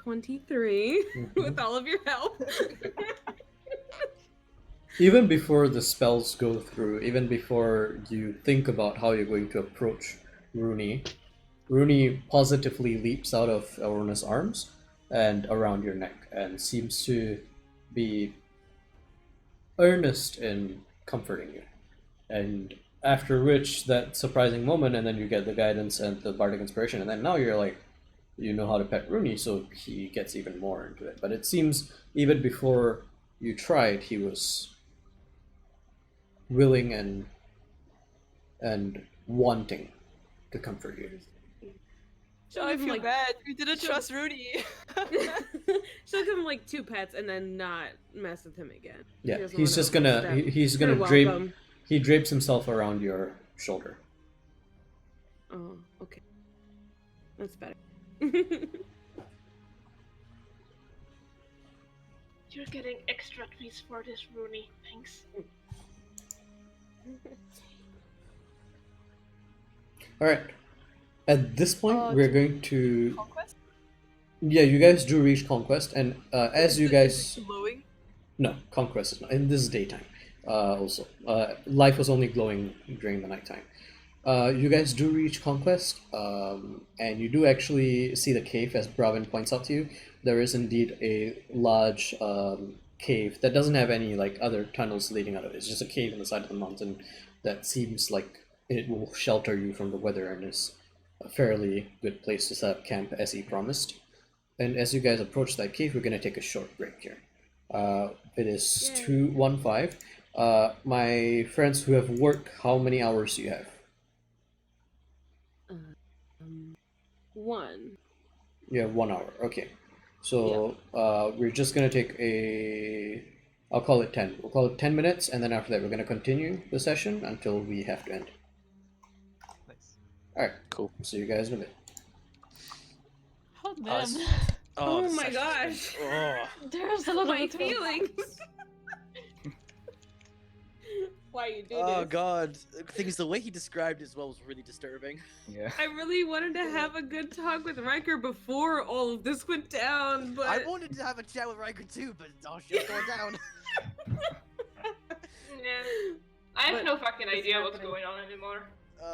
[SPEAKER 2] 23 with all of your help.
[SPEAKER 6] Even before the spells go through, even before you think about how you're going to approach Rooney, Rooney positively leaps out of Aurona's arms and around your neck and seems to be earnest in comforting you. And after which, that surprising moment, and then you get the guidance and the bardic inspiration, and then now you're like, you know how to pet Rooney, so he gets even more into it. But it seems even before you tried, he was willing and wanting to comfort you.
[SPEAKER 7] So I feel bad. We didn't trust Rudy.
[SPEAKER 2] She'll give him like 2 pets and then not mess with him again.
[SPEAKER 6] Yeah,
[SPEAKER 2] He doesn't
[SPEAKER 6] he's
[SPEAKER 2] wanna
[SPEAKER 6] just gonna
[SPEAKER 2] overstep.
[SPEAKER 6] he's
[SPEAKER 2] You're
[SPEAKER 6] gonna drape.
[SPEAKER 2] welcome.
[SPEAKER 6] He drapes himself around your shoulder.
[SPEAKER 2] Oh, okay. That's better.
[SPEAKER 4] You're getting extra treats for this, Rooney. Thanks.
[SPEAKER 6] All right. At this point, we're going to.
[SPEAKER 7] Conquest?
[SPEAKER 6] Yeah, you guys do reach Conquest, and as you guys.
[SPEAKER 7] Is it glowing?
[SPEAKER 6] No, Conquest is not. And this is daytime. Also, life was only glowing during the nighttime. You guys do reach Conquest, and you do actually see the cave, as Bravin points out to you. There is indeed a large cave that doesn't have any like other tunnels leading out of it. It's just a cave in the side of the mountain that seems like it will shelter you from the weather and is a fairly good place to set up camp, as he promised. And as you guys approach that cave, we're going to take a short break here. It is 2:15. My friends who have work, how many hours do you have?
[SPEAKER 2] 1.
[SPEAKER 6] You have 1 hour. Okay. So we're just going to take a... I'll call it 10. We'll call it 10 minutes, and then after that we're going to continue the session until we have to end.
[SPEAKER 9] Nice.
[SPEAKER 6] Alright, cool. See you guys in a bit.
[SPEAKER 1] Oh damn.
[SPEAKER 2] Oh
[SPEAKER 3] this
[SPEAKER 2] my
[SPEAKER 3] session's
[SPEAKER 2] gosh.
[SPEAKER 3] been- oh.
[SPEAKER 1] There's a lot
[SPEAKER 2] My
[SPEAKER 1] of
[SPEAKER 2] feelings. Why you do
[SPEAKER 3] Oh
[SPEAKER 2] this?
[SPEAKER 3] god, things the way he described it as well was really disturbing.
[SPEAKER 5] Yeah.
[SPEAKER 2] I really wanted to have a good talk with Riker before all of this went down, but
[SPEAKER 3] I wanted to have a chat with Riker too, but oh shit's going down.
[SPEAKER 4] Yeah. I have
[SPEAKER 2] But
[SPEAKER 4] no fucking
[SPEAKER 2] it's
[SPEAKER 4] idea what's
[SPEAKER 2] happening.
[SPEAKER 4] going on anymore.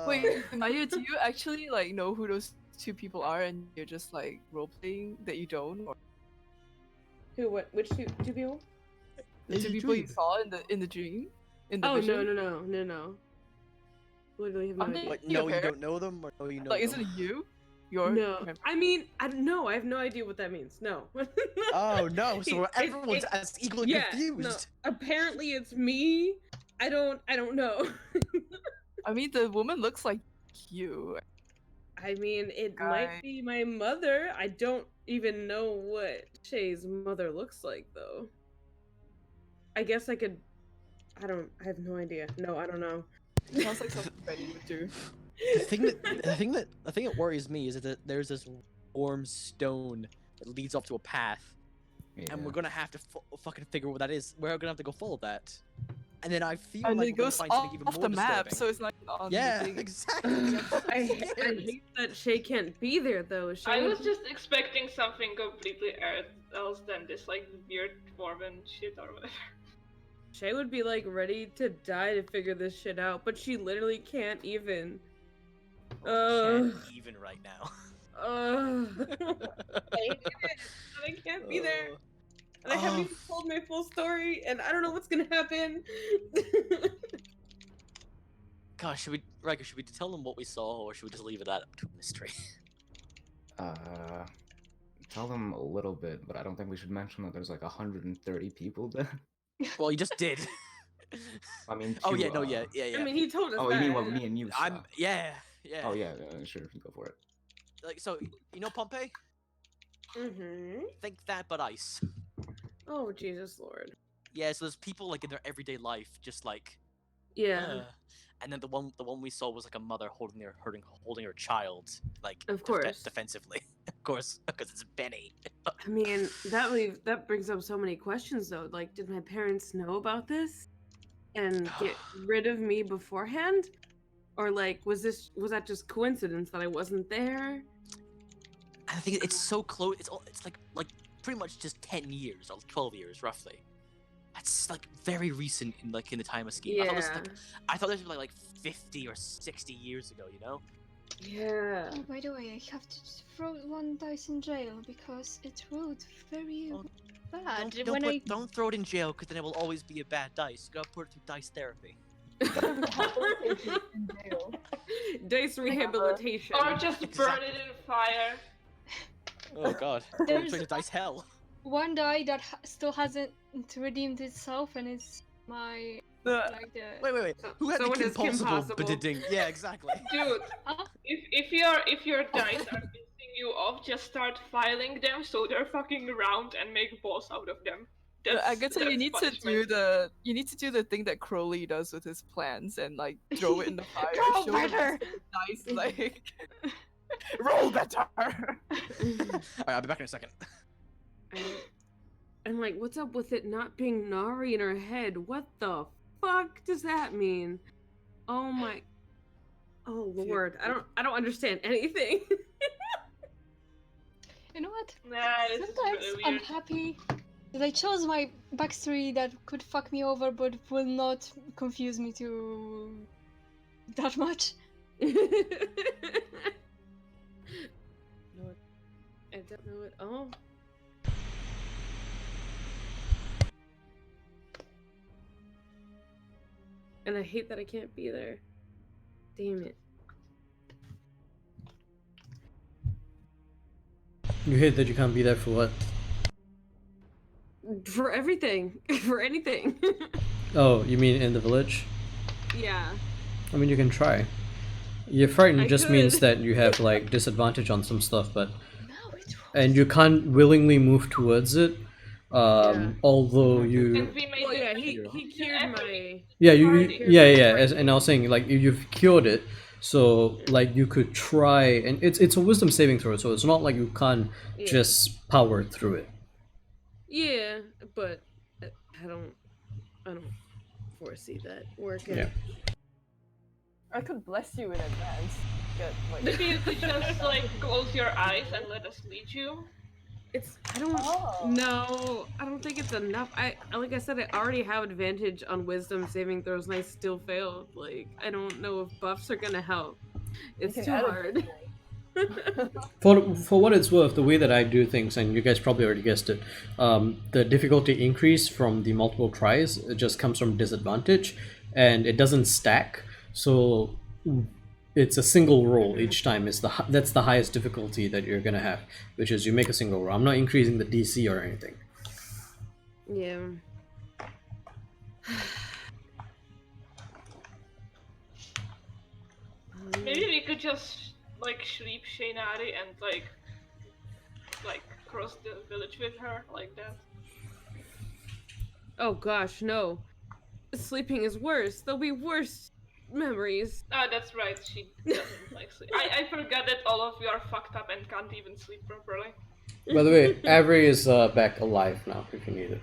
[SPEAKER 7] Wait, Maya, do you actually like know who those 2 people are, and you're just like role playing that you don't? Or
[SPEAKER 2] who? What? Which two people?
[SPEAKER 7] the 2 people you saw in the dream? In the
[SPEAKER 2] Oh
[SPEAKER 7] vision?
[SPEAKER 2] no. Literally have no
[SPEAKER 7] Aren't
[SPEAKER 2] idea.
[SPEAKER 3] What?
[SPEAKER 7] You
[SPEAKER 3] No, you
[SPEAKER 7] appear-
[SPEAKER 3] don't know them, or no, you know
[SPEAKER 7] Like,
[SPEAKER 3] them?
[SPEAKER 7] isn't it you? Your
[SPEAKER 2] No,
[SPEAKER 7] memory?
[SPEAKER 2] I mean, I don't know. I have no idea what that means. No.
[SPEAKER 3] Oh no, so
[SPEAKER 2] It-
[SPEAKER 3] everyone's
[SPEAKER 2] it-
[SPEAKER 3] as equally
[SPEAKER 2] yeah,
[SPEAKER 3] confused.
[SPEAKER 2] no. Apparently, it's me. I don't know.
[SPEAKER 7] I mean, the woman looks like you.
[SPEAKER 2] I mean, it
[SPEAKER 7] Guy.
[SPEAKER 2] might be my mother. I don't even know what Shay's mother looks like, though. I guess I could. I have no idea. No, I don't know.
[SPEAKER 7] Sounds like something Betty would do.
[SPEAKER 3] The thing that worries me is that there's this warm stone that leads off to a path, and we're gonna have to fucking figure out what that is. We're gonna have to go follow that, and then I feel
[SPEAKER 7] And
[SPEAKER 3] like
[SPEAKER 7] it
[SPEAKER 3] we're
[SPEAKER 7] goes
[SPEAKER 3] gonna find something even
[SPEAKER 7] off
[SPEAKER 3] more
[SPEAKER 7] the map,
[SPEAKER 3] disturbing.
[SPEAKER 7] so it's not on
[SPEAKER 3] Yeah,
[SPEAKER 7] the thing.
[SPEAKER 3] exactly. I'm so
[SPEAKER 2] I
[SPEAKER 3] scared.
[SPEAKER 2] hate that Shay can't be there, though. Shay
[SPEAKER 4] I
[SPEAKER 2] would-
[SPEAKER 4] was just expecting something completely else than this like weird dwarven shit or whatever.
[SPEAKER 2] Shay would be like ready to die to figure this shit out, but she literally can't even.
[SPEAKER 3] Can't even right now.
[SPEAKER 2] I can't be there. And I haven't even told my full story, and I don't know what's gonna happen.
[SPEAKER 3] Gosh, Riker, should we tell them what we saw, or should we just leave it at up to a mystery?
[SPEAKER 5] Tell them a little bit, but I don't think we should mention that there's like 130 people dead.
[SPEAKER 3] Well, you just did.
[SPEAKER 5] I mean,
[SPEAKER 3] Oh
[SPEAKER 5] two,
[SPEAKER 3] yeah, no, yeah.
[SPEAKER 2] I mean, he told us
[SPEAKER 5] Oh,
[SPEAKER 2] that.
[SPEAKER 5] you mean what me and you saw?
[SPEAKER 3] Yeah.
[SPEAKER 5] Oh yeah, sure, go for it.
[SPEAKER 3] Like, so, you know Pompeii?
[SPEAKER 2] Mm-hmm.
[SPEAKER 3] Think that, but ice.
[SPEAKER 2] Oh, Jesus Lord.
[SPEAKER 3] Yeah, so there's people like in their everyday life, just like,
[SPEAKER 2] Yeah.
[SPEAKER 3] and then the one we saw was like a mother holding her child, like
[SPEAKER 2] Of course.
[SPEAKER 3] defensively, of course, because it's Benny.
[SPEAKER 2] I mean, that brings up so many questions, though. Like, did my parents know about this and get rid of me beforehand? Or like, was that just coincidence that I wasn't there?
[SPEAKER 3] I think it's so close. It's like pretty much just 10 years or 12 years roughly. That's like very recent in the time of scheme.
[SPEAKER 2] Yeah.
[SPEAKER 3] I thought this was like 50 or 60 years ago. You know?
[SPEAKER 2] Yeah.
[SPEAKER 1] Oh, by the way, I have to throw 1 dice in jail because it rolled very
[SPEAKER 3] Oh,
[SPEAKER 1] bad
[SPEAKER 3] Don't throw it in jail, because then it will always be a bad dice. You gotta put it through dice therapy.
[SPEAKER 2] Dice rehabilitation.
[SPEAKER 4] Or just burn it in fire.
[SPEAKER 3] Oh god.
[SPEAKER 1] There's-
[SPEAKER 3] Straight to dice hell.
[SPEAKER 1] 1 die that still hasn't redeemed itself, and it's my Like the
[SPEAKER 3] Wait. Who had
[SPEAKER 2] Someone
[SPEAKER 3] the
[SPEAKER 2] is
[SPEAKER 3] Kim
[SPEAKER 2] Kim
[SPEAKER 3] Possible
[SPEAKER 2] Possible.
[SPEAKER 3] bidding? Yeah, exactly.
[SPEAKER 4] Dude,
[SPEAKER 1] Huh?
[SPEAKER 4] if your dice are pissing you off, just start filing them so they're fucking round and make balls out of them.
[SPEAKER 7] I guess you
[SPEAKER 4] that's
[SPEAKER 7] need
[SPEAKER 4] punishment.
[SPEAKER 7] to do the thing that Crowley does with his plants and like throw it in the fire.
[SPEAKER 1] Roll
[SPEAKER 7] show them
[SPEAKER 1] better!
[SPEAKER 7] Nice, like roll better.
[SPEAKER 3] Alright, I'll be back in a second.
[SPEAKER 2] I'm like, what's up with it not being Nari in her head? What the fuck does that mean? Oh my, oh lord, I don't understand anything.
[SPEAKER 1] You know what?
[SPEAKER 4] Nah, this
[SPEAKER 1] Sometimes
[SPEAKER 4] is really
[SPEAKER 1] I'm
[SPEAKER 4] weird.
[SPEAKER 1] happy that I chose my backstory that could fuck me over but will not confuse me too that much.
[SPEAKER 2] I don't know it all. And I hate that I can't be there. Damn it.
[SPEAKER 6] You hate that you can't be there for what?
[SPEAKER 2] For everything. For anything.
[SPEAKER 6] Oh, you mean in the village?
[SPEAKER 2] Yeah.
[SPEAKER 6] I mean, you can try. You're frightened
[SPEAKER 2] I
[SPEAKER 6] just means
[SPEAKER 2] could.
[SPEAKER 6] that you have like disadvantage on some stuff, but
[SPEAKER 1] No, it
[SPEAKER 6] and you can't willingly move towards it.
[SPEAKER 2] Yeah.
[SPEAKER 6] Although you,
[SPEAKER 4] And we made
[SPEAKER 2] Well,
[SPEAKER 4] it-
[SPEAKER 2] yeah, he cured my.
[SPEAKER 6] yeah,
[SPEAKER 4] Already.
[SPEAKER 6] and I was saying like you've cured it, so like you could try, and it's a wisdom saving throw, so it's not like you can't
[SPEAKER 2] Yeah.
[SPEAKER 6] just power through it.
[SPEAKER 2] Yeah, but I don't foresee that working.
[SPEAKER 6] Yeah.
[SPEAKER 7] I could bless you in advance. Get like.
[SPEAKER 4] Maybe you could just like close your eyes and let us lead you.
[SPEAKER 2] I don't
[SPEAKER 7] Oh.
[SPEAKER 2] know. I don't think it's enough. Like I said, I already have advantage on wisdom saving throws and I still failed. Like, I don't know if buffs are gonna help. It's
[SPEAKER 7] can
[SPEAKER 2] too
[SPEAKER 7] add a
[SPEAKER 2] hard.
[SPEAKER 6] For what it's worth, the way that I do things, and you guys probably already guessed it, the difficulty increase from the multiple tries, it just comes from disadvantage, and it doesn't stack. So it's a single roll each time. That's the highest difficulty that you're gonna have, which is you make a single roll. I'm not increasing the DC or anything.
[SPEAKER 2] Yeah.
[SPEAKER 4] Maybe we could just like sleep Shainari and like cross the village with her like that.
[SPEAKER 2] Oh gosh, no. Sleeping is worse. There'll be worse memories.
[SPEAKER 4] Ah, that's right. She doesn't like sleep. I forgot that all of you are fucked up and can't even sleep properly.
[SPEAKER 6] By the way, Avery is back alive now, if you need it.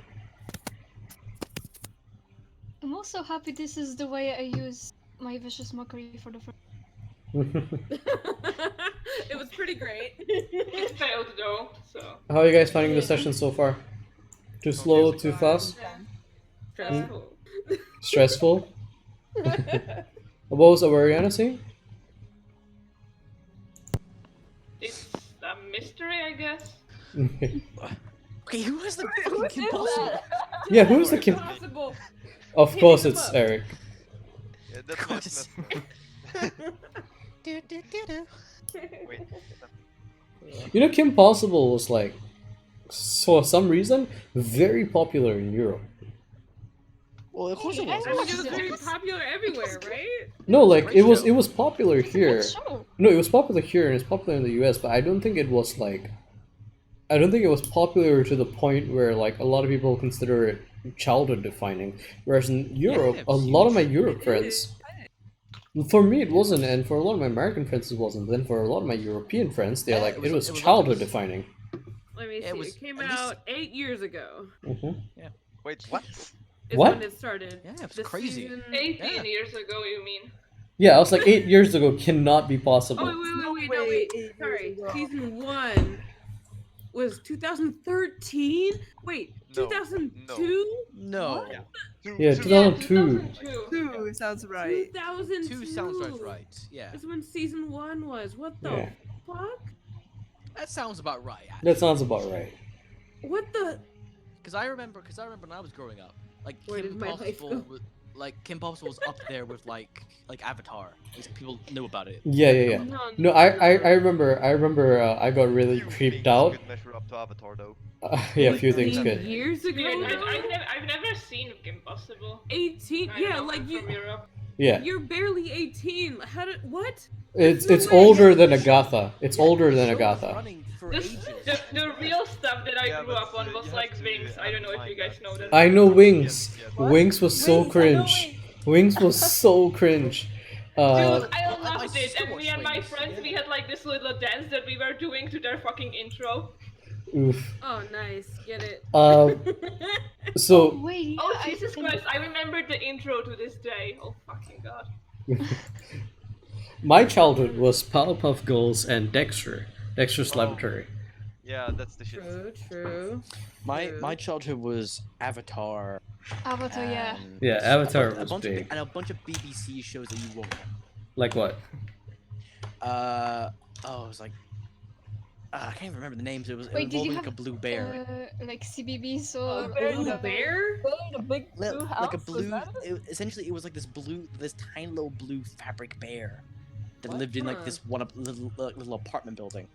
[SPEAKER 1] I'm also happy this is the way I use my vicious mockery for the first.
[SPEAKER 2] It was pretty great.
[SPEAKER 4] It failed though, so
[SPEAKER 6] How are you guys finding the session so far? Too slow, too fast?
[SPEAKER 2] Stressful.
[SPEAKER 6] Stressful? What was Ariana saying?
[SPEAKER 4] it's a mystery, I guess.
[SPEAKER 3] Okay, who has the
[SPEAKER 7] Who
[SPEAKER 3] fucking Kim
[SPEAKER 7] is
[SPEAKER 3] Possible?
[SPEAKER 7] that?
[SPEAKER 6] Yeah, who's the Kim?
[SPEAKER 2] Impossible.
[SPEAKER 6] Of
[SPEAKER 2] Hitting
[SPEAKER 6] course
[SPEAKER 2] them
[SPEAKER 6] it's
[SPEAKER 2] up.
[SPEAKER 6] Eric.
[SPEAKER 9] Yeah, that's
[SPEAKER 3] Of course.
[SPEAKER 9] Wait.
[SPEAKER 6] You know, Kim Possible was like, for some reason, very popular in Europe.
[SPEAKER 3] Well, of course it
[SPEAKER 1] Hey,
[SPEAKER 3] was.
[SPEAKER 2] I think it was very popular everywhere, right?
[SPEAKER 6] No, like
[SPEAKER 3] Great
[SPEAKER 6] it was
[SPEAKER 3] show.
[SPEAKER 6] it was popular here.
[SPEAKER 1] Good show.
[SPEAKER 6] No, it was popular here and it's popular in the US, but I don't think it was like, I don't think it was popular to the point where like a lot of people consider it childhood defining. Whereas in Europe,
[SPEAKER 3] it
[SPEAKER 6] a
[SPEAKER 3] was
[SPEAKER 6] lot of my
[SPEAKER 3] huge.
[SPEAKER 6] Europe friends, for me it wasn't, and for a lot of my American friends it wasn't. Then for a lot of my European friends, they're
[SPEAKER 3] Yeah,
[SPEAKER 6] like
[SPEAKER 3] it
[SPEAKER 6] it
[SPEAKER 3] was-
[SPEAKER 6] was
[SPEAKER 3] it was
[SPEAKER 6] childhood
[SPEAKER 3] like-
[SPEAKER 6] defining.
[SPEAKER 2] Let me
[SPEAKER 3] Yeah,
[SPEAKER 2] see.
[SPEAKER 3] it was
[SPEAKER 2] It came
[SPEAKER 3] at least-
[SPEAKER 2] out 8 years ago.
[SPEAKER 9] Wait, what?
[SPEAKER 2] Is
[SPEAKER 6] What?
[SPEAKER 2] when it started.
[SPEAKER 3] Yeah, it's
[SPEAKER 2] The
[SPEAKER 3] crazy.
[SPEAKER 2] season-
[SPEAKER 4] 18
[SPEAKER 3] Yeah.
[SPEAKER 4] years ago, you mean?
[SPEAKER 6] Yeah, I was like 8 years ago cannot be
[SPEAKER 2] Oh
[SPEAKER 6] possible.
[SPEAKER 2] wait,
[SPEAKER 7] No
[SPEAKER 2] wait,
[SPEAKER 7] way, 8 years
[SPEAKER 2] Sorry,
[SPEAKER 7] ago.
[SPEAKER 2] season 1 was 2013. Wait,
[SPEAKER 9] No,
[SPEAKER 2] 2002.
[SPEAKER 3] No.
[SPEAKER 9] Yeah.
[SPEAKER 6] Yeah,
[SPEAKER 9] Two-
[SPEAKER 6] 2002.
[SPEAKER 4] 2002.
[SPEAKER 7] 2 sounds right.
[SPEAKER 2] 2002.
[SPEAKER 3] Two sounds right. Yeah,
[SPEAKER 2] That's when season 1 was. What the
[SPEAKER 6] Yeah.
[SPEAKER 2] fuck?
[SPEAKER 3] that sounds about right.
[SPEAKER 6] That sounds about right.
[SPEAKER 2] What the?
[SPEAKER 3] Because I remember when I was growing up, like
[SPEAKER 2] Where
[SPEAKER 3] Kim
[SPEAKER 2] did my life
[SPEAKER 3] Possible.
[SPEAKER 2] go?
[SPEAKER 3] like Kim Possible's up there with like Avatar. At least people know about it.
[SPEAKER 6] Yeah. No, I remember. I got really
[SPEAKER 9] Few
[SPEAKER 6] creeped
[SPEAKER 9] things
[SPEAKER 6] out.
[SPEAKER 9] could measure up to Avatar though.
[SPEAKER 6] Yeah, a few things
[SPEAKER 2] 18
[SPEAKER 6] could.
[SPEAKER 2] years ago.
[SPEAKER 4] Dude,
[SPEAKER 2] though?
[SPEAKER 4] I've never seen Kim Possible.
[SPEAKER 2] 18.
[SPEAKER 4] I
[SPEAKER 2] Yeah,
[SPEAKER 4] don't know,
[SPEAKER 2] like
[SPEAKER 4] I'm
[SPEAKER 2] you.
[SPEAKER 4] from Europe.
[SPEAKER 6] Yeah,
[SPEAKER 2] You're barely 18. How did what?
[SPEAKER 6] it's
[SPEAKER 2] no
[SPEAKER 6] it's
[SPEAKER 2] way.
[SPEAKER 6] older than Agatha. It's
[SPEAKER 3] Yeah,
[SPEAKER 6] older
[SPEAKER 3] the
[SPEAKER 6] than
[SPEAKER 3] show was
[SPEAKER 6] Agatha.
[SPEAKER 3] running for
[SPEAKER 4] The,
[SPEAKER 3] ages.
[SPEAKER 4] the real stuff that I
[SPEAKER 9] Yeah,
[SPEAKER 4] grew
[SPEAKER 9] but,
[SPEAKER 4] up on
[SPEAKER 9] you
[SPEAKER 4] was
[SPEAKER 9] have
[SPEAKER 4] like
[SPEAKER 9] to
[SPEAKER 4] Wings. I
[SPEAKER 9] have
[SPEAKER 4] don't know
[SPEAKER 9] in
[SPEAKER 4] if you
[SPEAKER 9] mind
[SPEAKER 4] guys
[SPEAKER 9] that,
[SPEAKER 4] know that.
[SPEAKER 6] I know Wings.
[SPEAKER 9] Yes,
[SPEAKER 7] What?
[SPEAKER 6] Wings was so
[SPEAKER 7] Wings, I know
[SPEAKER 6] cringe. Wings was so cringe.
[SPEAKER 4] Dude,
[SPEAKER 6] Uh,
[SPEAKER 4] I
[SPEAKER 3] my
[SPEAKER 4] loved it,
[SPEAKER 3] sister
[SPEAKER 4] and me
[SPEAKER 3] watched
[SPEAKER 4] and my
[SPEAKER 3] Wings,
[SPEAKER 4] friends,
[SPEAKER 3] yeah.
[SPEAKER 4] we had like this little dance that we were doing to their fucking intro.
[SPEAKER 6] oof.
[SPEAKER 2] Oh, nice. Get it.
[SPEAKER 6] So
[SPEAKER 1] Wait,
[SPEAKER 4] Oh
[SPEAKER 1] I
[SPEAKER 4] Jesus
[SPEAKER 1] think-
[SPEAKER 4] Christ, I remember the intro to this day. Oh fucking god.
[SPEAKER 6] my childhood was Powerpuff Girls and Dexter's
[SPEAKER 9] Oh.
[SPEAKER 6] Laboratory.
[SPEAKER 9] Yeah, that's the shit.
[SPEAKER 2] True.
[SPEAKER 3] My childhood was Avatar.
[SPEAKER 1] Avatar, yeah.
[SPEAKER 3] and
[SPEAKER 6] Yeah, Avatar was big.
[SPEAKER 3] and a bunch of BBC shows that you won't know.
[SPEAKER 6] Like what?
[SPEAKER 3] It was like I can't even remember the names. It was
[SPEAKER 1] Wait, did you
[SPEAKER 3] involving like a
[SPEAKER 1] have,
[SPEAKER 3] blue bear.
[SPEAKER 1] like CBBS
[SPEAKER 7] Oh,
[SPEAKER 1] or
[SPEAKER 7] bear,
[SPEAKER 2] Blue bear?
[SPEAKER 7] The big blue house.
[SPEAKER 3] Like a
[SPEAKER 7] was
[SPEAKER 3] blue.
[SPEAKER 7] that it?
[SPEAKER 3] Essentially, it was like this tiny little blue fabric bear that
[SPEAKER 7] What?
[SPEAKER 3] lived in like
[SPEAKER 2] Huh.
[SPEAKER 3] this one little apartment building.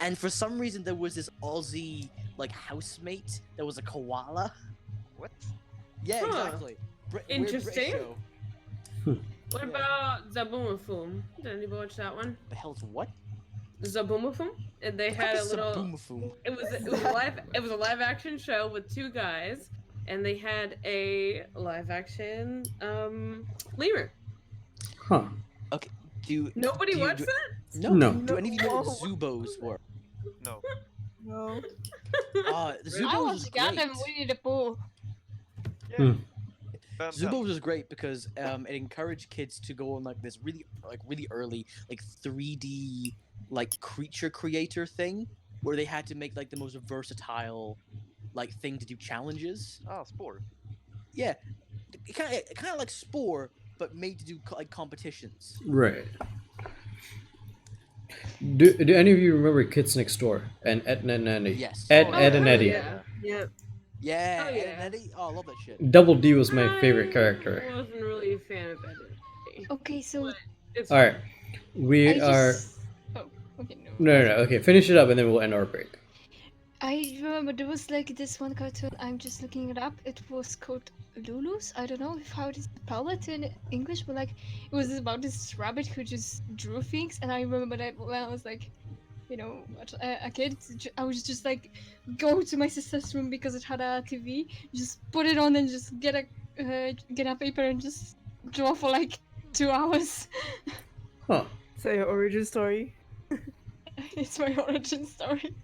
[SPEAKER 3] And for some reason, there was this Aussie like housemate that was a koala.
[SPEAKER 9] What?
[SPEAKER 3] Yeah,
[SPEAKER 2] Huh.
[SPEAKER 3] exactly. Weird British
[SPEAKER 2] Interesting.
[SPEAKER 3] show.
[SPEAKER 2] What about Zaboomafum? Did anybody watch that one?
[SPEAKER 3] The hell's what?
[SPEAKER 2] Zaboomafum? And they had a little.
[SPEAKER 3] Boomafoom.
[SPEAKER 2] It was a live action show with two guys, and they had a live action lemur.
[SPEAKER 6] Huh.
[SPEAKER 3] Do
[SPEAKER 2] Nobody
[SPEAKER 3] do you-
[SPEAKER 2] watched
[SPEAKER 3] do-
[SPEAKER 2] that?
[SPEAKER 6] No.
[SPEAKER 3] Do any of you know what Zubos were?
[SPEAKER 9] No.
[SPEAKER 7] No.
[SPEAKER 3] Zubos
[SPEAKER 1] I
[SPEAKER 3] was
[SPEAKER 1] was
[SPEAKER 3] great.
[SPEAKER 1] goddamn Winnie the Pooh.
[SPEAKER 9] Yeah.
[SPEAKER 6] Hmm.
[SPEAKER 9] Fantastic.
[SPEAKER 3] Zubos was great because it encouraged kids to go on like this really early like 3D like creature creator thing where they had to make like the most versatile like thing to do challenges.
[SPEAKER 9] Ah, Spore.
[SPEAKER 3] Yeah, kind of like Spore, but made to do like competitions.
[SPEAKER 6] Right. Do any of you remember Kids Next Door and Ed and Eddie?
[SPEAKER 3] Yes.
[SPEAKER 6] Ed
[SPEAKER 9] Oh,
[SPEAKER 6] and
[SPEAKER 2] yeah.
[SPEAKER 6] Eddie.
[SPEAKER 2] Yeah.
[SPEAKER 7] Yeah.
[SPEAKER 3] Yeah,
[SPEAKER 2] Oh,
[SPEAKER 3] Ed
[SPEAKER 2] yeah.
[SPEAKER 3] and Eddie. Oh, I love that shit.
[SPEAKER 6] Double D was my favorite character.
[SPEAKER 2] I wasn't really a fan of Eddie.
[SPEAKER 1] Okay, so
[SPEAKER 2] It's
[SPEAKER 6] All right, we
[SPEAKER 1] I
[SPEAKER 6] are.
[SPEAKER 1] just... Oh, okay, no.
[SPEAKER 6] No. Okay, finish it up and then we'll end our break.
[SPEAKER 1] I remember there was like this one cartoon, I'm just looking it up. It was called Lulu's. I don't know how to spell it in English, but like it was about this rabbit who just drew things. And I remember that when I was like, you know, a kid, I was just like go to my sister's room because it had a TV, just put it on and just get a paper and just draw for like 2 hours.
[SPEAKER 6] Huh.
[SPEAKER 7] So your origin story.
[SPEAKER 1] It's my origin story.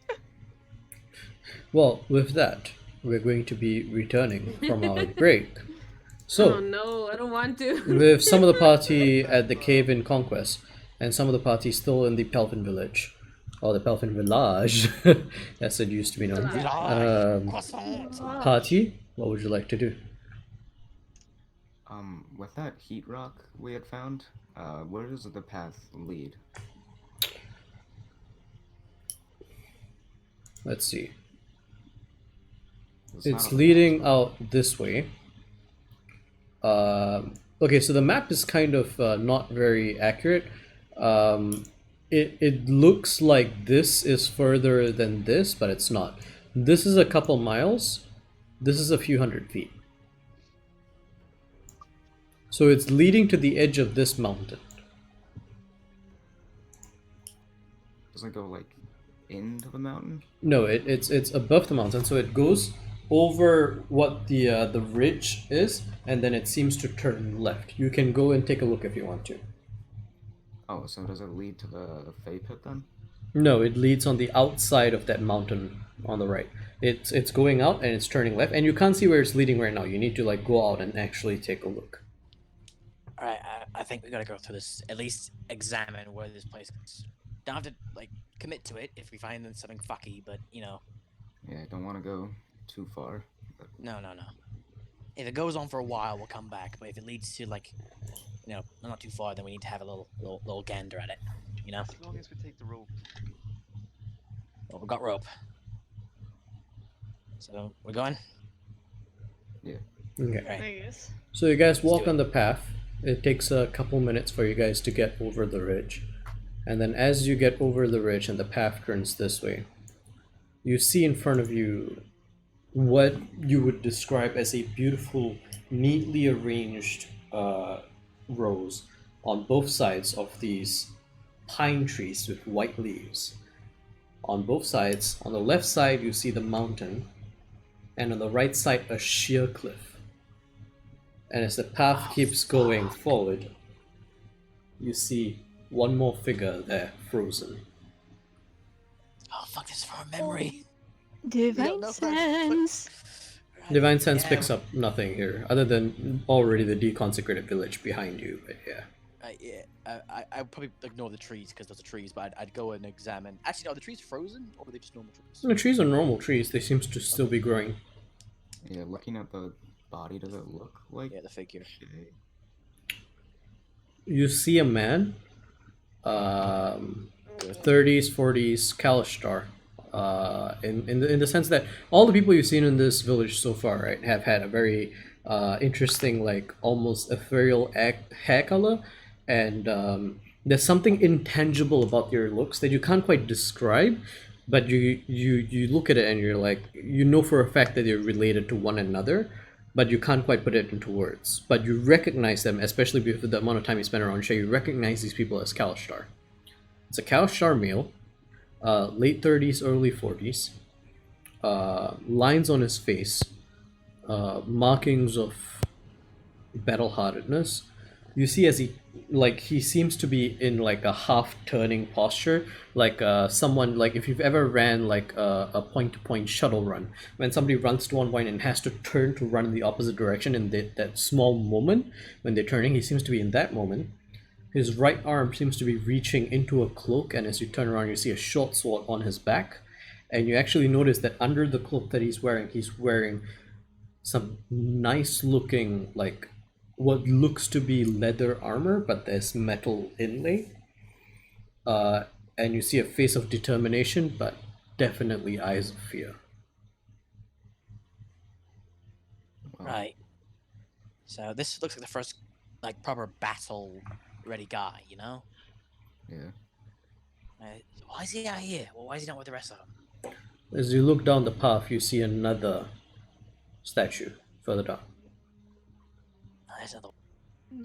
[SPEAKER 6] Well, with that, we're going to be returning from our break.
[SPEAKER 2] Oh
[SPEAKER 6] So,
[SPEAKER 2] no, I don't want to.
[SPEAKER 6] with some of the party at the cave in Conquest, and some of the party still in the Pelfin village, or the Pelfin village, as it used to be known. Party, what would you like to do?
[SPEAKER 5] With that heat rock we had found, where does the path lead?
[SPEAKER 6] Let's see.
[SPEAKER 5] It's
[SPEAKER 6] It's
[SPEAKER 5] not on the
[SPEAKER 6] leading
[SPEAKER 5] map,
[SPEAKER 6] out this way. Okay, so the map is kind of not very accurate. It looks like this is further than this, but it's not. This is a couple miles. This is a few hundred feet. So it's leading to the edge of this mountain.
[SPEAKER 5] Doesn't it go like into the mountain?
[SPEAKER 6] No, it's above the mountain, so it goes over what the ridge is, and then it seems to turn left. You can go and take a look if you want to.
[SPEAKER 5] Oh, so does it lead to the Fey Pit then?
[SPEAKER 6] No, it leads on the outside of that mountain on the right. It's going out and it's turning left, and you can't see where it's leading right now. You need to like go out and actually take a look.
[SPEAKER 3] All right, I think we gotta go through this. At least examine where this place goes. Don't have to like commit to it if we find something fucky, but you know.
[SPEAKER 5] Yeah, I don't want to go too far. But
[SPEAKER 3] No. If it goes on for a while, we'll come back. But if it leads to like, you know, not too far, then we need to have a little gander at it. You know.
[SPEAKER 9] As long as we take the rope.
[SPEAKER 3] Well, we got rope. So we're going.
[SPEAKER 6] Yeah. Okay.
[SPEAKER 3] Right.
[SPEAKER 1] I guess.
[SPEAKER 6] So you guys walk
[SPEAKER 3] do it.
[SPEAKER 6] on the path. It takes a couple minutes for you guys to get over the ridge. And then as you get over the ridge and the path turns this way, you see in front of you what you would describe as a beautiful, neatly arranged rows on both sides of these pine trees with white leaves. On both sides, on the left side you see the mountain, and on the right side a sheer cliff. And as the path keeps going forward, you see one more figure there, frozen.
[SPEAKER 3] Oh fuck! This is from a memory.
[SPEAKER 1] Divine sense.
[SPEAKER 6] Divine Sense
[SPEAKER 3] Yeah.
[SPEAKER 6] picks up nothing here, other than already the deconsecrated village behind you, but yeah.
[SPEAKER 3] I would probably ignore the trees because those are trees, but I'd go and examine. Actually, no, are the trees frozen or are they just normal trees?
[SPEAKER 6] The trees are normal trees, they seem to still be growing.
[SPEAKER 5] Yeah, looking at the body, does it look like
[SPEAKER 3] Yeah, the figure.
[SPEAKER 5] shit?
[SPEAKER 6] You see a man, 30s, 40s, Kalishtar. In the sense that all the people you've seen in this village so far, right, have had a very interesting, like almost ethereal hair color, and there's something intangible about your looks that you can't quite describe, but you look at it and you're like, you know for a fact that they're related to one another, but you can't quite put it into words. But you recognize them, especially with the amount of time you spend around Shay. You recognize these people as Kalishtar. It's a Kalishtar male. Late 30s, early 40s, lines on his face, markings of battle-heartedness. You see as he seems to be in like a half-turning posture, like someone, like if you've ever ran like a point-to-point shuttle run, when somebody runs to one point and has to turn to run in the opposite direction in that small moment when they're turning, he seems to be in that moment. His right arm seems to be reaching into a cloak, and as you turn around, you see a short sword on his back. And you actually notice that under the cloak that he's wearing some nice looking, like, what looks to be leather armor, but there's metal inlay. And you see a face of determination, but definitely eyes of fear.
[SPEAKER 3] Right. So this looks like the first, like, proper battle-ready guy, you know?
[SPEAKER 5] Yeah.
[SPEAKER 3] Why is he out here? Well, why is he not with the rest of them?
[SPEAKER 6] As you look down the path, you see another statue further down.
[SPEAKER 3] Oh, there's another.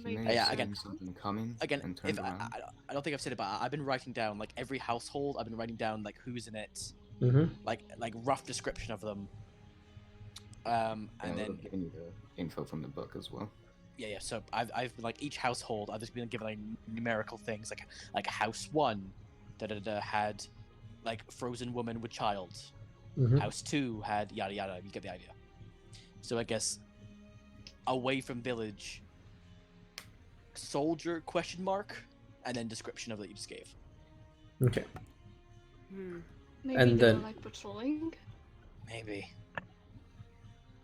[SPEAKER 5] He may
[SPEAKER 3] Yeah,
[SPEAKER 5] have
[SPEAKER 3] again-
[SPEAKER 5] seen something coming
[SPEAKER 3] Again,
[SPEAKER 5] and turned
[SPEAKER 3] if
[SPEAKER 5] around.
[SPEAKER 3] I don't think I've said it, but I've been writing down like every household. I've been writing down like who's in it,
[SPEAKER 6] Mm-hmm.
[SPEAKER 3] like rough description of them. And then
[SPEAKER 5] giving you the info from the book as well.
[SPEAKER 3] yeah. So I've like each household. I've just been given like numerical things like house 1, had like frozen woman with child.
[SPEAKER 6] Mm-hmm.
[SPEAKER 3] House 2 had yada yada. You get the idea. So I guess away from village. Soldier ? And then description of that you just gave.
[SPEAKER 6] Okay.
[SPEAKER 1] Maybe
[SPEAKER 6] And
[SPEAKER 1] they were
[SPEAKER 6] then-
[SPEAKER 1] like patrolling.
[SPEAKER 3] Maybe.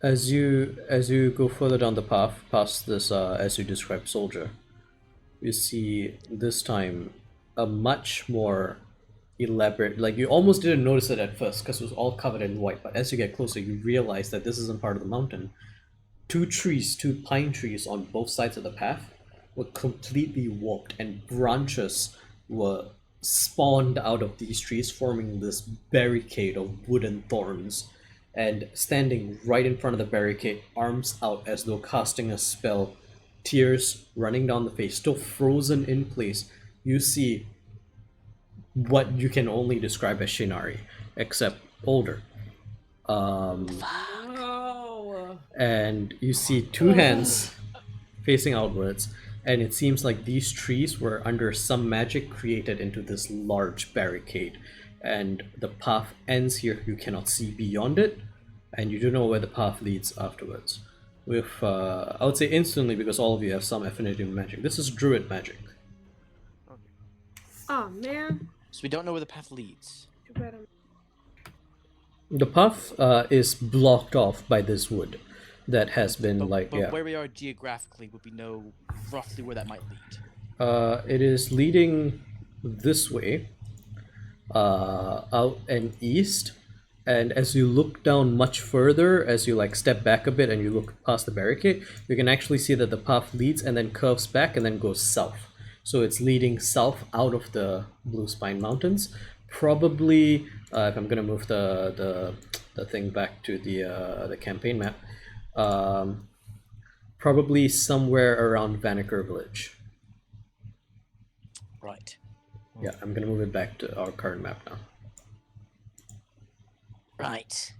[SPEAKER 6] As you go further down the path, past this, as you described, soldier, you see this time a much more elaborate. Like you almost didn't notice it at first because it was all covered in white. But as you get closer, you realize that this isn't part of the mountain. Two pine trees on both sides of the path were completely warped, and branches were spawned out of these trees, forming this barricade of wooden thorns. And standing right in front of the barricade, arms out as though casting a spell, tears running down the face, still frozen in place, you see what you can only describe as Shinari, except older.
[SPEAKER 2] Oh.
[SPEAKER 6] And you see two hands facing outwards, and it seems like these trees were under some magic created into this large barricade, and the path ends here. You cannot see beyond it, and you don't know where the path leads afterwards. With I would say instantly, because all of you have some affinity with magic. This is druid magic.
[SPEAKER 2] Oh man.
[SPEAKER 3] So we don't know where the path leads.
[SPEAKER 2] Too bad I'm...
[SPEAKER 6] The path is blocked off by this wood that has been
[SPEAKER 3] But where we are geographically, would we know roughly where that might lead?
[SPEAKER 6] It is leading this way, out and east, And as you look down much further, as you like step back a bit and you look past the barricade, you can actually see that the path leads and then curves back and then goes south. So it's leading south out of the Blue Spine Mountains. Probably, if I'm gonna move the thing back to the campaign map, probably somewhere around Vanaker Village.
[SPEAKER 3] Right.
[SPEAKER 6] Yeah, I'm gonna move it back to our current map now.
[SPEAKER 3] Right.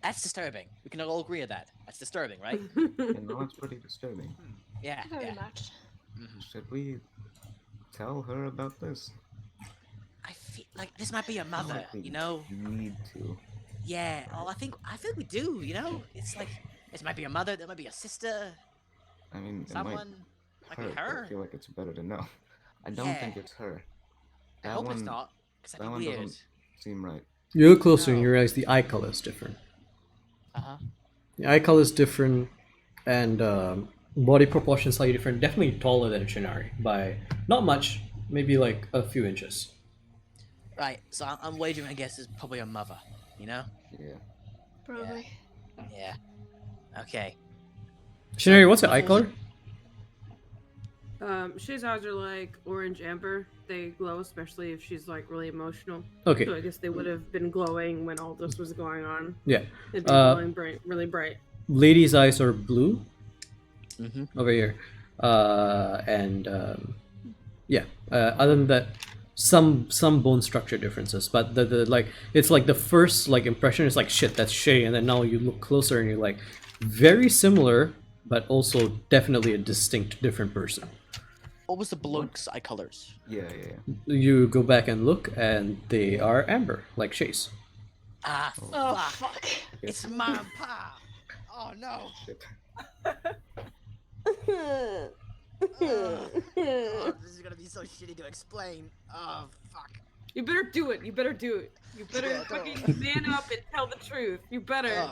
[SPEAKER 3] That's disturbing. We can all agree on that. That's disturbing, right?
[SPEAKER 5] You know, it's pretty disturbing.
[SPEAKER 3] Yeah.
[SPEAKER 1] Very
[SPEAKER 3] Yeah.
[SPEAKER 1] much.
[SPEAKER 5] Should we tell her about this?
[SPEAKER 3] I feel like this might be a mother.
[SPEAKER 5] Like we
[SPEAKER 3] You know.
[SPEAKER 5] need to.
[SPEAKER 3] Yeah. Oh, I think we do. You know. It's like this might be a mother. There might be a sister.
[SPEAKER 5] I mean, it
[SPEAKER 3] Someone.
[SPEAKER 5] might
[SPEAKER 3] Might be
[SPEAKER 5] hurt, but
[SPEAKER 3] her.
[SPEAKER 5] I feel like it's better to know. I don't
[SPEAKER 3] Yeah.
[SPEAKER 5] think it's her.
[SPEAKER 3] I
[SPEAKER 5] That
[SPEAKER 3] hope it's
[SPEAKER 5] one,
[SPEAKER 3] not. Because
[SPEAKER 5] that
[SPEAKER 3] that'd
[SPEAKER 5] one
[SPEAKER 3] be weird.
[SPEAKER 5] doesn't seem right.
[SPEAKER 6] You look closer and
[SPEAKER 3] No.
[SPEAKER 6] you realize the eye color is different.
[SPEAKER 3] Uh-huh.
[SPEAKER 6] The eye color is different, and body proportions slightly different. Definitely taller than Shinari by not much, maybe like a few inches.
[SPEAKER 3] Right. So I'm wagering. I guess is probably a mother. You know.
[SPEAKER 5] Yeah.
[SPEAKER 1] Probably.
[SPEAKER 3] Yeah. Okay.
[SPEAKER 6] Shinari, what's your eye color?
[SPEAKER 2] She's eyes are like orange amber. They glow, especially if she's like really emotional.
[SPEAKER 6] Okay.
[SPEAKER 2] So I guess they would have been glowing when all this was going on.
[SPEAKER 6] Yeah.
[SPEAKER 2] They'd been glowing bright, really bright.
[SPEAKER 6] Lady's eyes are blue
[SPEAKER 3] Mm-hmm.
[SPEAKER 6] over here, yeah. Other than that, some bone structure differences, but the like it's like the first like impression is like shit, that's Shay, and then now you look closer and you're like very similar, but also definitely a distinct different person.
[SPEAKER 3] What was the bloke's eye colors?
[SPEAKER 5] Yeah, yeah, yeah.
[SPEAKER 6] You go back and look, and they are amber, like Shay's.
[SPEAKER 3] Ah,
[SPEAKER 1] Oh
[SPEAKER 3] fuck.
[SPEAKER 1] fuck.
[SPEAKER 3] It's mom and pa. Oh no.
[SPEAKER 5] Shit.
[SPEAKER 3] Oh, this is gonna be so shitty to explain. Oh fuck.
[SPEAKER 2] You better do it. You better do it. You better
[SPEAKER 3] Yeah,
[SPEAKER 2] fucking man up and tell the truth. You better.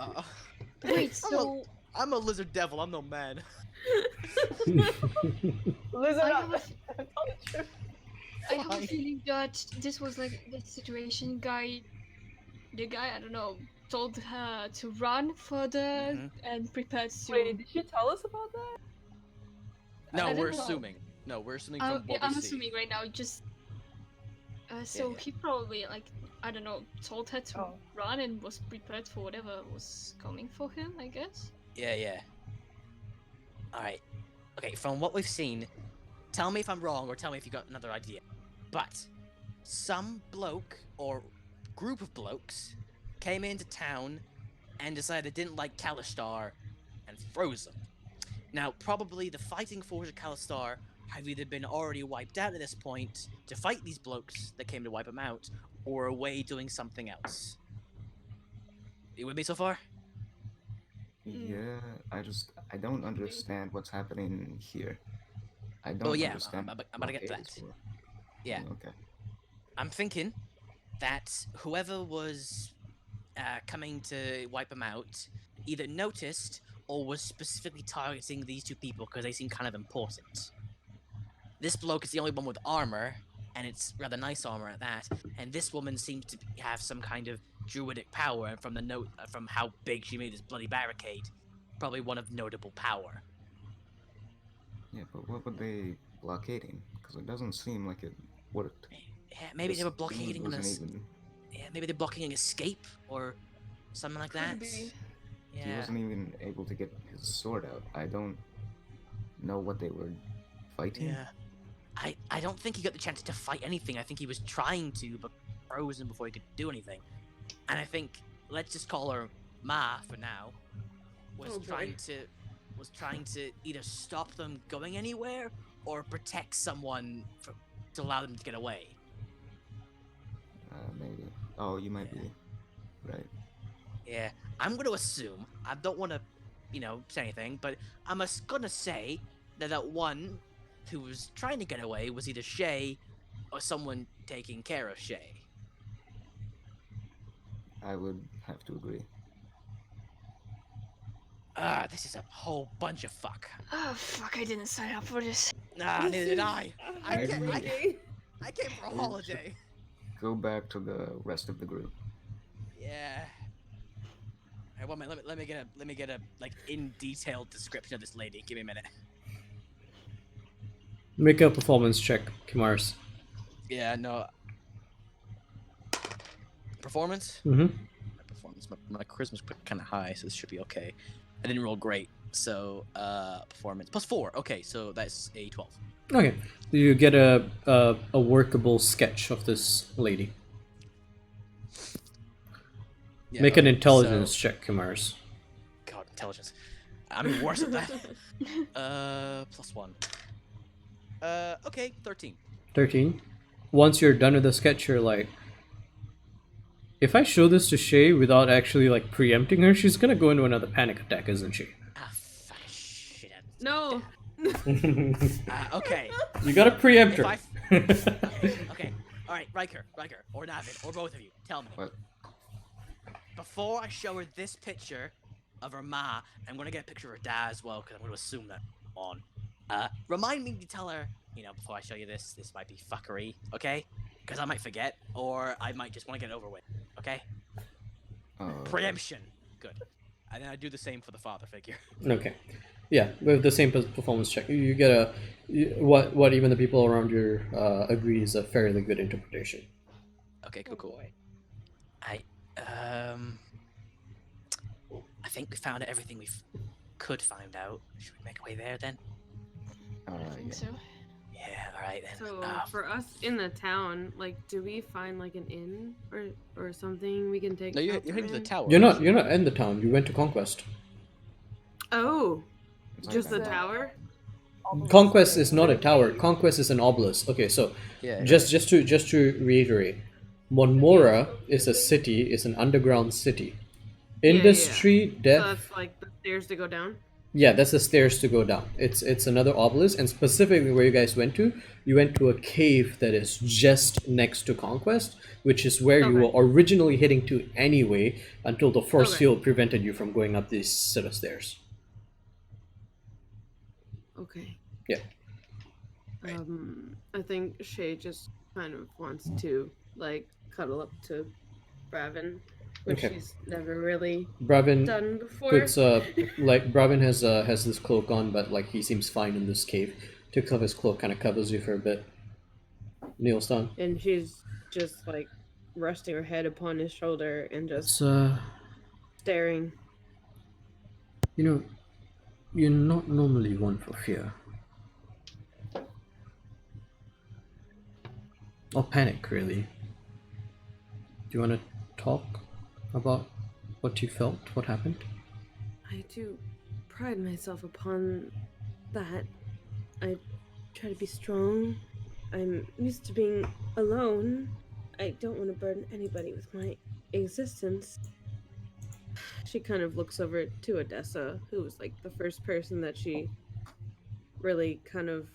[SPEAKER 1] Wait, so
[SPEAKER 3] I'm a lizard devil. I'm no man.
[SPEAKER 7] Lizard
[SPEAKER 1] I
[SPEAKER 7] up.
[SPEAKER 1] have I have a feeling that this was like the situation the guy, I don't know, told her to run further and prepared to.
[SPEAKER 7] Wait, did she tell us about that?
[SPEAKER 3] No,
[SPEAKER 1] I
[SPEAKER 3] we're
[SPEAKER 1] don't know.
[SPEAKER 3] assuming. No, we're assuming from what
[SPEAKER 1] I'm
[SPEAKER 3] we see.
[SPEAKER 1] assuming right now. Just so
[SPEAKER 3] yeah.
[SPEAKER 1] he probably like I don't know told her to
[SPEAKER 7] Oh.
[SPEAKER 1] run and was prepared for whatever was coming for him. I guess.
[SPEAKER 3] Yeah, yeah. Alright. Okay, from what we've seen, tell me if I'm wrong or tell me if you got another idea. But some bloke or group of blokes came into town and decided they didn't like Kalistar and froze them. Now, probably the fighting force of Kalistar have either been already wiped out at this point to fight these blokes that came to wipe them out, or away doing something else. You with me so far?
[SPEAKER 5] Yeah, I don't understand what's happening here. I don't
[SPEAKER 3] Oh yeah,
[SPEAKER 5] understand.
[SPEAKER 3] I'm gonna get to
[SPEAKER 5] what
[SPEAKER 3] that.
[SPEAKER 5] it is for.
[SPEAKER 3] Yeah.
[SPEAKER 5] Okay.
[SPEAKER 3] I'm thinking that whoever was coming to wipe them out either noticed or was specifically targeting these two people because they seem kind of important. This bloke is the only one with armor, and it's rather nice armor at that. And this woman seems to have some kind of druidic power, and from the note, from how big she made this bloody barricade, probably one of notable power.
[SPEAKER 5] Yeah, but what were they blockading? Because it doesn't seem like it worked.
[SPEAKER 3] Yeah, maybe they were
[SPEAKER 5] This dude
[SPEAKER 3] blockading an
[SPEAKER 5] wasn't even.
[SPEAKER 3] yeah, maybe they're blocking an escape or something like that.
[SPEAKER 1] Could be.
[SPEAKER 5] He
[SPEAKER 3] Yeah.
[SPEAKER 5] wasn't even able to get his sword out. I don't know what they were fighting.
[SPEAKER 3] Yeah. I don't think he got the chance to fight anything. I think he was trying to, but frozen before he could do anything. And I think, let's just call her Ma for now, was
[SPEAKER 2] Oh, boy.
[SPEAKER 3] trying to either stop them going anywhere or protect someone to allow them to get away.
[SPEAKER 5] Maybe. Oh, you might be right.
[SPEAKER 3] Yeah, I'm gonna assume. I don't want to, say anything, but I'm gonna say that one who was trying to get away was either Shay or someone taking care of Shay.
[SPEAKER 5] I would have to agree.
[SPEAKER 3] This is a whole bunch of fuck.
[SPEAKER 1] Oh fuck! I didn't sign up for this.
[SPEAKER 3] Neither did I. I
[SPEAKER 5] Maybe
[SPEAKER 3] came,
[SPEAKER 5] we-
[SPEAKER 3] I came for a holiday.
[SPEAKER 5] Go back to the rest of the group.
[SPEAKER 3] Yeah. Hey, 1 minute. Let me get a like in detailed description of this lady. Give me a minute.
[SPEAKER 6] Make a performance check, Kimaris.
[SPEAKER 3] Yeah. No. Performance.
[SPEAKER 6] Mm-hmm.
[SPEAKER 3] My performance. My charisma's kind of high, so this should be okay. I didn't roll great, so performance +4. Okay, so that's a 12.
[SPEAKER 6] Okay. You get a workable sketch of this lady.
[SPEAKER 3] Yeah,
[SPEAKER 6] Make an
[SPEAKER 3] okay,
[SPEAKER 6] intelligence
[SPEAKER 3] so-
[SPEAKER 6] check, Kimaris.
[SPEAKER 3] God, intelligence. I'm worse at that. +1. Okay, 13.
[SPEAKER 6] 13. Once you're done with the sketch, you're like, if I show this to Shay without actually like preempting her, she's gonna go into another panic attack, isn't she?
[SPEAKER 3] Ah, fuck shit.
[SPEAKER 2] No.
[SPEAKER 3] Okay.
[SPEAKER 6] You gotta preempt
[SPEAKER 3] If
[SPEAKER 6] her.
[SPEAKER 3] Okay. All right, Riker, or Navid, or both of you, tell me.
[SPEAKER 5] What?
[SPEAKER 3] Before I show her this picture of her ma, I'm gonna get a picture of her dad as well, because I'm gonna assume that on. Remind me to tell her, before I show you this might be fuckery, okay? Because I might forget, or I might just want to get it over with, okay? Preemption. Good. And then I do the same for the father figure.
[SPEAKER 6] Okay. Yeah, with the same performance check, you get what even the people around you agree is a fairly good interpretation.
[SPEAKER 3] Okay, cool. I think we found out everything we could find out. Should we make our way there then?
[SPEAKER 1] I think so.
[SPEAKER 3] Yeah, all right then.
[SPEAKER 2] So for us in the town, like, do we find like an inn or something we can take?
[SPEAKER 3] No, you're
[SPEAKER 2] shelter
[SPEAKER 3] heading to the
[SPEAKER 2] in?
[SPEAKER 3] tower.
[SPEAKER 6] You're not in the town. You went to Conquest.
[SPEAKER 2] Oh,
[SPEAKER 5] It's
[SPEAKER 2] just the
[SPEAKER 5] like that.
[SPEAKER 2] tower.
[SPEAKER 6] Conquest is not a tower. Conquest is an obelisk. Okay, so
[SPEAKER 3] Yeah.
[SPEAKER 6] just to reiterate, Monmora is a city. Is an underground city. Industry,
[SPEAKER 2] So
[SPEAKER 6] death.
[SPEAKER 2] that's like the stairs to go down.
[SPEAKER 6] Yeah, that's the stairs to go down. It's another obelisk, and specifically where you guys went to, you went to a cave that is just next to Conquest, which is where you were originally heading to anyway, until the force field prevented you from going up these set of stairs.
[SPEAKER 2] Okay.
[SPEAKER 6] Yeah.
[SPEAKER 2] I think Shay just kind of wants to like cuddle up to Bravin, which
[SPEAKER 6] Okay.
[SPEAKER 2] she's never really
[SPEAKER 6] Bravin
[SPEAKER 2] done before.
[SPEAKER 6] puts like Bravin has this cloak on, but like he seems fine in this cave. Takes off his cloak, kind of covers you for a bit. Kneels down.
[SPEAKER 2] And she's just like resting her head upon his shoulder and just
[SPEAKER 6] It's
[SPEAKER 2] staring.
[SPEAKER 6] You're not normally one for fear. Or panic, really. Do you want to talk about what you felt, what happened?
[SPEAKER 2] I do pride myself upon that. I try to be strong. I'm used to being alone. I don't want to burden anybody with my existence. She kind of looks over to Odessa, who was like the first person that she really kind of,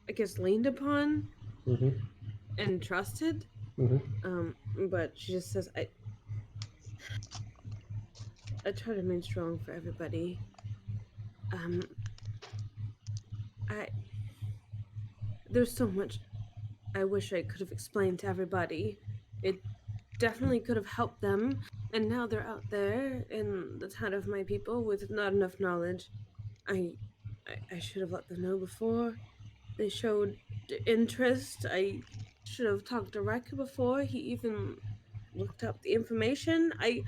[SPEAKER 2] I guess, leaned upon
[SPEAKER 6] Mm-hmm.
[SPEAKER 2] and trusted.
[SPEAKER 6] Mm-hmm.
[SPEAKER 2] But she just says, I try to remain strong for everybody. There's so much I wish I could have explained to everybody. It definitely could have helped them, and now they're out there in the town of my people with not enough knowledge. I should have let them know before they showed interest. I should have talked to Riker before he even looked up the information. I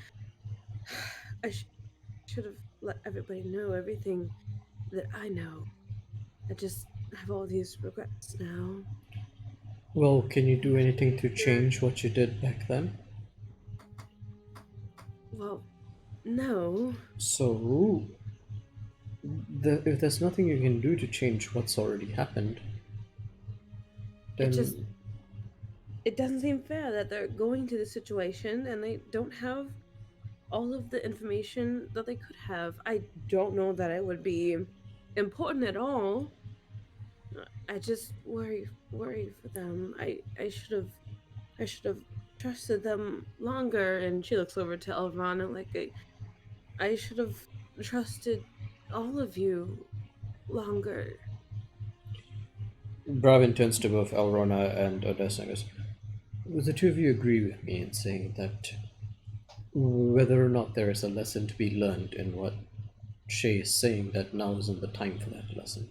[SPEAKER 2] should have let everybody know everything that I know. I just have all these regrets now.
[SPEAKER 6] Well, can you do anything to change what you did back then?
[SPEAKER 2] Well, no.
[SPEAKER 6] So, if there's nothing you can do to change what's already happened, then
[SPEAKER 2] It doesn't seem fair that they're going to the situation and they don't have all of the information that they could have. I don't know that it would be important at all. I just worry for them. I should have trusted them longer. And she looks over to Elrana like I should have trusted all of you longer.
[SPEAKER 6] Bravin turns to both Elrona and Odessa and goes, Would the two of you agree with me in saying that whether or not there is a lesson to be learned in what Shay is saying, that now isn't the time for that lesson?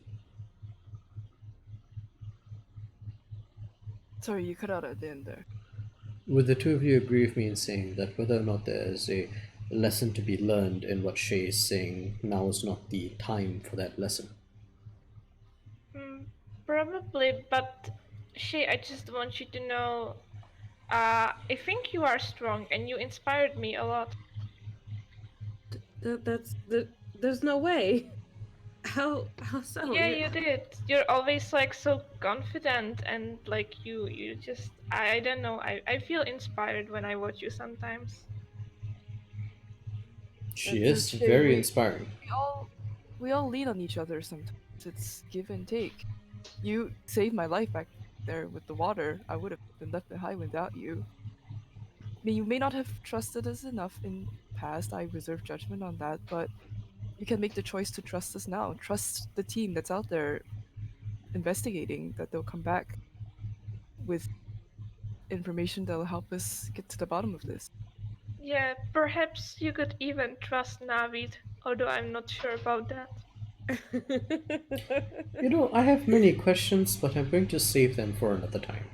[SPEAKER 7] Sorry, you cut out at the end there.
[SPEAKER 6] Would the two of you agree with me in saying that whether or not there is a lesson to be learned in what Shay is saying, now is not the time for that lesson?
[SPEAKER 4] Probably, but Shay, I just want you to know, I think you are strong and you inspired me a lot.
[SPEAKER 2] There's no way. How so?
[SPEAKER 4] Yeah, you did. You're always like so confident and like you just I don't know. I feel inspired when I watch you sometimes.
[SPEAKER 6] She
[SPEAKER 7] That's
[SPEAKER 6] is
[SPEAKER 7] Shay,
[SPEAKER 6] very inspiring.
[SPEAKER 7] we all lean on each other sometimes. It's give and take. You saved my life back there with the water. I would have been left behind without you. I mean, you may not have trusted us enough in the past. I reserve judgment on that, but you can make the choice to trust us now. Trust the team that's out there investigating, that they'll come back with information that'll help us get to the bottom of this.
[SPEAKER 4] Yeah, perhaps you could even trust Navid, although I'm not sure about that.
[SPEAKER 6] You know, I have many questions, but I'm going to save them for another time.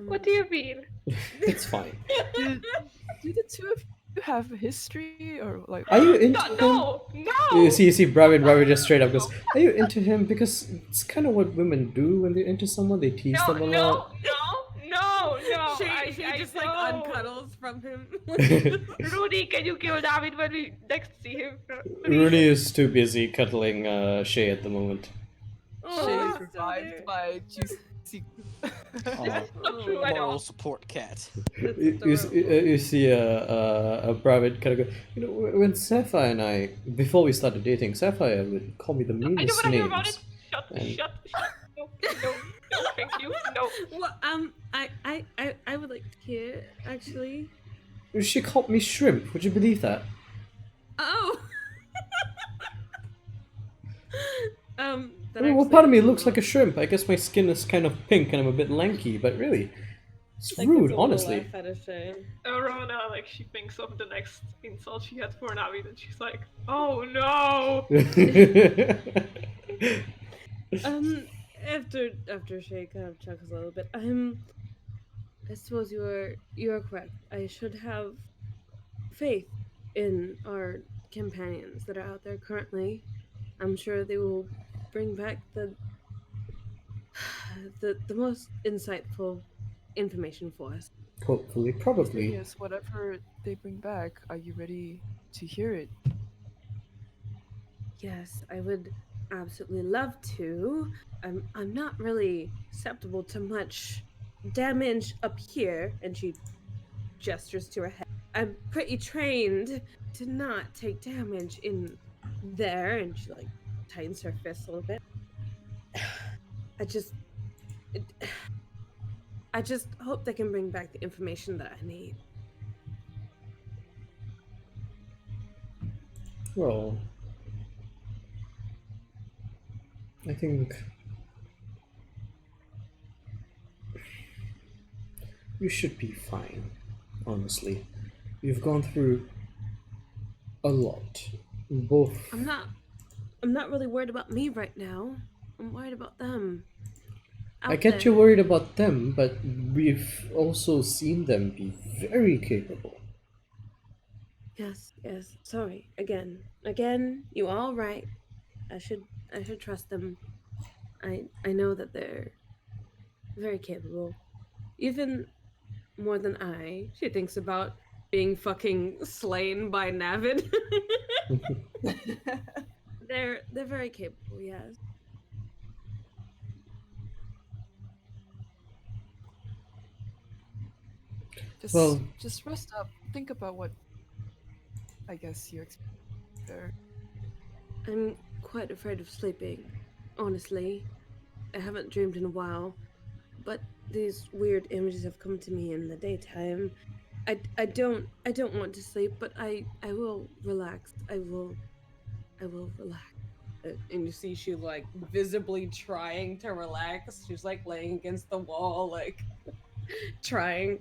[SPEAKER 4] What do you mean?
[SPEAKER 6] It's fine.
[SPEAKER 7] Do the two of you have history or like?
[SPEAKER 6] Are you into him?
[SPEAKER 4] No!
[SPEAKER 6] You see, Bravin just straight up goes, "Are you into him?" Because it's kind of what women do when they're into someone. They tease them a lot.
[SPEAKER 4] No!
[SPEAKER 2] She
[SPEAKER 4] I
[SPEAKER 2] just
[SPEAKER 4] know.
[SPEAKER 2] like uncuddles from him.
[SPEAKER 4] Rudy, can you kill David when we next see him?
[SPEAKER 6] Rooney is too busy cuddling Shay at the moment.
[SPEAKER 7] Shay
[SPEAKER 2] Oh,
[SPEAKER 7] is revived by juicy.
[SPEAKER 4] Not true at
[SPEAKER 3] Moral
[SPEAKER 4] all.
[SPEAKER 3] support cat.
[SPEAKER 6] You see Bravin kind of go, you know, when Sapphire and I, before we started dating, Sapphire would call me the
[SPEAKER 4] I don't
[SPEAKER 6] meanest
[SPEAKER 4] want to hear about
[SPEAKER 6] names.
[SPEAKER 4] it. Shut. No, thank you. No.
[SPEAKER 2] Well, I would like to hear actually.
[SPEAKER 6] She called me shrimp. Would you believe that?
[SPEAKER 2] Oh.
[SPEAKER 6] Well, part of me looks like a shrimp. I guess my skin is kind of pink and I'm a bit lanky, but really, it's rude, honestly.
[SPEAKER 4] Rona, like, she thinks of the next insult she had for Navid, and she's like, oh no!
[SPEAKER 2] After Shay kind of chuckles a little bit, I suppose you're correct. I should have faith in our companions that are out there currently. I'm sure they will bring back the most insightful information for us.
[SPEAKER 6] Hopefully, probably.
[SPEAKER 7] Yes, whatever they bring back, are you ready to hear it?
[SPEAKER 2] Yes, I would absolutely love to. I'm not really susceptible to much damage up here, and she gestures to her head. I'm pretty trained to not take damage in there, and she like tightens her fist a little bit. I just hope they can bring back the information that I need.
[SPEAKER 6] Well, I think you should be fine, honestly. You've gone through a lot. Both.
[SPEAKER 2] I'm not really worried about me right now. I'm worried about them.
[SPEAKER 6] I get you worried about them, but we've also seen them be very capable.
[SPEAKER 2] Yes. Sorry. Again, you are all right. I should trust them. I know that they're very capable. Even more than I. She thinks about being fucking slain by Navid. They're very capable, yes.
[SPEAKER 7] Just rest up. Think about what I guess you expect there.
[SPEAKER 2] I'm quite afraid of sleeping, honestly. I haven't dreamed in a while, but these weird images have come to me in the daytime. I don't want to sleep, but I will relax. I will relax. And you see she like visibly trying to relax. She's like laying against the wall, like Trying.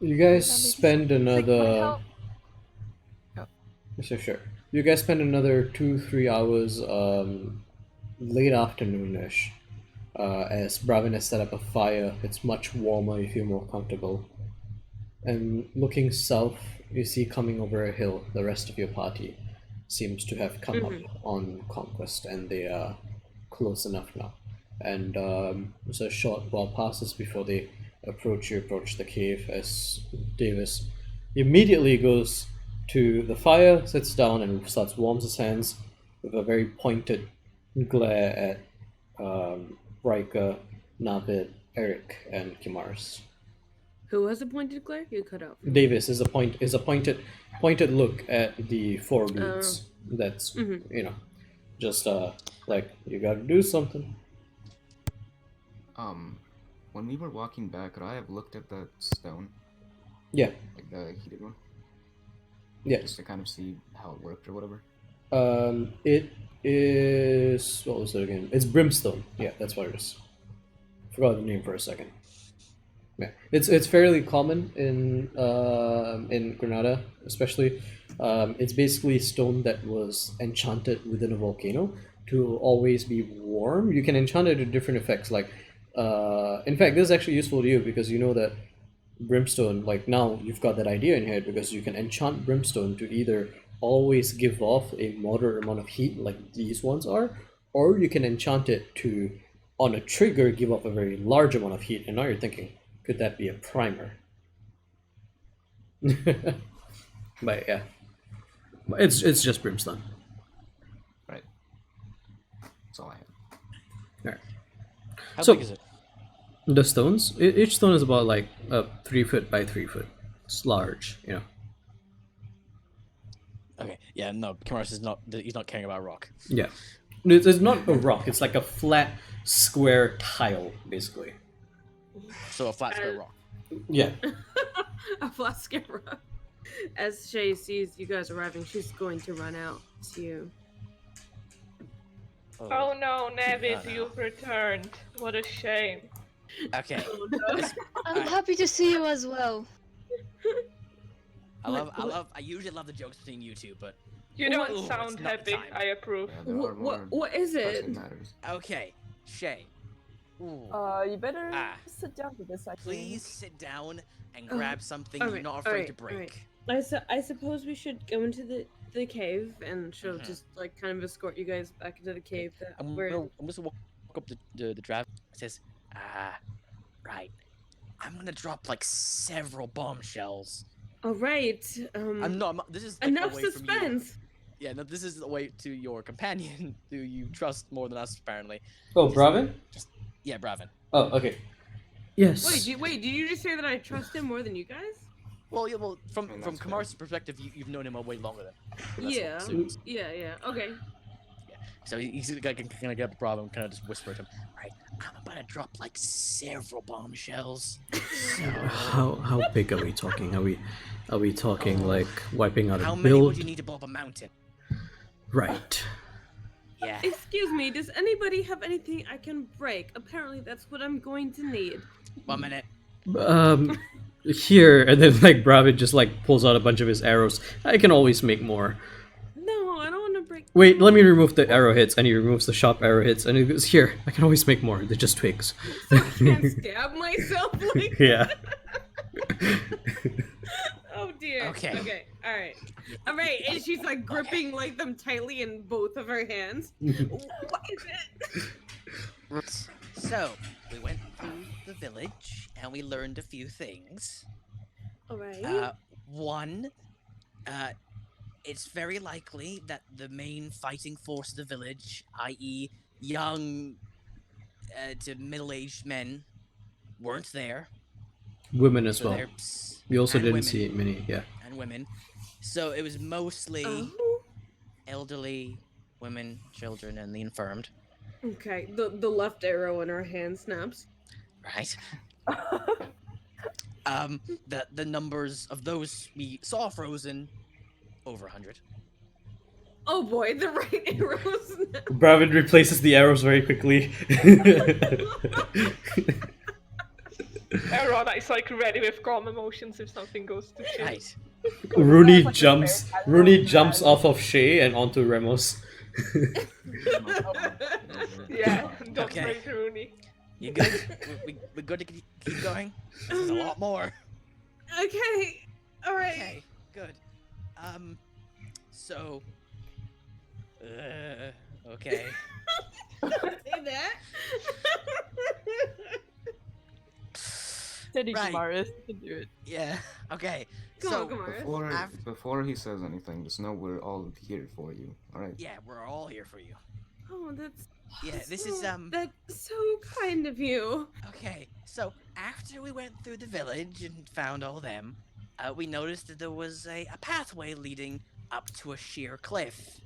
[SPEAKER 6] You guys
[SPEAKER 7] That makes
[SPEAKER 6] spend
[SPEAKER 7] sense. Like, my
[SPEAKER 6] another.
[SPEAKER 7] help-
[SPEAKER 6] Sure. You guys spend another 2-3 hours, late afternoonish, as Bravin has set up a fire. It's much warmer. You feel more comfortable. And looking south, you see coming over a hill. The rest of your party seems to have come up on conquest, and they are close enough now. And so a short while passes before they approach the cave, as Davis immediately goes to the fire, sits down, and starts warms his hands with a very pointed glare at Riker, Navid, Eric, and Kimaris.
[SPEAKER 2] Who has a pointed glare? You cut out.
[SPEAKER 6] Davis is a pointed look at the four boots. That's just like, you gotta do something.
[SPEAKER 5] When we were walking back, could I have looked at that stone?
[SPEAKER 6] Yeah.
[SPEAKER 5] Like the heated one?
[SPEAKER 6] Yeah.
[SPEAKER 5] Just to kind of see how it worked or whatever.
[SPEAKER 6] It is, what was it again? It's brimstone. Yeah, that's what it is. Forgot the name for a second. Yeah, it's fairly common in Granada, especially. It's basically stone that was enchanted within a volcano to always be warm. You can enchant it to different effects. Like, in fact, this is actually useful to you because you know that brimstone. Like, now you've got that idea in your head because you can enchant brimstone to either always give off a moderate amount of heat, like these ones are, or you can enchant it to, on a trigger, give off a very large amount of heat. And now you're thinking, could that be a primer? But yeah, it's just brimstone.
[SPEAKER 5] Right. That's all I have.
[SPEAKER 6] Alright.
[SPEAKER 3] How
[SPEAKER 6] So-
[SPEAKER 3] big is it?
[SPEAKER 6] The stones, each stone is about like 3 foot by 3 foot. It's large, you know.
[SPEAKER 3] Okay, yeah, no, Kamaris is not. He's not caring about rock.
[SPEAKER 6] Yeah, it's not a rock. It's like a flat, square tile, basically.
[SPEAKER 3] So a flat square rock.
[SPEAKER 6] Yeah.
[SPEAKER 2] A flat scare. As Shay sees you guys arriving, she's going to run out to you.
[SPEAKER 4] Oh no, Navid,
[SPEAKER 3] Oh, no.
[SPEAKER 4] you've returned. What a shame.
[SPEAKER 3] Okay.
[SPEAKER 1] I'm happy to see you as well.
[SPEAKER 3] I usually love the jokes between you two, but
[SPEAKER 4] You don't
[SPEAKER 3] Ooh,
[SPEAKER 4] sound
[SPEAKER 3] it's not the
[SPEAKER 4] happy.
[SPEAKER 3] time.
[SPEAKER 4] I approve.
[SPEAKER 5] Yeah, there are more
[SPEAKER 2] What is it?
[SPEAKER 5] pressing matters.
[SPEAKER 3] okay, Shay. Ooh,
[SPEAKER 7] You better
[SPEAKER 3] Ah.
[SPEAKER 7] sit down for this, I think.
[SPEAKER 3] please sit down and grab something
[SPEAKER 2] alright,
[SPEAKER 3] you're not afraid to break.
[SPEAKER 2] alright. I suppose we should go into the cave, and she'll just like kind of escort you guys back into the cave that
[SPEAKER 3] I'm
[SPEAKER 2] we're
[SPEAKER 3] gonna walk up the draft. It says, right. I'm gonna drop like several bombshells.
[SPEAKER 2] All right.
[SPEAKER 3] I'm not. This is like,
[SPEAKER 2] Enough
[SPEAKER 3] away from you.
[SPEAKER 2] suspense.
[SPEAKER 3] Yeah, no, this is away to your companion, who you trust more than us, apparently.
[SPEAKER 6] Oh, Bravin?
[SPEAKER 3] Yeah, Bravin.
[SPEAKER 6] Oh, okay. Yes.
[SPEAKER 2] Wait, did you just say that I trust him more than you guys?
[SPEAKER 3] Well, yeah, well, from
[SPEAKER 5] And that's
[SPEAKER 3] Kamar's perspective, you've known him way longer than. That's what
[SPEAKER 2] Yeah.
[SPEAKER 3] assumes.
[SPEAKER 2] Yeah. Okay.
[SPEAKER 3] So he's gonna get up to Bravo and kind of just whisper to him, "All right, I'm about to drop like several bombshells." So,
[SPEAKER 6] How big are we talking? Are we talking like wiping out
[SPEAKER 3] how
[SPEAKER 6] a
[SPEAKER 3] many
[SPEAKER 6] build?
[SPEAKER 3] would you need to blow up a mountain?
[SPEAKER 6] Right.
[SPEAKER 3] Yeah.
[SPEAKER 2] Excuse me, does anybody have anything I can break? Apparently that's what I'm going to need.
[SPEAKER 3] 1 minute.
[SPEAKER 6] Here, and then like Bravin just like pulls out a bunch of his arrows. I can always make more.
[SPEAKER 2] No, I don't want to break.
[SPEAKER 6] Wait, let me remove the arrowheads, and he removes the sharp arrowheads, and he goes, here, I can always make more. They're just twigs.
[SPEAKER 2] I can't stab myself like.
[SPEAKER 6] Yeah.
[SPEAKER 2] Oh dear.
[SPEAKER 3] Okay.
[SPEAKER 2] All right. And she's like gripping like them tightly in both of her hands. What is it?
[SPEAKER 3] So we went through the village and we learned a few things.
[SPEAKER 2] All right.
[SPEAKER 3] One, it's very likely that the main fighting force of the village, i.e., young to middle-aged men, weren't there.
[SPEAKER 6] Women as
[SPEAKER 3] So
[SPEAKER 6] well.
[SPEAKER 3] they're
[SPEAKER 6] We also
[SPEAKER 3] and
[SPEAKER 6] didn't
[SPEAKER 3] women.
[SPEAKER 6] see many, yeah.
[SPEAKER 3] And women. So it was mostly
[SPEAKER 2] Oh.
[SPEAKER 3] elderly women, children, and the infirmed.
[SPEAKER 2] Okay. The left arrow in her hand snaps.
[SPEAKER 3] Right. The numbers of those we saw frozen over 100.
[SPEAKER 2] Oh boy, the right arrows.
[SPEAKER 6] Bravin replaces the arrows very quickly.
[SPEAKER 4] Arona is like ready with calm emotions if something goes to shit.
[SPEAKER 3] Right.
[SPEAKER 6] Rooney jumps off of Shay and onto Remos.
[SPEAKER 4] Yeah, don't
[SPEAKER 3] Okay.
[SPEAKER 4] break Rooney.
[SPEAKER 3] You good? We're good to keep going? There's a lot more.
[SPEAKER 2] Okay. All right.
[SPEAKER 3] Okay, good. So... okay.
[SPEAKER 2] Say that.
[SPEAKER 7] Steady,
[SPEAKER 3] Right.
[SPEAKER 7] Kamaris. You can do it.
[SPEAKER 3] Yeah, okay.
[SPEAKER 2] Come
[SPEAKER 3] So,
[SPEAKER 2] on, come on.
[SPEAKER 5] Before he says anything, just know we're all here for you. All right.
[SPEAKER 3] yeah, we're all here for you.
[SPEAKER 2] Oh, that's
[SPEAKER 3] Yeah, this is,
[SPEAKER 2] that's so kind of you.
[SPEAKER 3] Okay, so after we went through the village and found all them, we noticed that there was a pathway leading up to a sheer cliff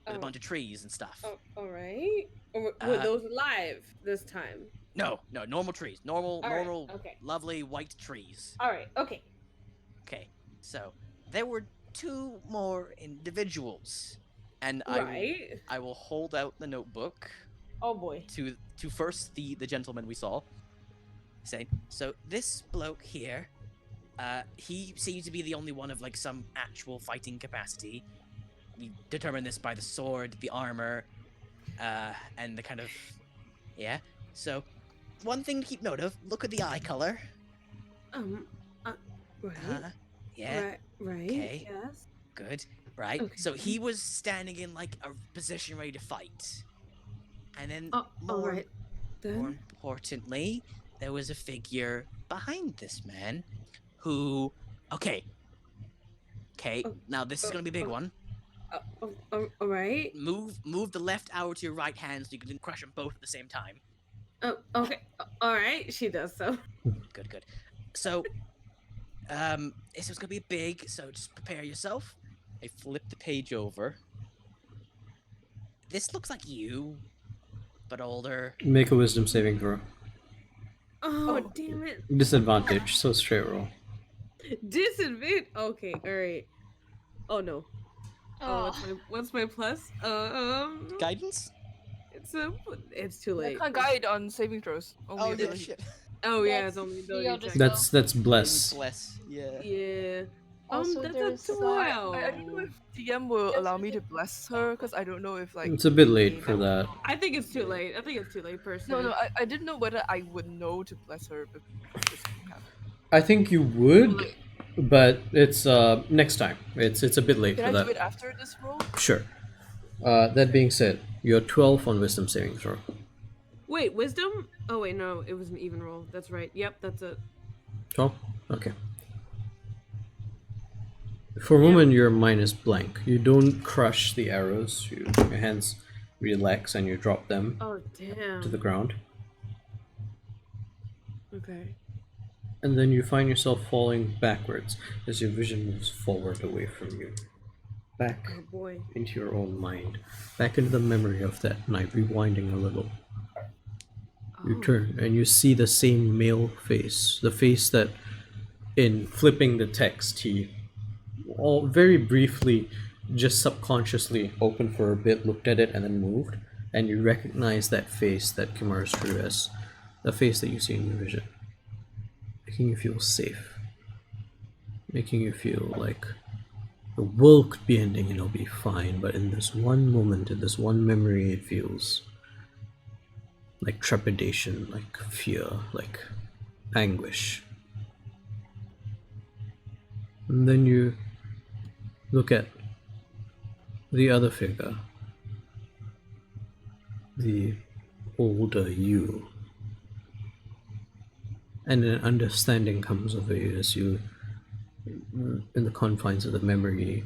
[SPEAKER 3] with a
[SPEAKER 2] Oh.
[SPEAKER 3] bunch of trees and stuff.
[SPEAKER 2] Oh, all right. Were
[SPEAKER 3] Uh,
[SPEAKER 2] those alive this time?
[SPEAKER 3] No, normal trees. Normal,
[SPEAKER 2] All right,
[SPEAKER 3] normal,
[SPEAKER 2] okay.
[SPEAKER 3] lovely white trees.
[SPEAKER 2] All right. Okay.
[SPEAKER 3] Okay, so there were two more individuals, and
[SPEAKER 2] Right.
[SPEAKER 3] I will hold out the notebook
[SPEAKER 2] Oh boy.
[SPEAKER 3] to first the gentleman we saw, saying, so this bloke here, he seems to be the only one of like some actual fighting capacity. We determined this by the sword, the armor, and the kind of, yeah. So, one thing to keep note of: look at the eye color.
[SPEAKER 2] Right.
[SPEAKER 3] Yeah.
[SPEAKER 2] Right.
[SPEAKER 3] Okay.
[SPEAKER 2] Yes.
[SPEAKER 3] Good. Right.
[SPEAKER 2] Okay.
[SPEAKER 3] So he was standing in like a position ready to fight, and then
[SPEAKER 2] Oh, all
[SPEAKER 3] more
[SPEAKER 2] right.
[SPEAKER 3] More
[SPEAKER 2] Then.
[SPEAKER 3] importantly, there was a figure behind this man who. Okay. Okay.
[SPEAKER 2] Oh,
[SPEAKER 3] Now this is gonna be a big one.
[SPEAKER 2] All right.
[SPEAKER 3] Move the left arrow to your right hand so you can crush them both at the same time.
[SPEAKER 2] Oh, okay. All right. She does so.
[SPEAKER 3] Good. Good. So, this was gonna be big. So just prepare yourself. I flip the page over. This looks like you, but older.
[SPEAKER 6] Make a wisdom saving throw.
[SPEAKER 2] Oh,
[SPEAKER 7] Oh.
[SPEAKER 2] damn it.
[SPEAKER 6] Disadvantage, so straight roll.
[SPEAKER 2] Disadvantage. Okay. All right. Oh no. Oh,
[SPEAKER 1] Oh,
[SPEAKER 2] what's my plus?
[SPEAKER 3] Guidance?
[SPEAKER 2] It's too
[SPEAKER 7] I
[SPEAKER 2] late.
[SPEAKER 7] can't guide on saving throws. Only
[SPEAKER 3] Oh, yeah,
[SPEAKER 7] ability.
[SPEAKER 3] shit.
[SPEAKER 2] Oh yeah,
[SPEAKER 1] That's
[SPEAKER 2] it's only
[SPEAKER 1] the
[SPEAKER 2] ability
[SPEAKER 1] other
[SPEAKER 2] check.
[SPEAKER 1] stuff.
[SPEAKER 6] That's bless.
[SPEAKER 3] Bless. Yeah.
[SPEAKER 2] Yeah.
[SPEAKER 1] Also,
[SPEAKER 2] That's
[SPEAKER 1] there's,
[SPEAKER 2] a 12.
[SPEAKER 7] I don't know if DM will allow me to bless her because I don't know if like.
[SPEAKER 6] It's a bit late for that.
[SPEAKER 2] I think it's too late. I think it's too late,
[SPEAKER 7] No,
[SPEAKER 2] personally.
[SPEAKER 7] no, I didn't know whether I would know to bless her before this thing happened.
[SPEAKER 6] I think you would, but it's next time. It's a bit late
[SPEAKER 7] Can
[SPEAKER 6] for
[SPEAKER 7] I
[SPEAKER 6] that.
[SPEAKER 7] do it after this roll?
[SPEAKER 6] Sure. That being said, you're 12 on wisdom saving throw.
[SPEAKER 2] Wait, wisdom? Oh wait, no, it was an even roll. That's right. Yep, that's it.
[SPEAKER 6] 12? Okay. For a moment, your mind is blank. You don't crush the arrows. Your hands relax and you drop them
[SPEAKER 2] Oh damn.
[SPEAKER 6] to the ground.
[SPEAKER 2] Okay.
[SPEAKER 6] And then you find yourself falling backwards as your vision moves forward away from you. Back
[SPEAKER 2] Oh boy.
[SPEAKER 6] into your own mind. Back into the memory of that night, rewinding a little. You
[SPEAKER 2] Oh.
[SPEAKER 6] turn and you see the same male face. The face that, in flipping the text, he all very briefly, just subconsciously opened for a bit, looked at it, and then moved. And you recognize that face that Kimaris drew as the face that you see in your vision. Making you feel safe. Making you feel like the world could be ending and it'll be fine, but in this one moment, in this one memory, it feels like trepidation, like fear, like anguish. And then you look at the other figure, the older you, and an understanding comes over you as you, in the confines of the memory,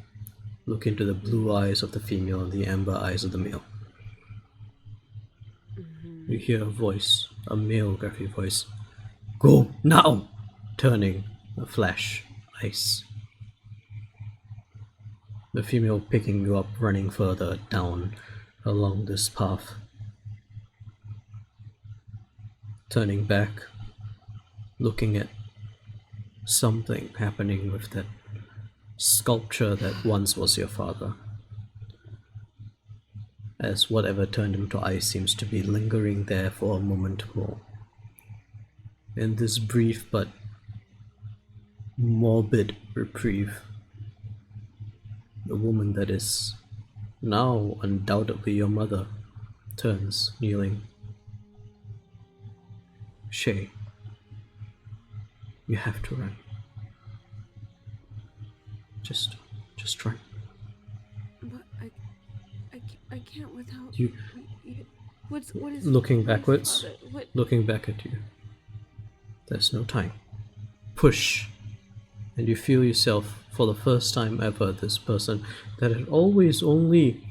[SPEAKER 6] look into the blue eyes of the female and the amber eyes of the male. You hear a voice, a male gruffy voice. Go now! Turning, a flash, ice. The female picking you up, running further down along this path. Turning back, looking at something happening with that sculpture that once was your father. as whatever turned him to ice seems to be lingering there for a moment more. In this brief but morbid reprieve, the woman that is now undoubtedly your mother turns, kneeling. Shay, you have to run. Just run.
[SPEAKER 2] But I can't without
[SPEAKER 6] You
[SPEAKER 2] what is
[SPEAKER 6] looking
[SPEAKER 2] what is
[SPEAKER 6] backwards,
[SPEAKER 2] father? What?
[SPEAKER 6] looking back at you. There's no time. Push. And you feel yourself, for the first time ever, this person that had always only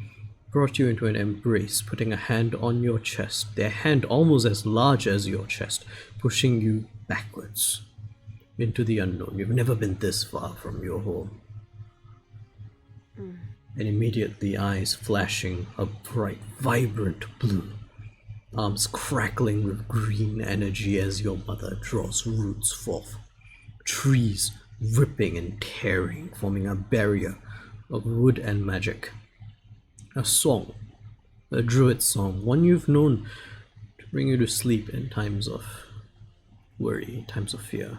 [SPEAKER 6] brought you into an embrace, putting a hand on your chest, their hand almost as large as your chest, pushing you backwards into the unknown. You've never been this far from your home. And immediately eyes flashing a bright, vibrant blue, arms crackling with green energy as your mother draws roots forth, trees ripping and tearing, forming a barrier of wood and magic. A song, a druid song, one you've known to bring you to sleep in times of worry, times of fear.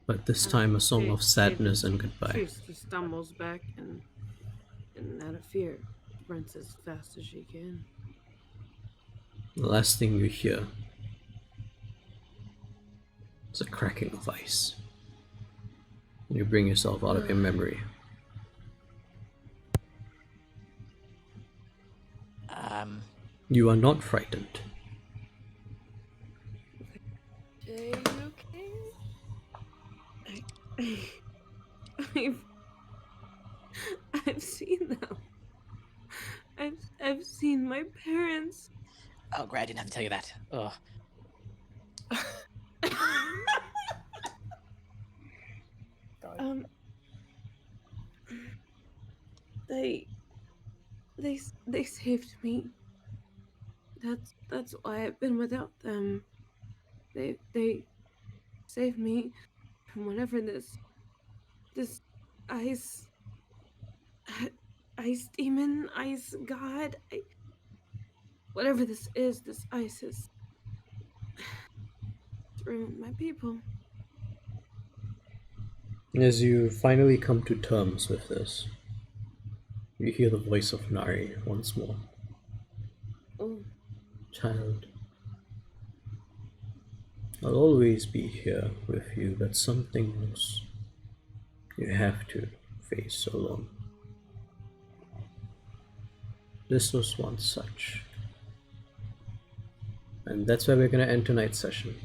[SPEAKER 6] But this time a song of sadness and goodbye.
[SPEAKER 2] She stumbles back and out of fear, runs as fast as she can.
[SPEAKER 6] The last thing you hear is a cracking of ice. You bring yourself out of your memory. You are not frightened.
[SPEAKER 7] Jay, you okay?
[SPEAKER 2] I've seen them. I've seen my parents.
[SPEAKER 3] Oh, great, I didn't have to tell you that. Ugh.
[SPEAKER 2] They saved me. That's why I've been without them. They saved me from whatever this ice demon, ice god, whatever this ice is, it's ruined my people.
[SPEAKER 6] As you finally come to terms with this, you hear the voice of Nari once more.
[SPEAKER 2] Oh,
[SPEAKER 6] Child, I'll always be here with you, but some things you have to face alone. This was once such. And that's where we're gonna end tonight's session.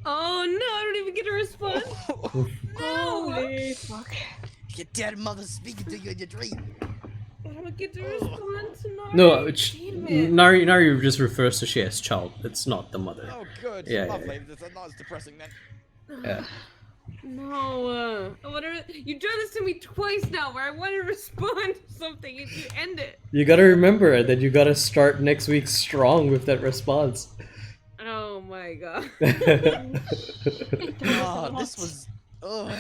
[SPEAKER 2] oh no! I don't even get a response. No,
[SPEAKER 1] Holy fuck.
[SPEAKER 3] Your dead mother's speaking to you in your dream.
[SPEAKER 2] I don't get to respond to Nari.
[SPEAKER 6] No,
[SPEAKER 2] Damn it.
[SPEAKER 6] Nari just refers to she as child. It's not the mother.
[SPEAKER 3] Oh, good.
[SPEAKER 6] Yeah,
[SPEAKER 3] Lovely. That's not as depressing then.
[SPEAKER 6] Yeah.
[SPEAKER 2] No, you done this to me twice now where I want to respond to something and you end it.
[SPEAKER 6] You gotta remember that you gotta start next week strong with that response.
[SPEAKER 2] Oh my god.
[SPEAKER 3] Oh, this was. Ugh.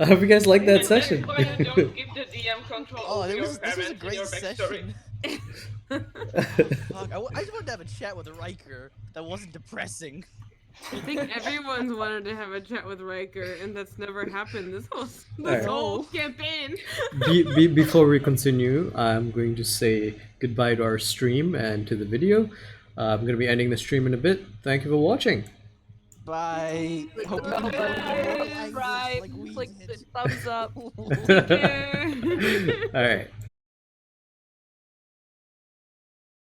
[SPEAKER 6] I hope you guys liked that
[SPEAKER 4] And
[SPEAKER 6] session.
[SPEAKER 4] therefore you don't give the DM control
[SPEAKER 3] Oh,
[SPEAKER 4] over your
[SPEAKER 3] this was a
[SPEAKER 4] parents in
[SPEAKER 3] great
[SPEAKER 4] your backstory.
[SPEAKER 3] session. Fuck, I just wanted to have a chat with Riker that wasn't depressing.
[SPEAKER 2] I think everyone's wanted to have a chat with Riker, and that's never happened this
[SPEAKER 6] Alright.
[SPEAKER 2] whole campaign.
[SPEAKER 6] Before we continue, I'm going to say goodbye to our stream and to the video. I'm going to be ending the stream in a bit. Thank you for watching.
[SPEAKER 3] Bye. Hope you
[SPEAKER 7] Subscribe, click the thumbs up.
[SPEAKER 6] Alright.